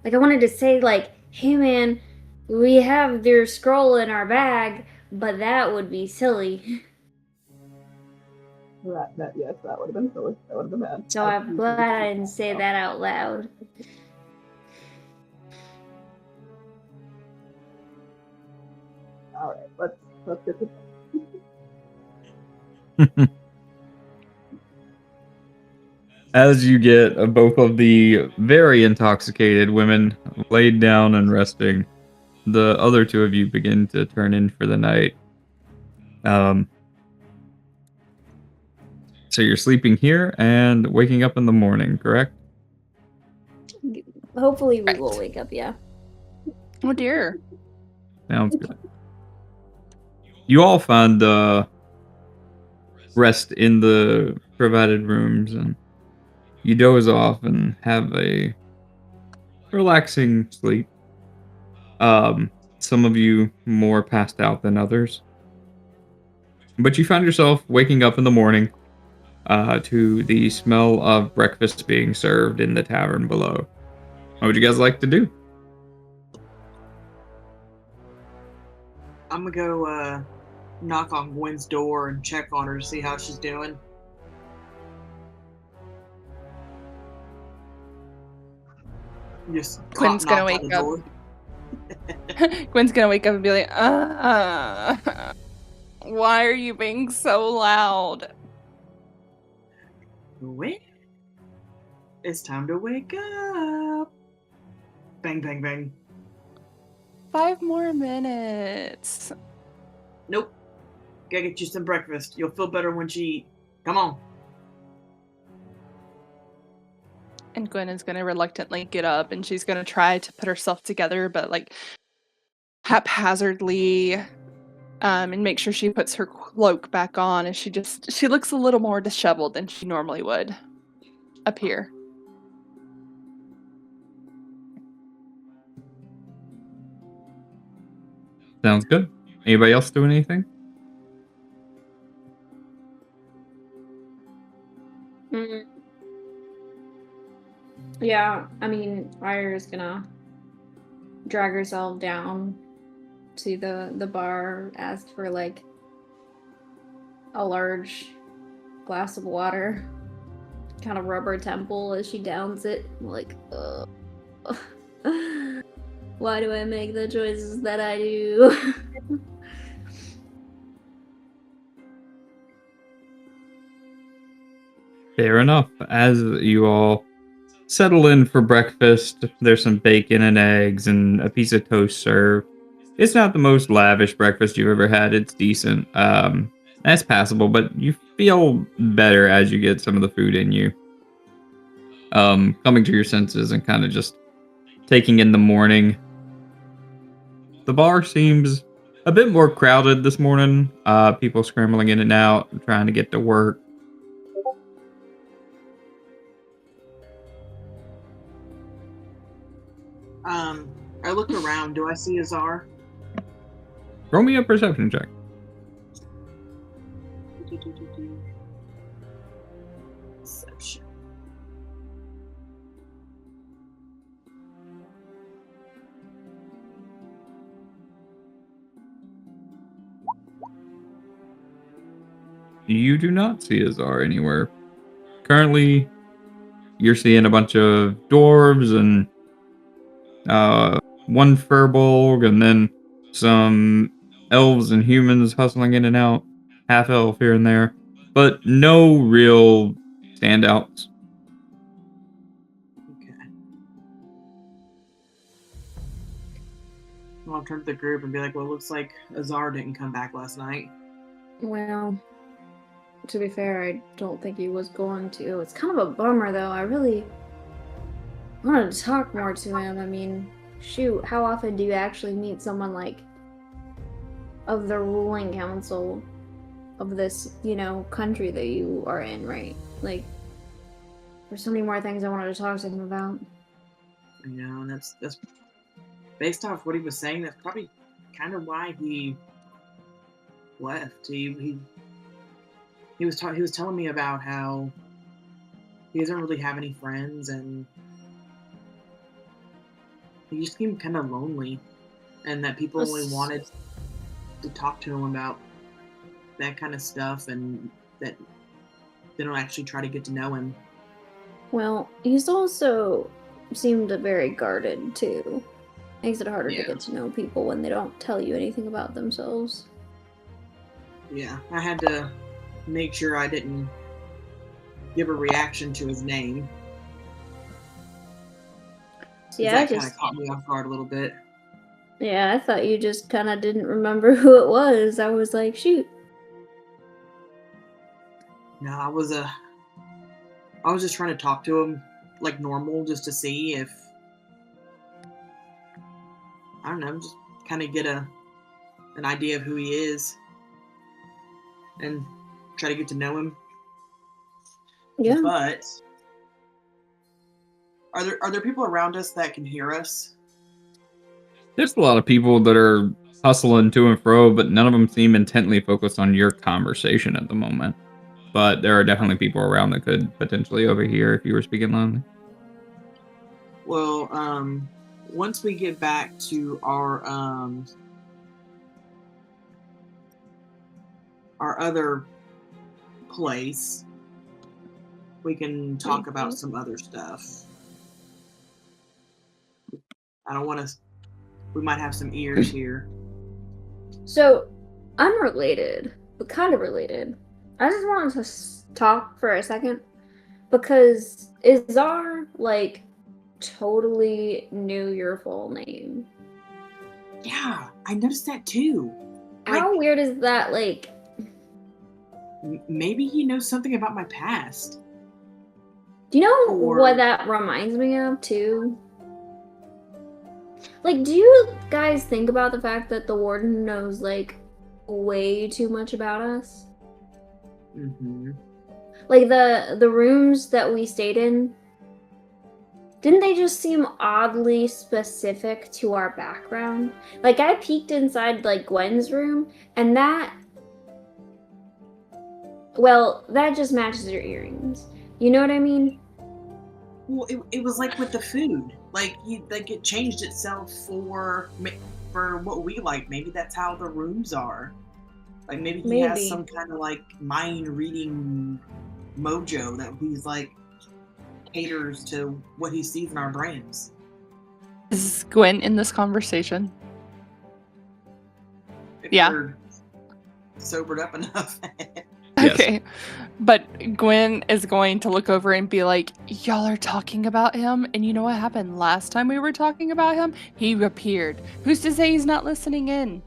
Like, I wanted to say, like, hey man, we have their scroll in our bag, but that would be silly. Yes, that would have been silly. That would have been bad. So I'm glad I didn't say that out loud. All right, let's get this. As you get both of the very intoxicated women laid down and resting, the other two of you begin to turn in for the night. So you're sleeping here and waking up in the morning, correct? Hopefully we will Right. wake up, yeah. Oh dear. Sounds good. You all find rest in the provided rooms, and you doze off and have a relaxing sleep. Some of you more passed out than others. But you find yourself waking up in the morning to the smell of breakfast being served in the tavern below. What would you guys like to do? I'm gonna go knock on Gwen's door and check on her to see how she's doing. Just Gwen's gonna knock on wake the up. door. Gwen's gonna wake up and be like, why are you being so loud? Gwen, it's time to wake up. Bang, bang, bang. 5 more minutes. Nope. Gotta get you some breakfast. You'll feel better when you eat. Come on. And Gwen is gonna reluctantly get up and she's gonna try to put herself together, but like haphazardly, and make sure she puts her cloak back on, and she looks a little more disheveled than she normally would appear. Sounds good. Anybody else doing anything? Yeah, I mean, Ire's gonna drag herself down to the bar, ask for like a large glass of water, kind of rub her temple as she downs it, like, why do I make the choices that I do? Fair enough. As you all settle in for breakfast, there's some bacon and eggs and a piece of toast served. It's not the most lavish breakfast you've ever had. It's decent. That's passable, but you feel better as you get some of the food in you. Coming to your senses and kind of just taking in the morning. The bar seems a bit more crowded this morning. People scrambling in and out, trying to get to work. I look around. Do I see Azar? Roll me a perception check. Perception. You do not see Azar anywhere. Currently, you're seeing a bunch of dwarves and one furbolg, and then some elves and humans hustling in and out, half elf here and there, but no real standouts. Okay. I'll turn to the group and be like, well, it looks like Azar didn't come back last night. Well, to be fair, I don't think he was going to. It's kind of a bummer, though. I really wanted to talk more to him. I mean, shoot, how often do you actually meet someone like of the ruling council of this, country that you are in, right? Like, there's so many more things I wanted to talk to him about. And that's based off what he was saying. That's probably kind of why he left. He was telling me about how he doesn't really have any friends, and he just seemed kind of lonely, and that people only wanted to talk to him about that kind of stuff, and that they don't actually try to get to know him. Well, he's also seemed very guarded, too. Makes it harder to get to know people when they don't tell you anything about themselves. Yeah, I had to make sure I didn't give a reaction to his name. Yeah, that kind of caught me off guard a little bit. Yeah, I thought you just kind of didn't remember who it was. I was like, shoot. No, I was just trying to talk to him like normal, just to see if, I don't know, just kind of get an idea of who he is and try to get to know him. Yeah. But are there people around us that can hear us? There's a lot of people that are hustling to and fro, but none of them seem intently focused on your conversation at the moment. But there are definitely people around that could potentially overhear if you were speaking loudly. Well, once we get back to our other place, we can talk about some other stuff. I don't want to. We might have some ears here. So, unrelated, but kind of related. I just wanted to talk for a second because Izar, like, totally knew your full name. Yeah, I noticed that too. How weird is that? Like, maybe he knows something about my past. Do you know what that reminds me of too? Like, do you guys think about the fact that the warden knows like way too much about us? Mm-hmm. Like the rooms that we stayed in, didn't they just seem oddly specific to our background? Like, I peeked inside like Gwen's room, and that just matches your earrings. You know what I mean? Well, it was like with the food. Like it changed itself for what we like. Maybe that's how the rooms are. Like maybe he has some kind of like mind reading mojo that he's like caters to what he sees in our brains. Is Gwen in this conversation? If yeah. We're sobered up enough. Okay. Yes. But Gwen is going to look over and be like, y'all are talking about him? And you know what happened last time we were talking about him? He appeared. Who's to say he's not listening in?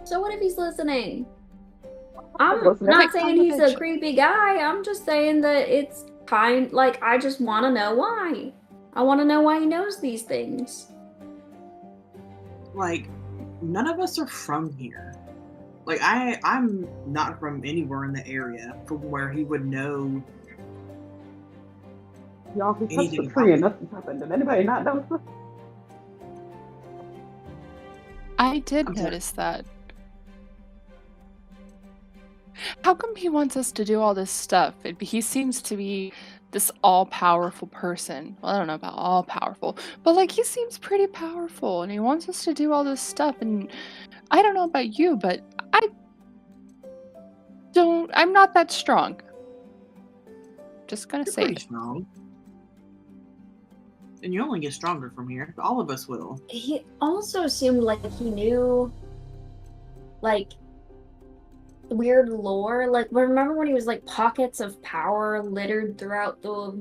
So what if he's listening? I'm not saying he's a creepy guy. I'm just saying that it's I just want to know why. I want to know why he knows these things. Like, none of us are from here. Like, I'm not from anywhere in the area from where he would know. Y'all can touch the tree and nothing's happened. Did anybody not notice this? I did notice that. How come he wants us to do all this stuff? He seems to be this all-powerful person. Well, I don't know about all-powerful, but like he seems pretty powerful, and he wants us to do all this stuff. And I don't know about you, but I'm not that strong. Just gonna say pretty strong. And you only get stronger from here. All of us will. He also seemed like he knew, like, weird lore. Like, remember when he was like pockets of power littered throughout the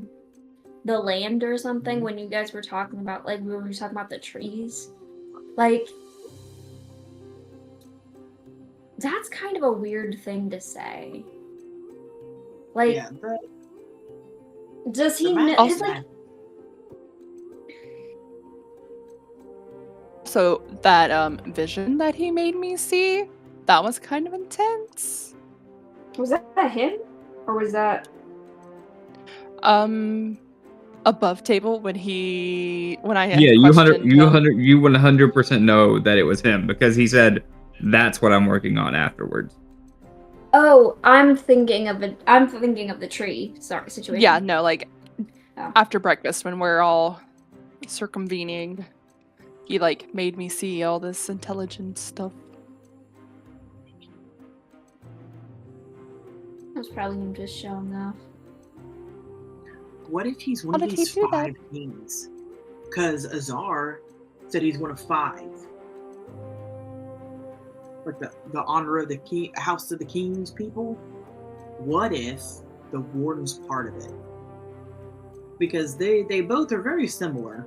land or something? When you guys were talking about, like, we were talking about the trees. Like, that's kind of a weird thing to say. Like, Yeah, does he the know? magic Cause, is like, magic. So that vision that he made me see, that was kind of intense. was that him, or was that? Above table when I had Yeah, you questioned him. 100% know that it was him because he said that's what I'm working on afterwards. Oh, I'm thinking of the tree. Sorry, situation. Yeah, no, like Oh. after breakfast when we're all circumvening, he like made me see all this intelligent stuff. That was probably him just showing off. What if he's one How of did he these do that? 5 kings? Because Azar said he's one of 5. Like the honor of the king, House of the Kings people. What if the warden's part of it? Because they both are very similar.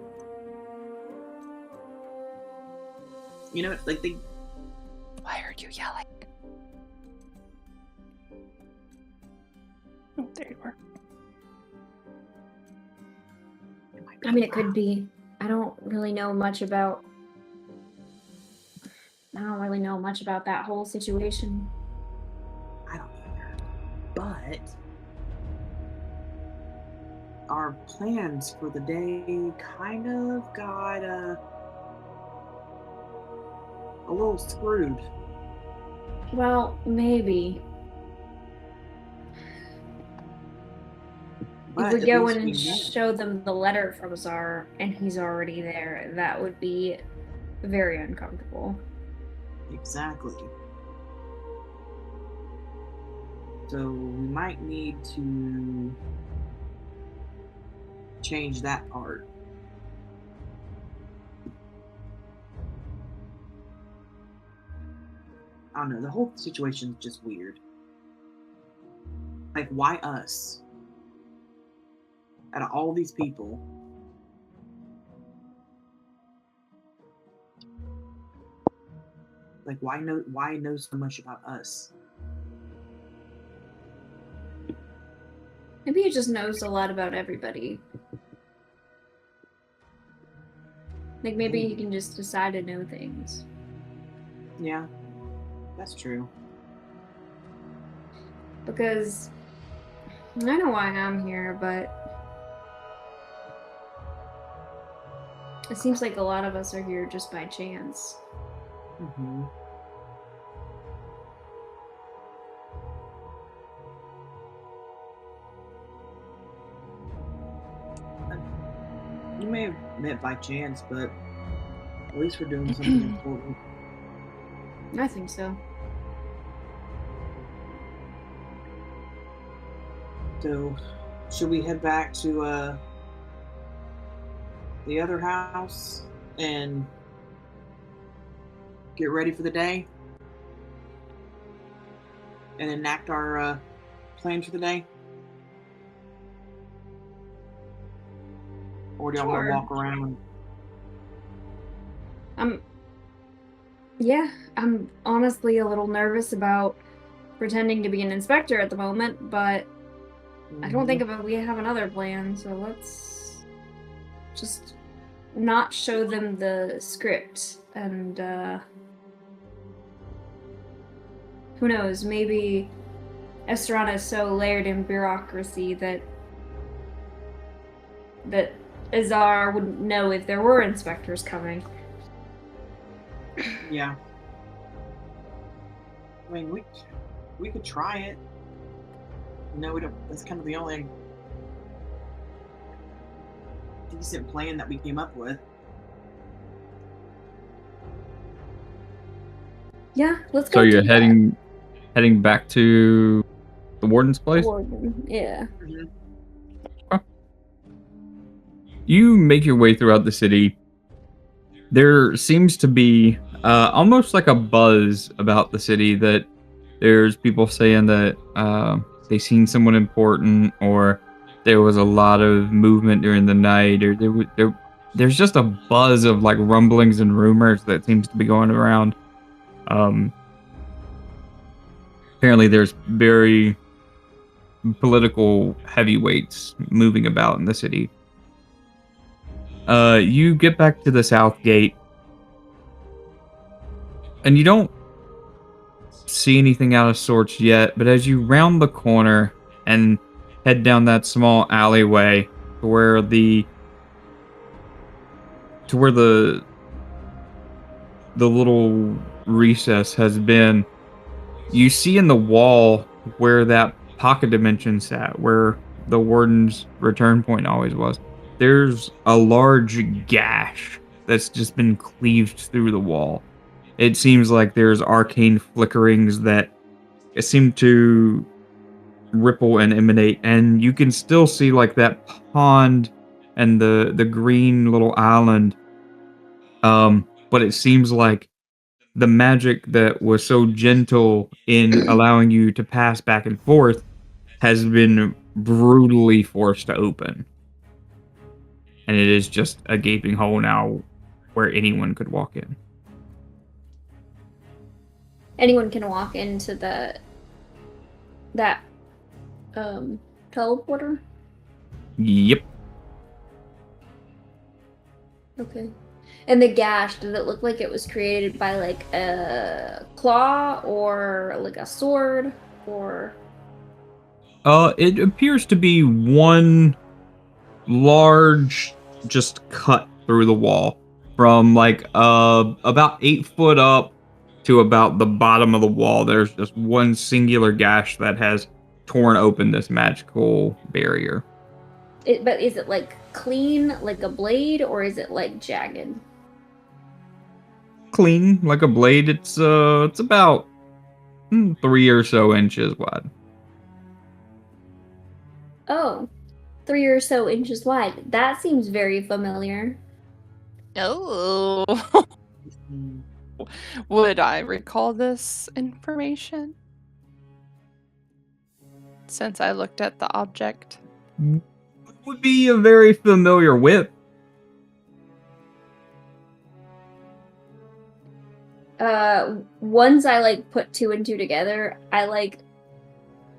You know, like they. I heard you yelling. Oh, there you are. I mean, it could be. I don't really know much about that whole situation. I don't either. But our plans for the day kind of got a little screwed. Well, maybe. But if we at go least in and we know. show them the letter from Czar and he's already there, that would be very uncomfortable. Exactly. So we might need to change that part. I don't know, the whole situation is just weird. Like, why us? Out of all these people. Like, why know so much about us? Maybe he just knows a lot about everybody. Like, maybe he can just decide to know things. Yeah, that's true. Because I know why I'm here, but it seems like a lot of us are here just by chance. Mm-hmm. You may have met by chance, but at least we're doing something important. I think so. So, should we head back to the other house and get ready for the day and enact our plans for the day? Or do y'all want to Sure. walk around? Yeah, I'm honestly a little nervous about pretending to be an inspector at the moment, but I don't think we have another plan, so let's just not show them the script and who knows, maybe Estrana is so layered in bureaucracy that Azar wouldn't know if there were inspectors coming. Yeah. I mean, we could try it. No, we don't. That's kind of the only decent plan that we came up with. Yeah, let's So go. you're do that. heading back to the warden's place? Warden, yeah. Mm-hmm. You make your way throughout the city. There seems to be almost like a buzz about the city that there's people saying that they seen someone important, or there was a lot of movement during the night, or there's just a buzz of like rumblings and rumors that seems to be going around. Um, Apparently, there's very political heavyweights moving about in the city. You get back to the south gate, and you don't see anything out of sorts yet, but as you round the corner and head down that small alleyway to where the little recess has been, you see in the wall where that pocket dimension sat, where the warden's return point always was. There's a large gash that's just been cleaved through the wall. It seems like there's arcane flickerings that seem to ripple and emanate, and you can still see like that pond and the green little island. But it seems like the magic that was so gentle in allowing you to pass back and forth has been brutally forced to open. And it is just a gaping hole now where anyone could walk in. Anyone can walk into that teleporter? Yep. Okay. And the gash, did it look like it was created by like a claw or like a sword or? It appears to be one large just cut through the wall from like about 8 foot up to about the bottom of the wall. There's just one singular gash that has torn open this magical barrier. But is it like clean, like a blade, or is it like jagged? Clean like a blade. It's about 3 or so inches wide. Oh, 3 or so inches wide. That seems very familiar. Oh. Mm, Would I recall this information? Since I looked at the object. Would be a very familiar whip. Once I like put 2 and 2 together, I like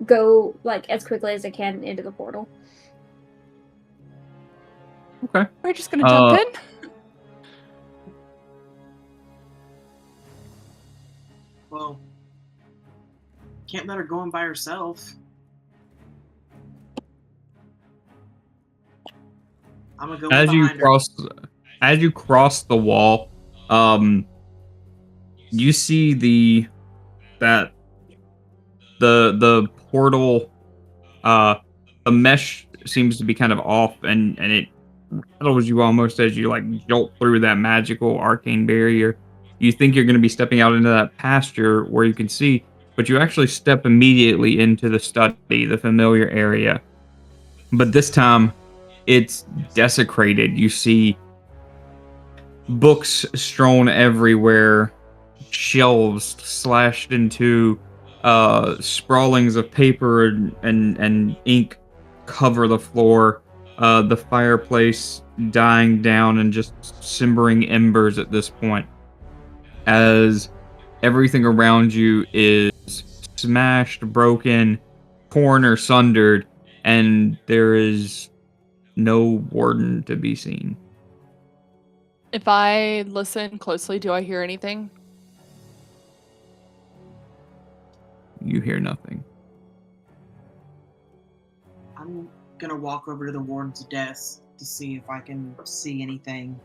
go like as quickly as I can into the portal. Okay. We're just gonna jump in. well, can't let her go in by herself. I'm gonna go As you behind her. as you cross the wall, you see the portal, the mesh seems to be kind of off, and it rattles you almost as you like jolt through that magical arcane barrier. You think you're going to be stepping out into that pasture where you can see, but you actually step immediately into the study, the familiar area. But this time, it's desecrated. You see books strewn everywhere, shelves slashed into, sprawlings of paper and ink cover the floor. The fireplace dying down and just simmering embers at this point, as everything around you is smashed, broken, torn, or sundered, and there is no warden to be seen. If I listen closely, do I hear anything? You hear nothing. I'm gonna walk over to the warden's desk to see if I can see anything.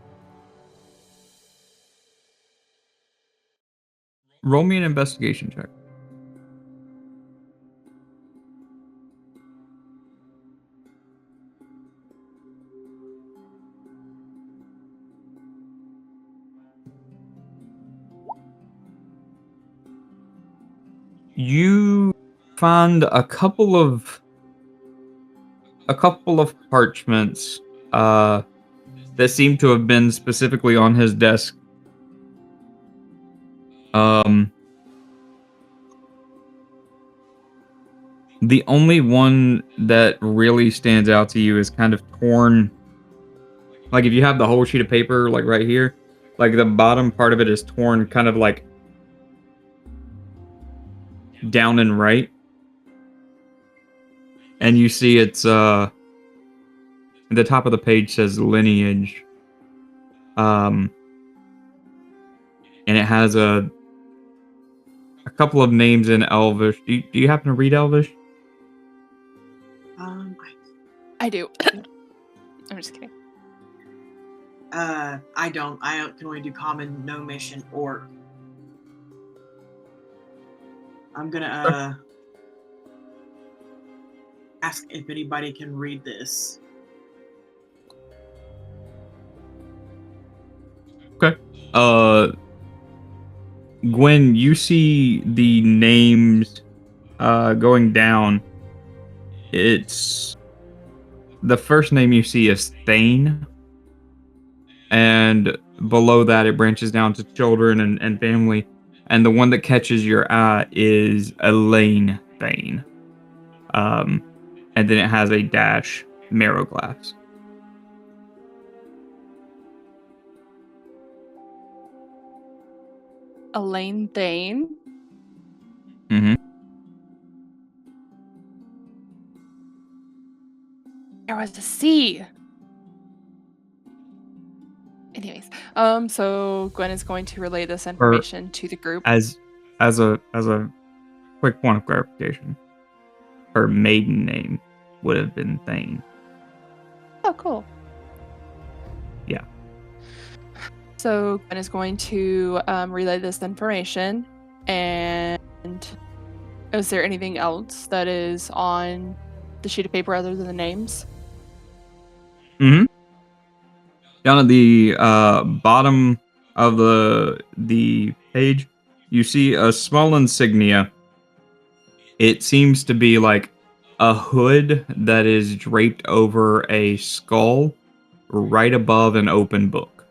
Roll me an investigation check. You find a couple of parchments that seem to have been specifically on his desk. The only one that really stands out to you is kind of torn. Like if you have the whole sheet of paper, like right here, like the bottom part of it is torn kind of like down and right. And you see it's, the top of the page says lineage. And it has a couple of names in Elvish. Do you happen to read Elvish? I do. I'm just kidding. I don't. I can only do common, no mission, orc. I'm gonna ask if anybody can read this. Okay. Gwen, you see the names going down. It's the first name you see is Thane, and below that it branches down to children and family, and the one that catches your eye is Elaine Thane. And then it has a dash Marrowglass. Elaine Thane. Mm-hmm. There was a C. Anyways, so Gwen is going to relay this information to the group. As a quick point of clarification, her maiden name would have been Thane. Oh, cool. Yeah. So Gwen is going to relay this information, and is there anything else that is on the sheet of paper other than the names? Mm-hmm. Down at the bottom of the page, you see a small insignia. It seems to be like a hood that is draped over a skull right above an open book.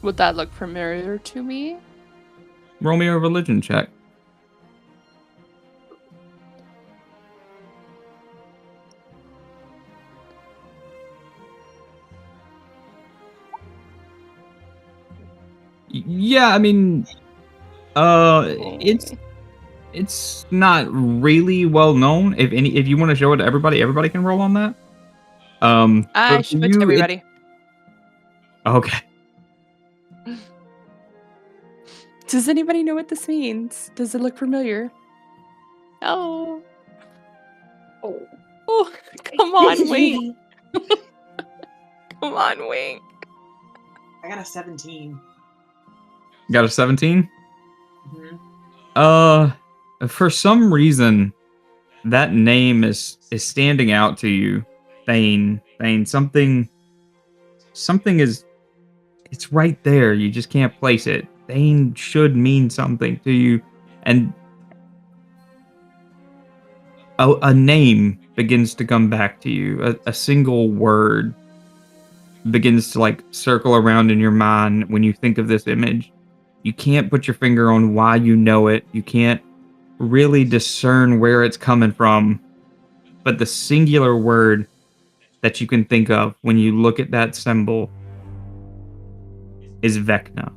Would that look familiar to me? Roll me a religion check. Yeah, I mean, it's not really well known. If you want to show it to everybody can roll on that. I but show for it to you, everybody. Okay. Does anybody know what this means? Does it look familiar? Oh. Oh, come on, Wink. Come on, Wink. I got a 17. Got a 17? Mm-hmm. For some reason, that name is standing out to you. Thane. Something is, it's right there. You just can't place it. Thane should mean something to you. And a name begins to come back to you. A single word begins to like circle around in your mind when you think of this image. You can't put your finger on why you know it. You can't really discern where it's coming from. But the singular word that you can think of when you look at that symbol is Vecna.